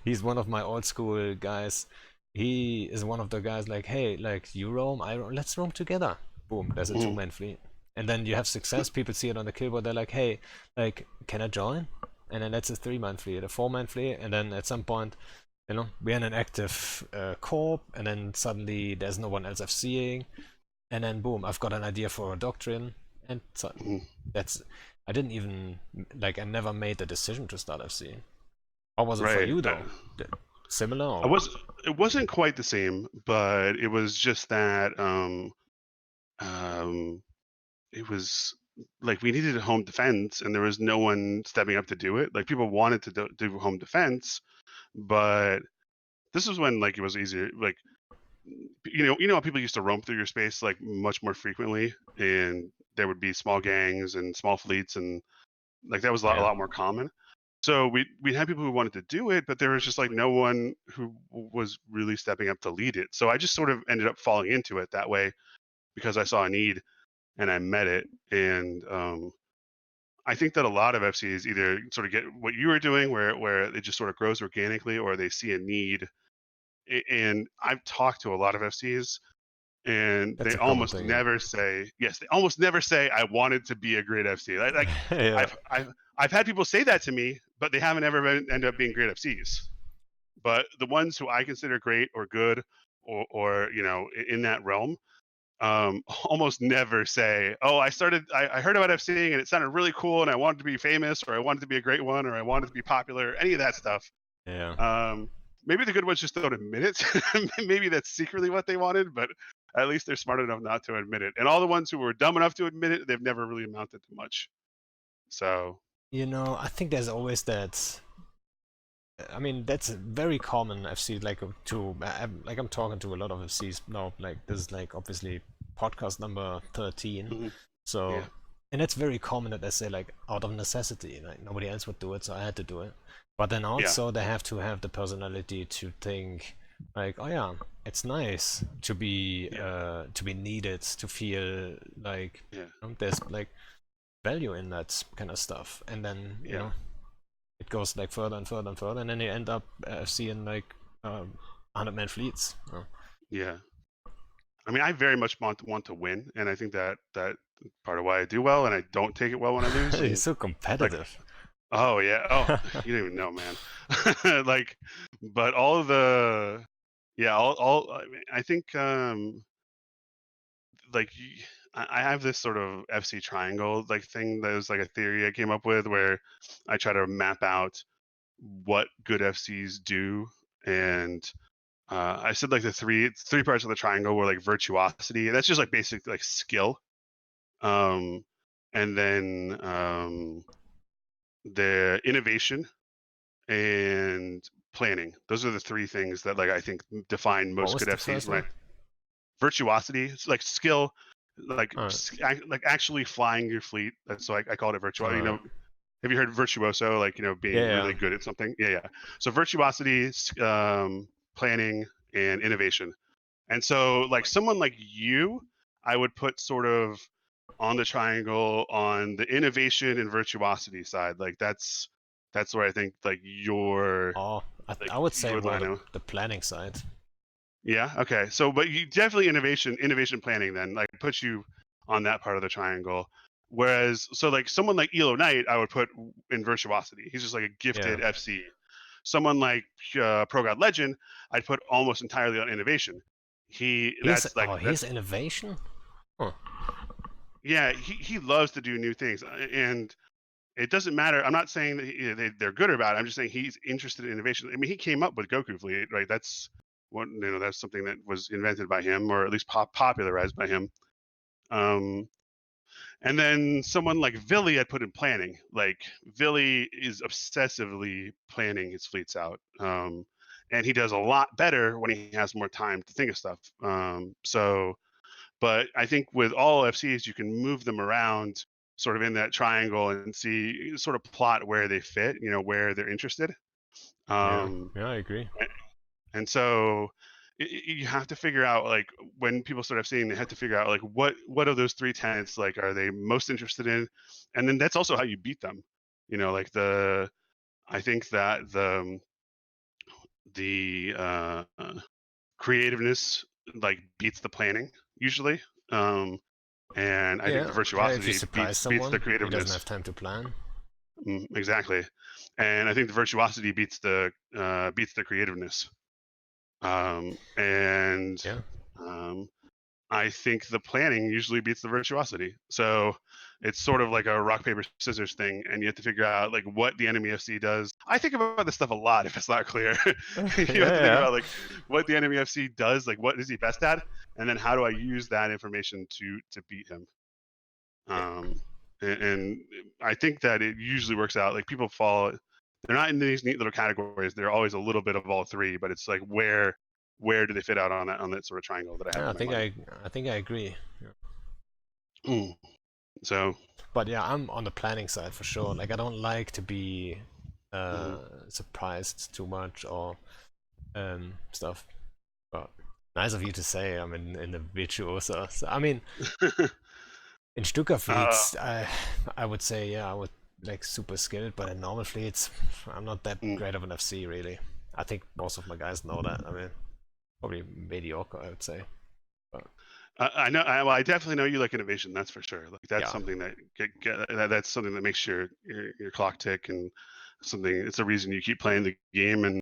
he's one of my old school guys. He is one of the guys like, hey, like you roam, I roam, let's roam together. Boom, there's a 2-man fleet. And then you have success, people see it on the killboard, they're like, hey, like, can I join? And then that's a 3-man fleet, a 4-man fleet, and then at some point, you know, we're in an active corp, and then suddenly there's no one else FCing, and then boom, I've got an idea for a doctrine, and so that's, I didn't even, like, I never made the decision to start FCing. How was it for you though? Similar? Or? It wasn't quite the same, but it was just that it was like we needed a home defense, and there was no one stepping up to do it. Like people wanted to do home defense, but this was when like it was easier. Like you know, people used to roam through your space like much more frequently, and there would be small gangs and small fleets, and like that was a lot more common. So we had people who wanted to do it, but there was just like no one who was really stepping up to lead it. So I just sort of ended up falling into it that way because I saw a need and I met it. And I think that a lot of FCs either sort of get what you were doing, where it just sort of grows organically, or they see a need. And I've talked to a lot of FCs, and they almost never say yes. They almost never say I wanted to be a great FC. Like I've had people say that to me, but they haven't ever ended up being great FCs. But the ones who I consider great or good, or you know, in that realm, almost never say, "Oh, I heard about FCing and it sounded really cool, and I wanted to be famous, or I wanted to be a great one, or I wanted to be popular." Any of that stuff. Yeah. Maybe the good ones just don't admit it. Maybe that's secretly what they wanted, but at least they're smart enough not to admit it. And all the ones who were dumb enough to admit it, they've never really amounted to much. So, you know, I think there's always that. I mean, that's very common. I've seen like I'm talking to a lot of FCs now. Like this is like obviously podcast number 13. So, and it's very common that they say like out of necessity, like nobody else would do it, so I had to do it. But then also they have to have the personality to think like, oh yeah, it's nice to be needed, to feel like there's like value in that kind of stuff, and then you know it goes like further and further and further, and then you end up seeing like 100-man fleets. Yeah, I mean, I very much want to win, and I think that part of why I do well, and I don't take it well when I lose. You're so competitive. Like, oh yeah. Oh, you don't even know, man. Like, but all of the, all. I mean, I think like I have this sort of FC triangle like thing that is like a theory I came up with where I try to map out what good FCs do, and I said like the three parts of the triangle were like virtuosity. That's just like basic like skill, and then the innovation and planning. Those are the three things that like I think define most good FCs. Like virtuosity, it's like skill, like actually flying your fleet. That's so I call it virtuosity. You know, have you heard virtuoso, like, being Yeah. really good at something? Yeah. So virtuosity, planning, and innovation. And so, like, someone like you, I would put sort of on the triangle on the innovation and virtuosity side. Like, that's where I think, like, Oh, like I would say your more line of. the planning side. Yeah. Okay. So, but you definitely innovation planning then, like, puts you on that part of the triangle. Whereas, so like someone like Elo Knight, I would put in virtuosity. He's just like a gifted Yeah. FC. Someone like Pro God Legend, I'd put almost entirely on innovation. He's innovation? Huh. Yeah, he loves to do new things, and it doesn't matter. I'm not saying that they're good or bad. I'm just saying he's interested in innovation. I mean, he came up with Goku Fleet, right? That's that's something that was invented by him, or at least popularized by him. And then someone like Villy, I'd put in planning. Like, Villy is obsessively planning his fleets out, and he does a lot better when he has more time to think of stuff. But I think with all FCs, you can move them around sort of in that triangle and see, sort of plot where they fit, where they're interested. Yeah. Um, Yeah, I agree. and so you have to figure out, like, when people start FCing, they have to figure out, like, what of those three tenets, like, are they most interested in, and then that's also how you beat them. Like, I think that the creativeness, like, beats the planning usually. And I think the Yeah. If you virtuosity surprise beats the someone, he doesn't creativeness. have time to plan. Exactly. And I think the virtuosity beats the creativeness. And Yeah. um, I think the planning usually beats the virtuosity. So it's sort of like a rock paper scissors thing, and you have to figure out, like, what the enemy FC does. I think about this stuff a lot if it's not clear. You have to think Yeah. about, like, what the enemy FC does, like, what is he best at, and then how do I use that information to beat him. And I think that it usually works out. Like, people fall, they're not in these neat little categories. They're always a little bit of all three, but it's like, where do they fit out on that sort of triangle that I have Yeah, in my mind? I think I agree. So, But yeah, I'm on the planning side for sure. Like, I don't like to be mhm. surprised too much or stuff. But nice of you to say I'm in the virtuoso. So, I mean, in Stuka uh, fleets, I would say, yeah, I would like super skilled, but in normal fleets, I'm not that mm. great of an FC really. I think most of my guys know that. I mean, probably mediocre, I would say. But I know. I definitely know you like innovation. That's for sure. Like, that's yeah, something that that's something that makes your clock tick, and something. It's a reason you keep playing the game, and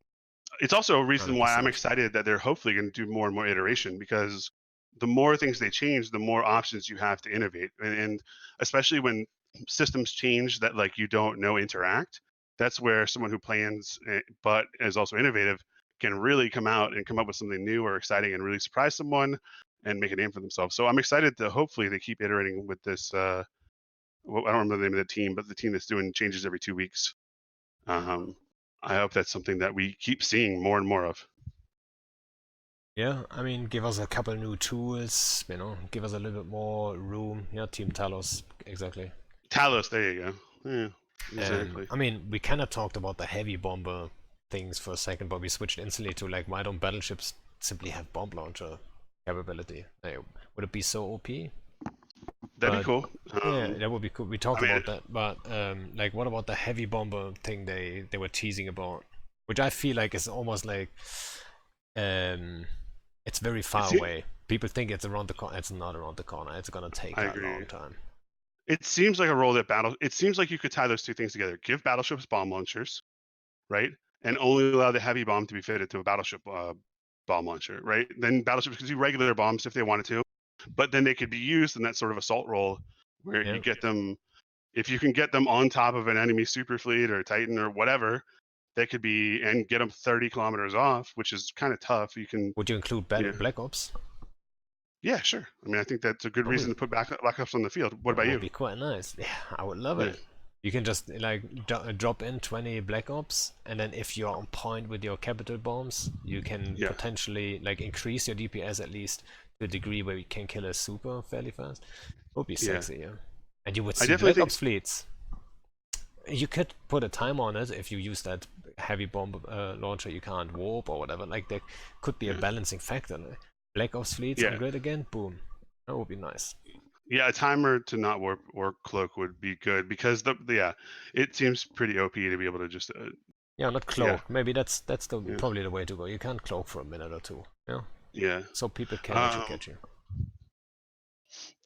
it's also a reason why I'm 100%. excited that they're hopefully going to do more and more iteration, because the more things they change, the more options you have to innovate. And especially when systems change that, like, you don't know interact, that's where someone who plans, but is also innovative, can really come out and come up with something new or exciting and really surprise someone and make a name for themselves. So I'm excited to hopefully they keep iterating with this. Well, I don't remember the name of the team, but the team that's doing changes every 2 weeks. Um, I hope that's something that we keep seeing more and more of. Yeah, I mean, give us a couple new tools, give us a little bit more room. Yeah, Team Talos, exactly. Talos, there you go. Yeah, And exactly. I mean, we kind of talked about the heavy bomber things for a second, but we switched instantly to, like, why don't battleships simply have bomb launcher capability? Like, would it be so OP? That'd be But cool. yeah, that would be cool. We talked I mean, about that, but like, what about the heavy bomber thing they were teasing about, which I feel like is almost like um, it's very it far seems, away. People think it's around the corner. It's not around the corner. It's gonna take I a agree. long time. It seems like a role that It seems like you could tie those two things together. Give battleships bomb launchers, right? And only allow the heavy bomb to be fitted to a battleship bomb launcher, right? Then battleships could do regular bombs if they wanted to, but then they could be used in that sort of assault role where Yeah. you get them. If you can get them on top of an enemy super fleet or Titan or whatever, they could be, and get them 30 kilometers off, which is kind of tough. You can, Would you include yeah, Black Ops? yeah, sure. I mean, I think that's a good That reason would to put backups on the field. What that about would you? be quite nice. Yeah, I would love Yeah, it. You can just like drop in 20 Black Ops, and then if you're on point with your capital bombs, you can yeah, potentially like increase your DPS at least to a degree where you can kill a super fairly fast. Would be yeah. sexy, yeah. And you would I see definitely Black think Ops fleets. You could put a timer on it if you use that heavy bomb launcher. You can't warp or whatever. Like there could be a Yeah. balancing factor. Black Ops fleets on Yeah. grid again. Boom. That would be nice. Yeah, a timer to not warp or cloak would be good because it seems pretty OP to be able to just Yeah, not yeah, cloak. Maybe that's yeah, probably the way to go. You can't cloak for a minute or two. Yeah. yeah. So people can actually Um, catch you.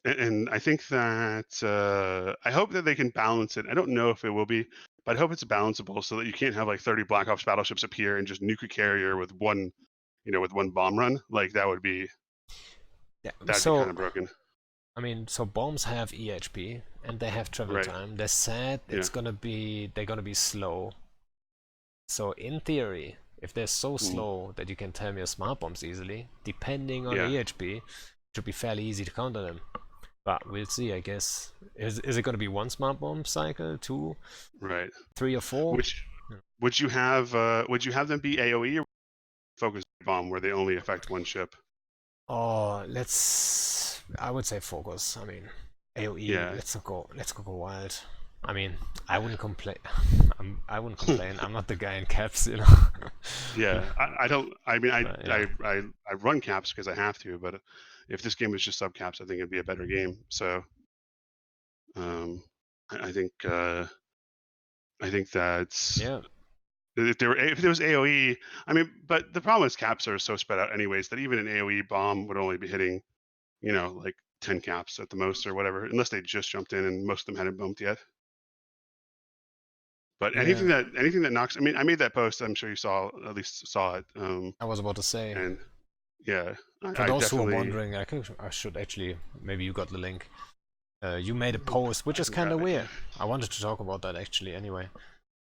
and I think that I hope that they can balance it. I don't know if it will be, but I hope it's balanceable so that you can't have like 30 Black Ops battleships appear and just nuke a carrier with one, with one bomb run. Like that'd be Yeah. kind So of broken. I mean, so bombs have EHP and they have travel Right. time. They said Yeah. they're gonna be slow. So in theory, if they're so slow that you can time your smart bombs easily, depending on Yeah. EHP, it should be fairly easy to counter them. But we'll see, I guess. Is it gonna be one smart bomb cycle, 2, Right. 3 or 4? Which Yeah. would you have them be AoE or focus bomb where they only affect one ship? Oh, I would say focus. I mean, AoE. Yeah. Let's not go wild. I mean, I wouldn't complain. I wouldn't complain. I'm not the guy in caps, you know. Yeah, I don't. I mean, But, yeah. I run caps because I have to, but if this game was just sub caps, I think it'd be a better game. So, I think that's Yeah. if there was AOE. I mean, but the problem is caps are so spread out anyways that even an AOE bomb would only be hitting, like 10 caps at the most or whatever, unless they just jumped in and most of them hadn't bumped yet. But anything Yeah. that knocks. I mean, I made that post. I'm sure you at least saw it. I was about to say. And yeah, For I those who are definitely. wondering, I should actually, maybe you got the link. You made a post, which I is can kind of grab it. weird. I wanted to talk about that actually anyway.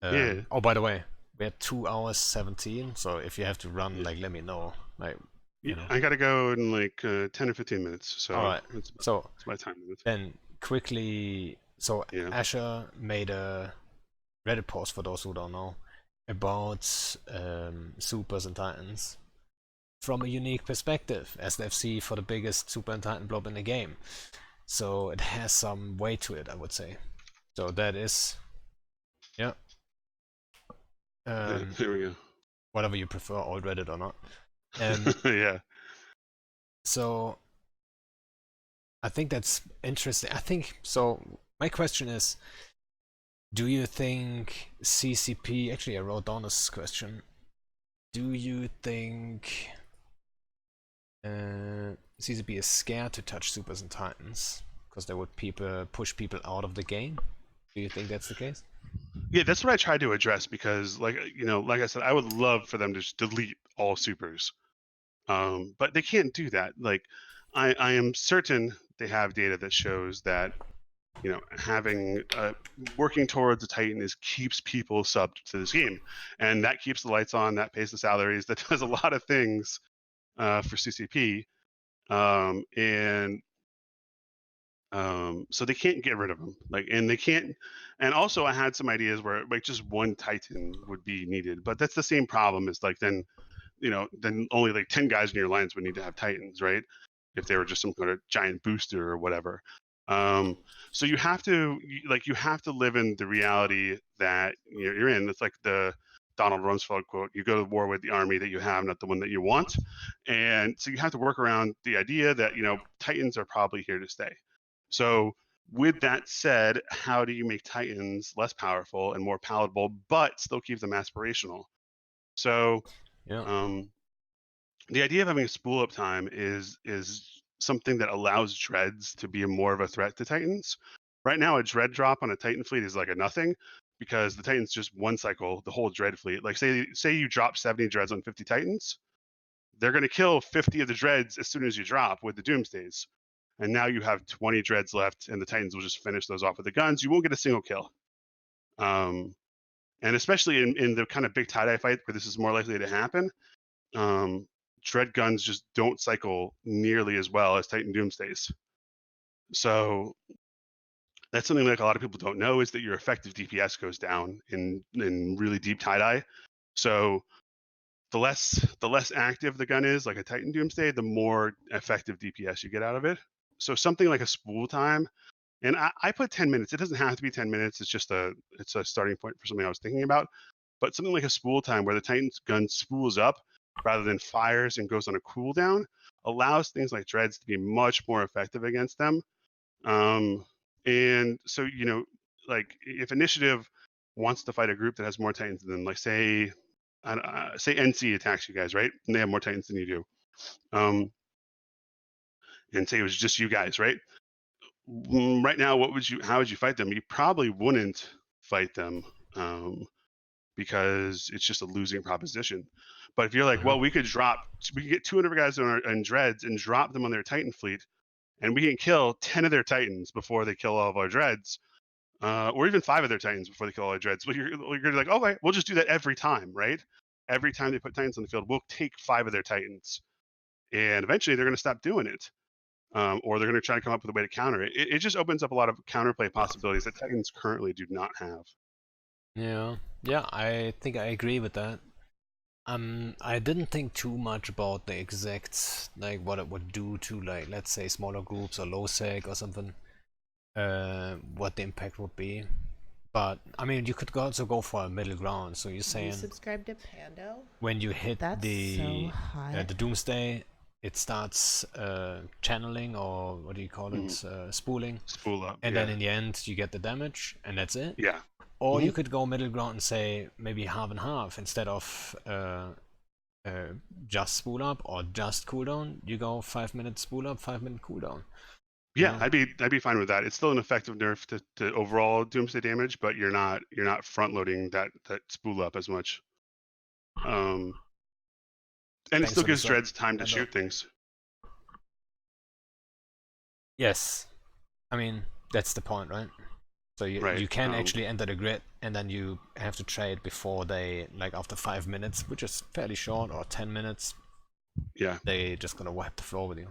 Yeah. Oh, by the way, we had 2 hours 17, so if you have to run, like, let me know. Like, you know. I gotta go in like 10 or 15 minutes, so Alright, so it's my time limit. then quickly, so Yeah. Asher made a Reddit post, for those who don't know, about supers and titans from a unique perspective, as the FC for the biggest super and titan blob in the game. So it has some weight to it, I would say. So that is, yeah. Here we go. Whatever you prefer, old Reddit or not. Yeah. So I think that's interesting. I think so. My question is, do you think CCP? Actually, I wrote down this question. Do you think CCP is scared to touch supers and titans because they would push people out of the game? Do you think that's the case? Yeah, that's what I tried to address because, like I said, I would love for them to just delete all supers, but they can't do that. Like, I am certain they have data that shows that having working towards a Titan keeps people subbed to this game, and that keeps the lights on, that pays the salaries, that does a lot of things for CCP, and so they can't get rid of them. And they can't. And also, I had some ideas where like just one Titan would be needed, but that's the same problem. Is like then only like 10 guys in your lines would need to have Titans, right? If they were just some kind of giant booster or whatever. So you have to live in the reality that you're in. It's like the Donald Rumsfeld quote: "You go to war with the army that you have, not the one that you want." And so you have to work around the idea that Titans are probably here to stay. So with that said, how do you make Titans less powerful and more palatable, but still keep them aspirational? So Yeah. the idea of having a spool up time is something that allows dreads to be more of a threat to Titans. Right now, a dread drop on a Titan fleet is like a nothing because the Titans just one cycle the whole dread fleet. Like say you drop 70 dreads on 50 Titans, they're going to kill 50 of the dreads as soon as you drop with the Doomsdays. And now you have 20 dreads left, and the Titans will just finish those off with the guns. You won't get a single kill. And especially in the kind of big tie-dye fight where this is more likely to happen, dread guns just don't cycle nearly as well as Titan Doomsdays. So that's something like a lot of people don't know, is that your effective DPS goes down in really deep tie-dye. So the less active the gun is, like a Titan Doomsday, the more effective DPS you get out of it. So something like a spool time And I put 10 minutes. It doesn't have to be 10 minutes. It's just it's a starting point for something I was thinking about. But something like a spool time where the Titan's gun spools up rather than fires and goes on a cooldown allows things like dreads to be much more effective against them. And so, like if initiative wants to fight a group that has more Titans than, like, say NC attacks you guys, right? And they have more Titans than you do. And say it was just you guys, right? Right now, how would you fight them? You probably wouldn't fight them because it's just a losing proposition. But if you're like, well, we could get 200 guys on dreads and drop them on their Titan fleet, and we can kill 10 of their Titans before they kill all of our dreads, or even 5 of their Titans before they kill all our dreads. But you're like, okay, we'll just do that every time, right? Every time they put Titans on the field, we'll take 5 of their Titans, and eventually they're going to stop doing it. Or they're going to try to come up with a way to counter it. It just opens up a lot of counterplay possibilities that Titans currently do not have. Yeah, I think I agree with that. I didn't think too much about the exact, like, what it would do to, like, let's say smaller groups or low sec or something. What the impact would be. But I mean, you could also go for a middle ground. So you're saying You subscribe to Pando? when you hit That's so hot. the Doomsday, it starts channeling, or what do you call it, spooling. Spool up. And then in the end, you get the damage, and that's it. Yeah. Or you could go middle ground and say maybe half and half. Instead of just spool up or just cooldown, you go 5 minutes spool up, 5 minute cooldown. Yeah, I'd be fine with that. It's still an effective nerf to overall Doomsday damage, but you're not front loading that spool up as much. And it still gives dreads time to shoot things. Yes, I mean that's the point, right? So you can actually enter the grid, and then you have to trade before they, like, after 5 minutes, which is fairly short, or 10 minutes. Yeah, they just gonna wipe the floor with you.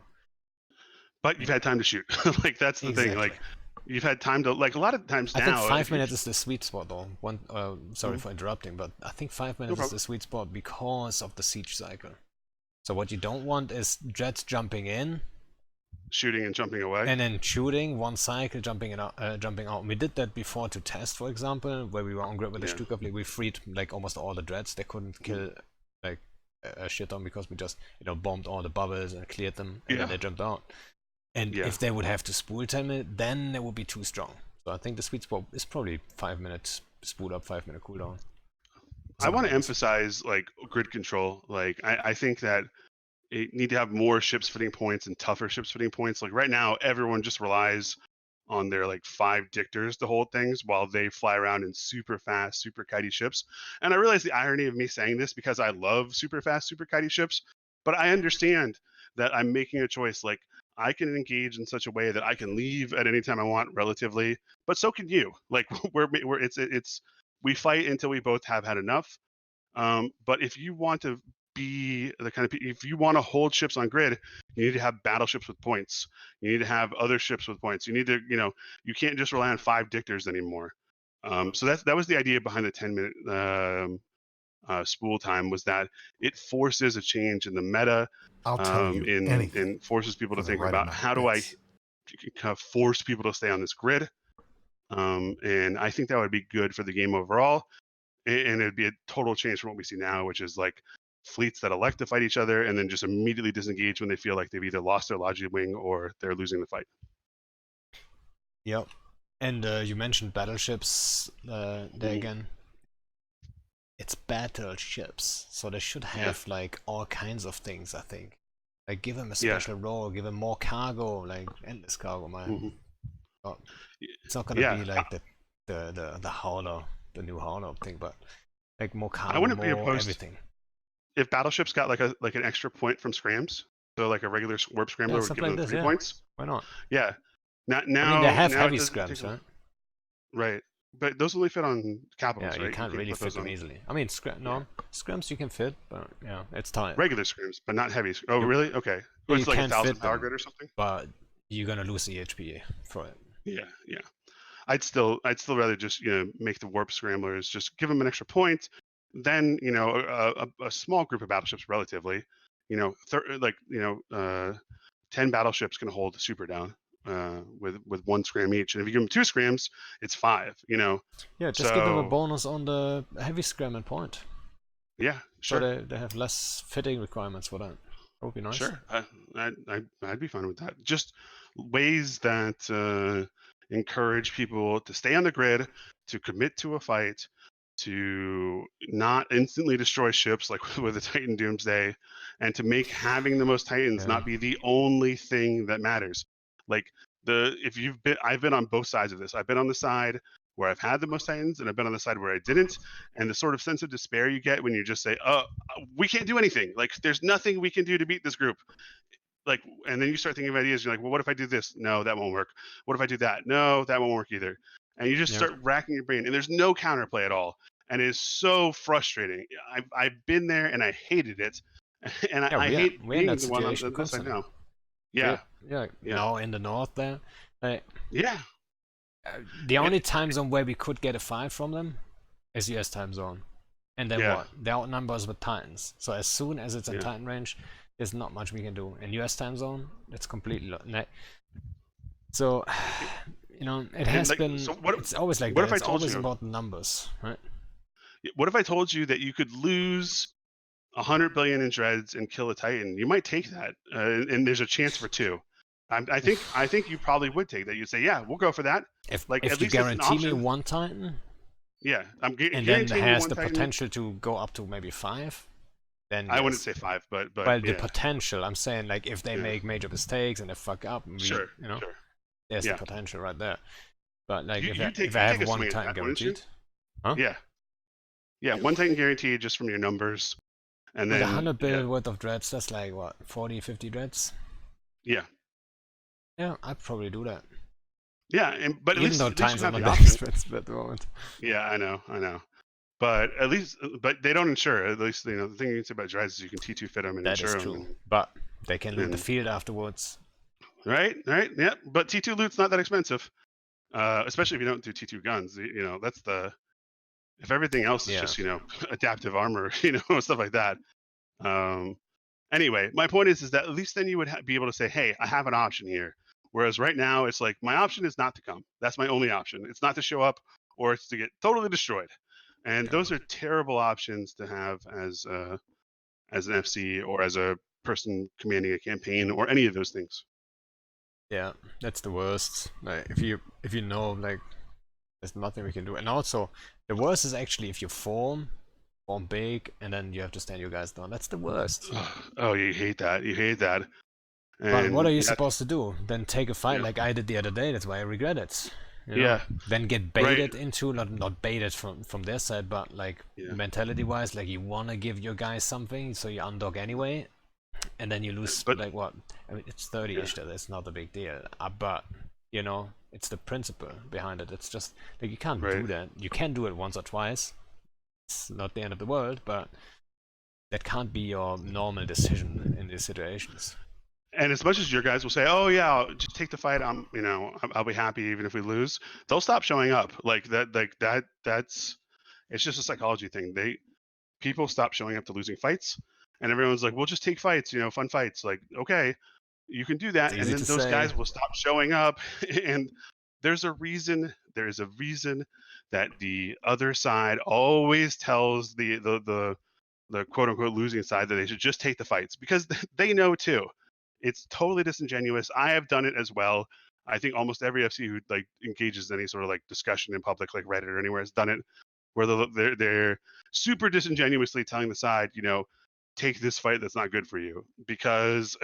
But you've had time to shoot. Like, that's the thing. Like, you've had time to, like, a lot of times now. I think 5 minutes is the sweet spot, though. Sorry for interrupting, but I think 5 minutes is the sweet spot because of the siege cycle. So what you don't want is jets jumping in, shooting and jumping away, and then shooting one cycle, jumping out. We did that before to test, for example, where we were on grid with the Stuka fleet. We freed, like, almost all the dreads. They couldn't kill, like, a shit ton because we just, bombed all the bubbles and cleared them, and then they jumped out. And if they would have to spool 10 minutes, then it would be too strong. So I think the sweet spot is probably 5 minutes spool up, 5 minute cooldown. I want to emphasize, like, grid control. Like, I think that you need to have more ships fitting points and tougher ships fitting points. Like, right now, everyone just relies on their, like, 5 dictors to hold things while they fly around in super fast, super kitey ships. And I realize the irony of me saying this because I love super fast, super kitey ships, but I understand that I'm making a choice. Like, I can engage in such a way that I can leave at any time I want, relatively, but so can you. Like, we fight until we both have had enough. But if you want to be the kind of, if you want to hold ships on grid, you need to have battleships with points. You need to have other ships with points. You need to, you can't just rely on 5 dictors anymore. So that was the idea behind the 10-minute spool time, was that it forces a change in the meta. I'll tell you anything, and forces people to think right about how do I kind of force people to stay on this grid. And I think that would be good for the game overall. And it'd be a total change from what we see now, which is, like, fleets that elect to fight each other and then just immediately disengage when they feel like they've either lost their logic wing or they're losing the fight. Yep. And you mentioned battleships there again. It's battleships, so they should have like all kinds of things, I think. Like, give them a special role, give them more cargo, like endless cargo, man. Oh, it's not gonna be like the hauler, the new hauler thing, but like more cargo, I wouldn't more be opposed everything. If battleships got like an extra point from scrams, so like a regular warp scrambler would give them 3 points. Why not? Yeah. Now, I mean, they have heavy scrams, right? Right, but those only fit on capitals, right? You can't really fit them easily. I mean, scrams you can fit, but yeah, it's tight. Regular scrams, but not heavy. Oh, really? Okay. Yeah, it's like 1,000 power grid or something. But you're gonna lose the HP for it. Yeah. I'd still rather just make the warp scramblers, just give them an extra point. Then a small group of battleships, relatively, 10 battleships can hold super down. with 1 scram each, and if you give them 2 scrams, it's 5. Yeah, just give them a So bonus on the heavy scram and point. yeah, So sure, they have less fitting requirements for that. That would be nice. sure. I'd be fine with that. Just ways that encourage people to stay on the grid, to commit to a fight, to not instantly destroy ships like with the Titan Doomsday, and to make having the most Titans Yeah. not be the only thing that matters. Like I've been on both sides of this. I've been on the side where I've had the most Titans, and I've been on the side where I didn't. And the sort of sense of despair you get when you just say, "Oh, we can't do anything. Like, there's nothing we can do to beat this group." Like, and then you start thinking of ideas. You're like, "Well, what if I do this? No, that won't work. What if I do that? No, that won't work either." And you just Yeah. start racking your brain, and there's no counterplay at all, and it is so frustrating. I've been there, and I hated it, and Yeah, I hate we're in that being the one on situation this side constantly. now. Yeah, Yeah, yeah, now in the north there. yeah. The only time zone where we could get a fight from them is US time zone. And then Yeah. what? They outnumber us with Titans. So as soon as it's in Yeah. Titan range, there's not much we can do. In US time zone, it's completely so it has like, been so what- it's always like what that. if I It's told always you- about the numbers, right? What if I told you that you could lose 100 billion in dreads and kill a Titan? You might take that, and there's a chance for 2. I think you probably would take that. You'd say, "Yeah, we'll go for that." If Like, if at you least it's an guarantee me option. 1 Titan Yeah, I'm and then guaranteeing you has 1 the Titan. potential to go up to maybe 5, then I wouldn't yes. say 5, but Well, the yeah, potential. I'm saying, like, if they Yeah. make major mistakes and they fuck up, sure, sure. there's Yeah. the potential right there. But like, You if take I a have 1 swing at Titan that, wouldn't you? guaranteed, huh? Yeah, yeah, 1 Titan guaranteed just from your numbers, and With then 100 billion worth of dreads, that's like what, 40, 50 dreads? yeah, Yeah, I'd probably do that. yeah, but at Even least though at least times you are have not the that option. expensive at the moment. Yeah, I know. But at least, but they don't insure. At least, the thing you can say about dreads is you can T2 fit them and That insure is them. true. But they can loot the and- field afterwards. Right, yeah. But T2 loot's not that expensive, especially if you don't do T2 guns. That's the if everything else is Yeah. just adaptive armor, stuff like that. Anyway, my point is that at least then you would be able to say, "Hey, I have an option here." Whereas right now, it's like my option is not to come. That's my only option. It's not to show up, or it's to get totally destroyed. And Yeah. those are terrible options to have as an FC or as a person commanding a campaign or any of those things. Yeah, that's the worst. Like, if you know, like, there's nothing we can do. And also, the worst is actually if you form big, and then you have to stand your guys down. That's the worst. Oh, you hate that. You hate that. But And what are you yeah, supposed to do? Then take a fight Yeah. like I did the other day. That's why I regret it. you know? Yeah. Then get baited into, not baited from their side, but like Yeah. mentality wise, like you want to give your guys something, so you undog anyway, and then you lose. But- like what? I mean, it's 30ish. That's not a big deal. But it's the principle behind it. It's just like you can't do Right. that. You can do it once or twice. It's not the end of the world, but that can't be your normal decision in these situations. And as much as your guys will say, "Oh yeah, I'll just take the fight. I'll be happy even if we lose," they'll stop showing up. Like that. That's it's just a psychology thing. People stop showing up to losing fights, and everyone's like, "We'll just take fights. Fun fights." Like, okay, you can do that, It's and easy then to those say. guys will stop showing up. And there's a reason. There is a reason that the other side always tells the quote unquote losing side that they should just take the fights, because they know too. It's totally disingenuous. I have done it as well. I think almost every FC who engages in any sort of discussion in public, like Reddit or anywhere, has done it, where they're super disingenuously telling the side, take this fight that's not good for you, because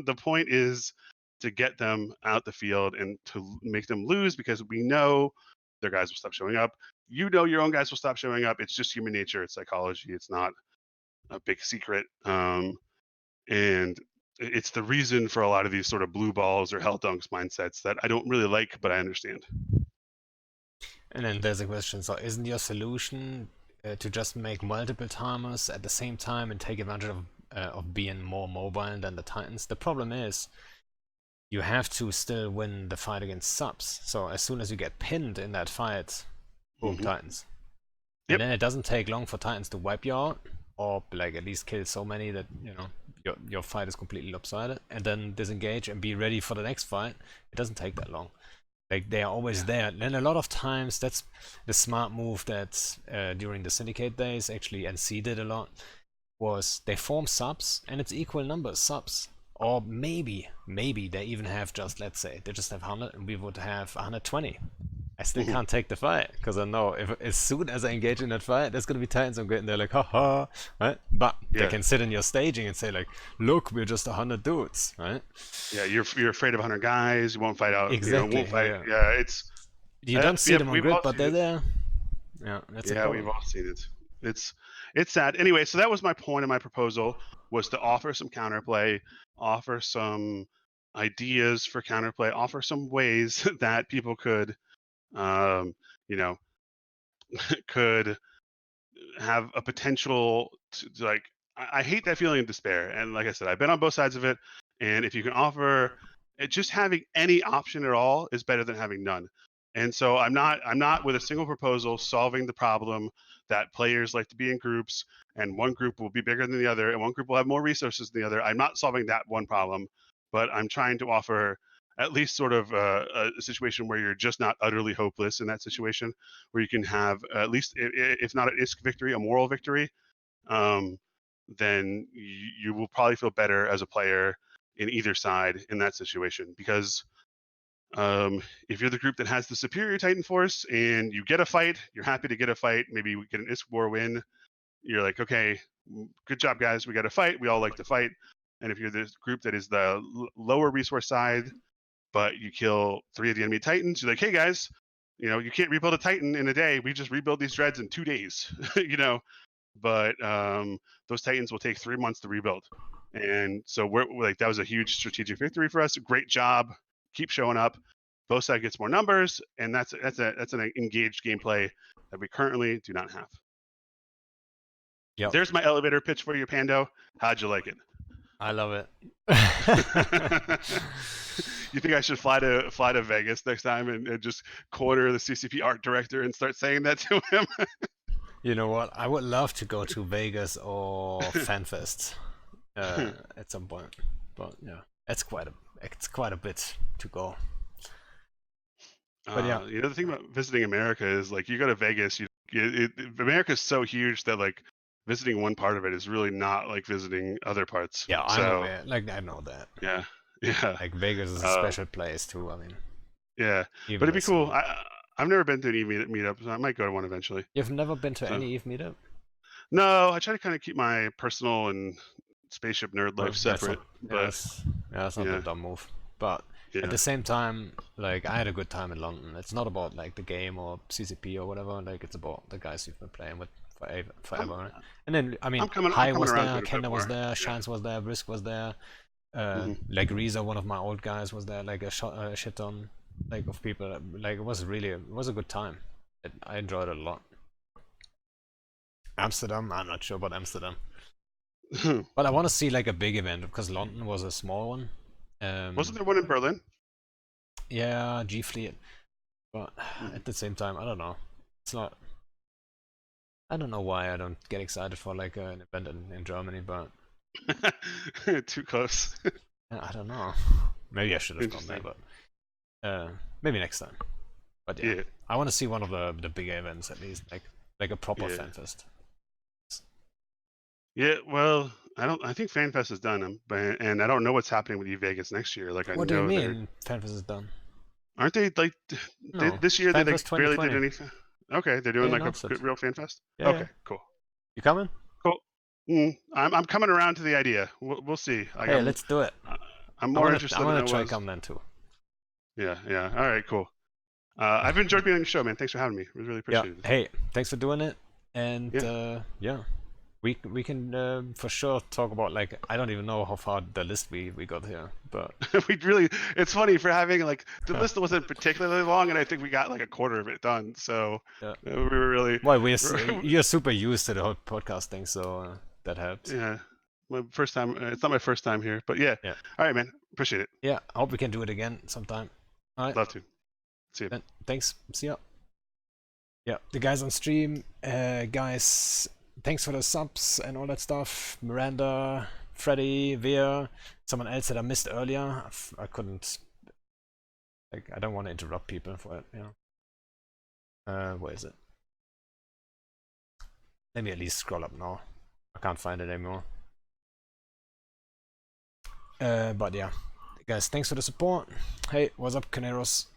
the point is to get them out the field and to make them lose, because we know their guys will stop showing up. Your own guys will stop showing up. It's just human nature. It's psychology. It's not a big secret. And it's the reason for a lot of these sort of blue balls or hell dunks mindsets that I don't really like, but I understand. And then there's a question, so isn't your solution to just make multiple timers at the same time and take advantage of being more mobile than the Titans? The problem is you have to still win the fight against subs. So as soon as you get pinned in that fight, boom, Mhm. Titans. Yep. And then it doesn't take long for Titans to wipe you out, or at least kill so many that your fight is completely lopsided, and then disengage and be ready for the next fight. It doesn't take that long. Like, they are always there. And a lot of times, that's the smart move that during the Syndicate days, actually NC did a lot, was they form subs, and it's equal numbers subs. Or maybe they even have just, let's say, they just have 100 and we would have 120. I still can't take the fight, because I know if as soon as I engage in that fight, there's gonna be Titans on grid and they're like, haha, right? But they can sit in your staging and say like, look, we're just 100 dudes, right? Yeah, you're afraid of 100 guys, you won't fight out. Exactly. Won't fight. Yeah, it's... You don't see them on grid, but they're there. Yeah, that's we've all seen it. It's sad. Anyway, so that was my point of my proposal, was to offer some counterplay, offer some ideas for counterplay, offer some ways that people could, could have a potential to like. I hate that feeling of despair, and like I said, I've been on both sides of it. And if you can offer, just having any option at all is better than having none. And so I'm not with a single proposal solving the problem that players like to be in groups, and one group will be bigger than the other, and one group will have more resources than the other. I'm not solving that one problem, but I'm trying to offer at least sort of a situation where you're just not utterly hopeless in that situation, where you can have at least, if not an ISK victory, a moral victory. Then you will probably feel better as a player in either side in that situation, because if you're the group that has the superior Titan force and you get a fight, you're happy to get a fight. Maybe we get an ISK war win. You're like, okay, good job, guys. We got a fight. We all like to fight. And if you're the group that is the lower resource side, but you kill 3 of the enemy Titans, you're like, hey, guys, you can't rebuild a Titan in a day. We just rebuild these dreads in 2 days, But those Titans will take 3 months to rebuild. And so we're like, that was a huge strategic victory for us. Great job. Keep showing up. Both sides gets more numbers, and that's an engaged gameplay that we currently do not have. Yep. There's my elevator pitch for you, Pando. How'd you like it? I love it. You think I should fly to Vegas next time and just corner the CCP art director and start saying that to him? You know what? I would love to go to Vegas or FanFest at some point, but yeah, it's quite a bit to go. But yeah, the thing about visiting America is like, you go to Vegas, America's so huge that like visiting one part of it is really not like visiting other parts. Yeah, I'm aware. Like, I know that. Yeah. Like, Vegas is a special place too. I mean. Yeah, but it'd be cool. I've never been to an EVE meetup, so I might go to one eventually. You've never been to any EVE meetup? No, I try to kind of keep my personal and spaceship nerd life separate. That's not a dumb move. But at the same time, like, I had a good time in London. It's not about like the game or CCP or whatever. Like, it's about the guys you've been playing with forever. Right? And then, I mean, Hai was there, Kenda was there, Shines was there, Brisk was there. Like Reza, one of my old guys, was there. Like a shit ton, like, of people. Like, it was a good time. I enjoyed it a lot. Amsterdam, I'm not sure about Amsterdam. But I want to see like a big event, because London was a small one. Wasn't there one in Berlin? Yeah, G Fleet. But at the same time, I don't know. It's not. I don't know why I don't get excited for like an event in Germany, but too close. I don't know. Maybe I should have gone there, but maybe next time. But yeah, I want to see one of the bigger events at least, like a proper FanFest. Yeah, well, I think FanFest is done, and I don't know what's happening with EVE Vegas next year. Like, what do you mean FanFest is done? Aren't they like this year? They barely did anything. Okay, they're doing like a real FanFest. Yeah, okay, cool. You coming? Cool. I'm coming around to the idea. We'll see. Hey, let's do it. I'm more interested. I want to try come then too. Yeah. All right, cool. I've enjoyed being on your show, man. Thanks for having me. We really appreciate it. Hey, thanks for doing it. And we can for sure talk about, like, I don't even know how far the list we got here, but it's funny for having like the list wasn't particularly long, and I think we got like a quarter of it done. So we were really you're super used to the whole podcast thing, so that helps. Yeah, my first time. It's not my first time here, but yeah. All right, man. Appreciate it. Yeah, I hope we can do it again sometime. All right. Love to. See you. Then, thanks. See ya. Yeah, the guys on stream, guys. Thanks for the subs and all that stuff. Miranda, Freddy, Veer, someone else that I missed earlier. I couldn't, like, I don't want to interrupt people for it, you know. Where is it? Let me at least scroll up now. I can't find it anymore. But yeah, guys, thanks for the support. Hey, what's up, Caneros?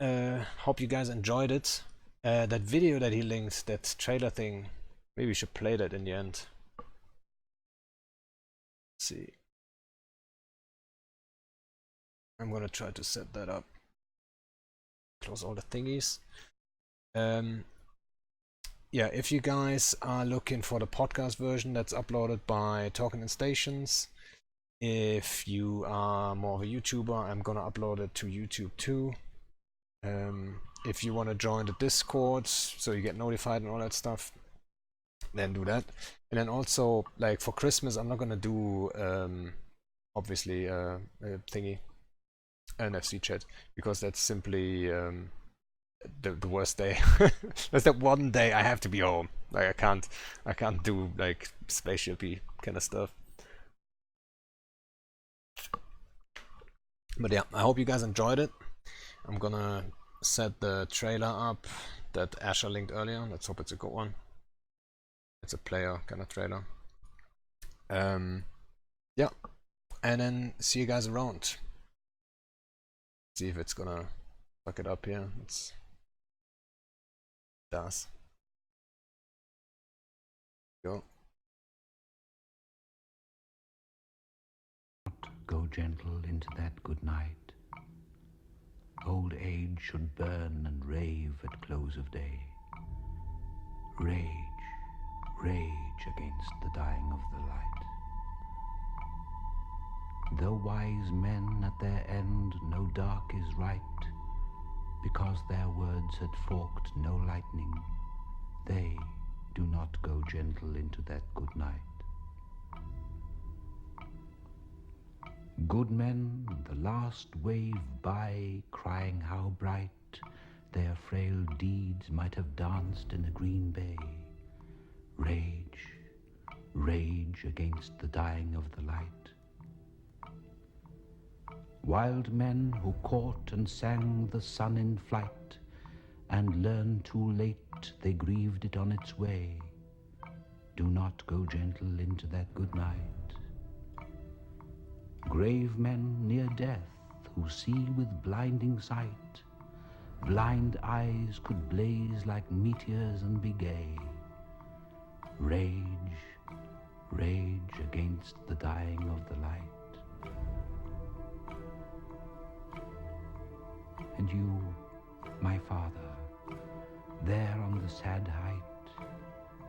Hope you guys enjoyed it. That video that he linked, that trailer thing, maybe we should play that in the end. Let's see. I'm gonna try to set that up. Close all the thingies. Yeah, if you guys are looking for the podcast version, that's uploaded by Talking in Stations. If you are more of a YouTuber, I'm gonna upload it to YouTube too. If you want to join the Discord so you get notified and all that stuff, then do that. And then also, like, for Christmas, I'm not gonna do obviously a thingy, an FC chat, because that's simply the worst day. That's that one day I have to be home. Like, I can't do like spaceshipy kind of stuff. But yeah, I hope you guys enjoyed it. I'm gonna set the trailer up that Asher linked earlier. Let's hope it's a good one. It's a player kind of trailer. Yeah, and then see you guys around. See if it's gonna fuck it up here. It does. Go. Go gentle into that good night. Old age should burn and rave at close of day. Rage, rage against the dying of the light. Though wise men at their end know dark is right, because their words had forked no lightning, they do not go gentle into that good night. Good men, the last wave by, crying how bright their frail deeds might have danced in a green bay. Rage, rage against the dying of the light. Wild men who caught and sang the sun in flight, and learned too late they grieved it on its way, do not go gentle into that good night. Grave men near death who see with blinding sight, blind eyes could blaze like meteors and be gay. Rage, rage against the dying of the light. And you, my father, there on the sad height,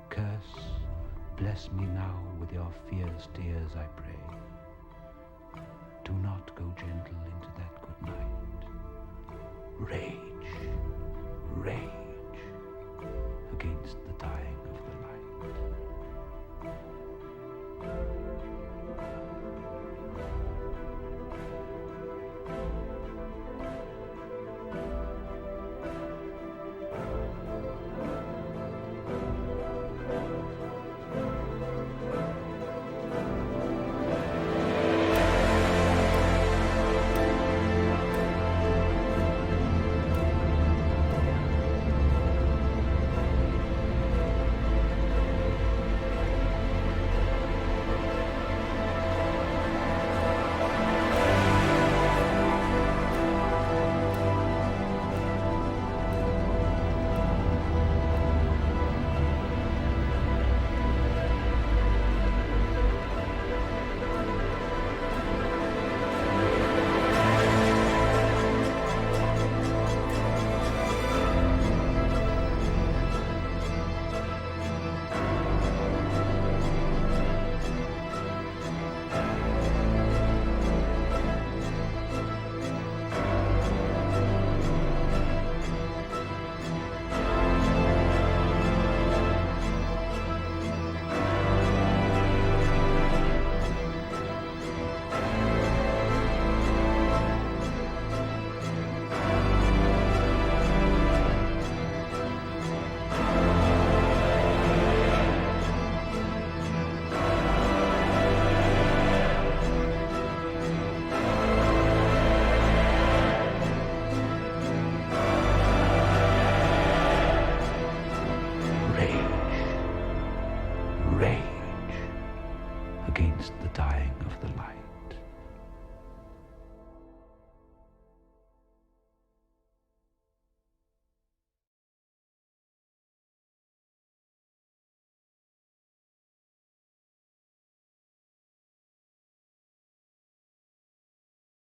curse, bless me now with your fierce tears, I pray. Do not go gentle into that good night. Rage.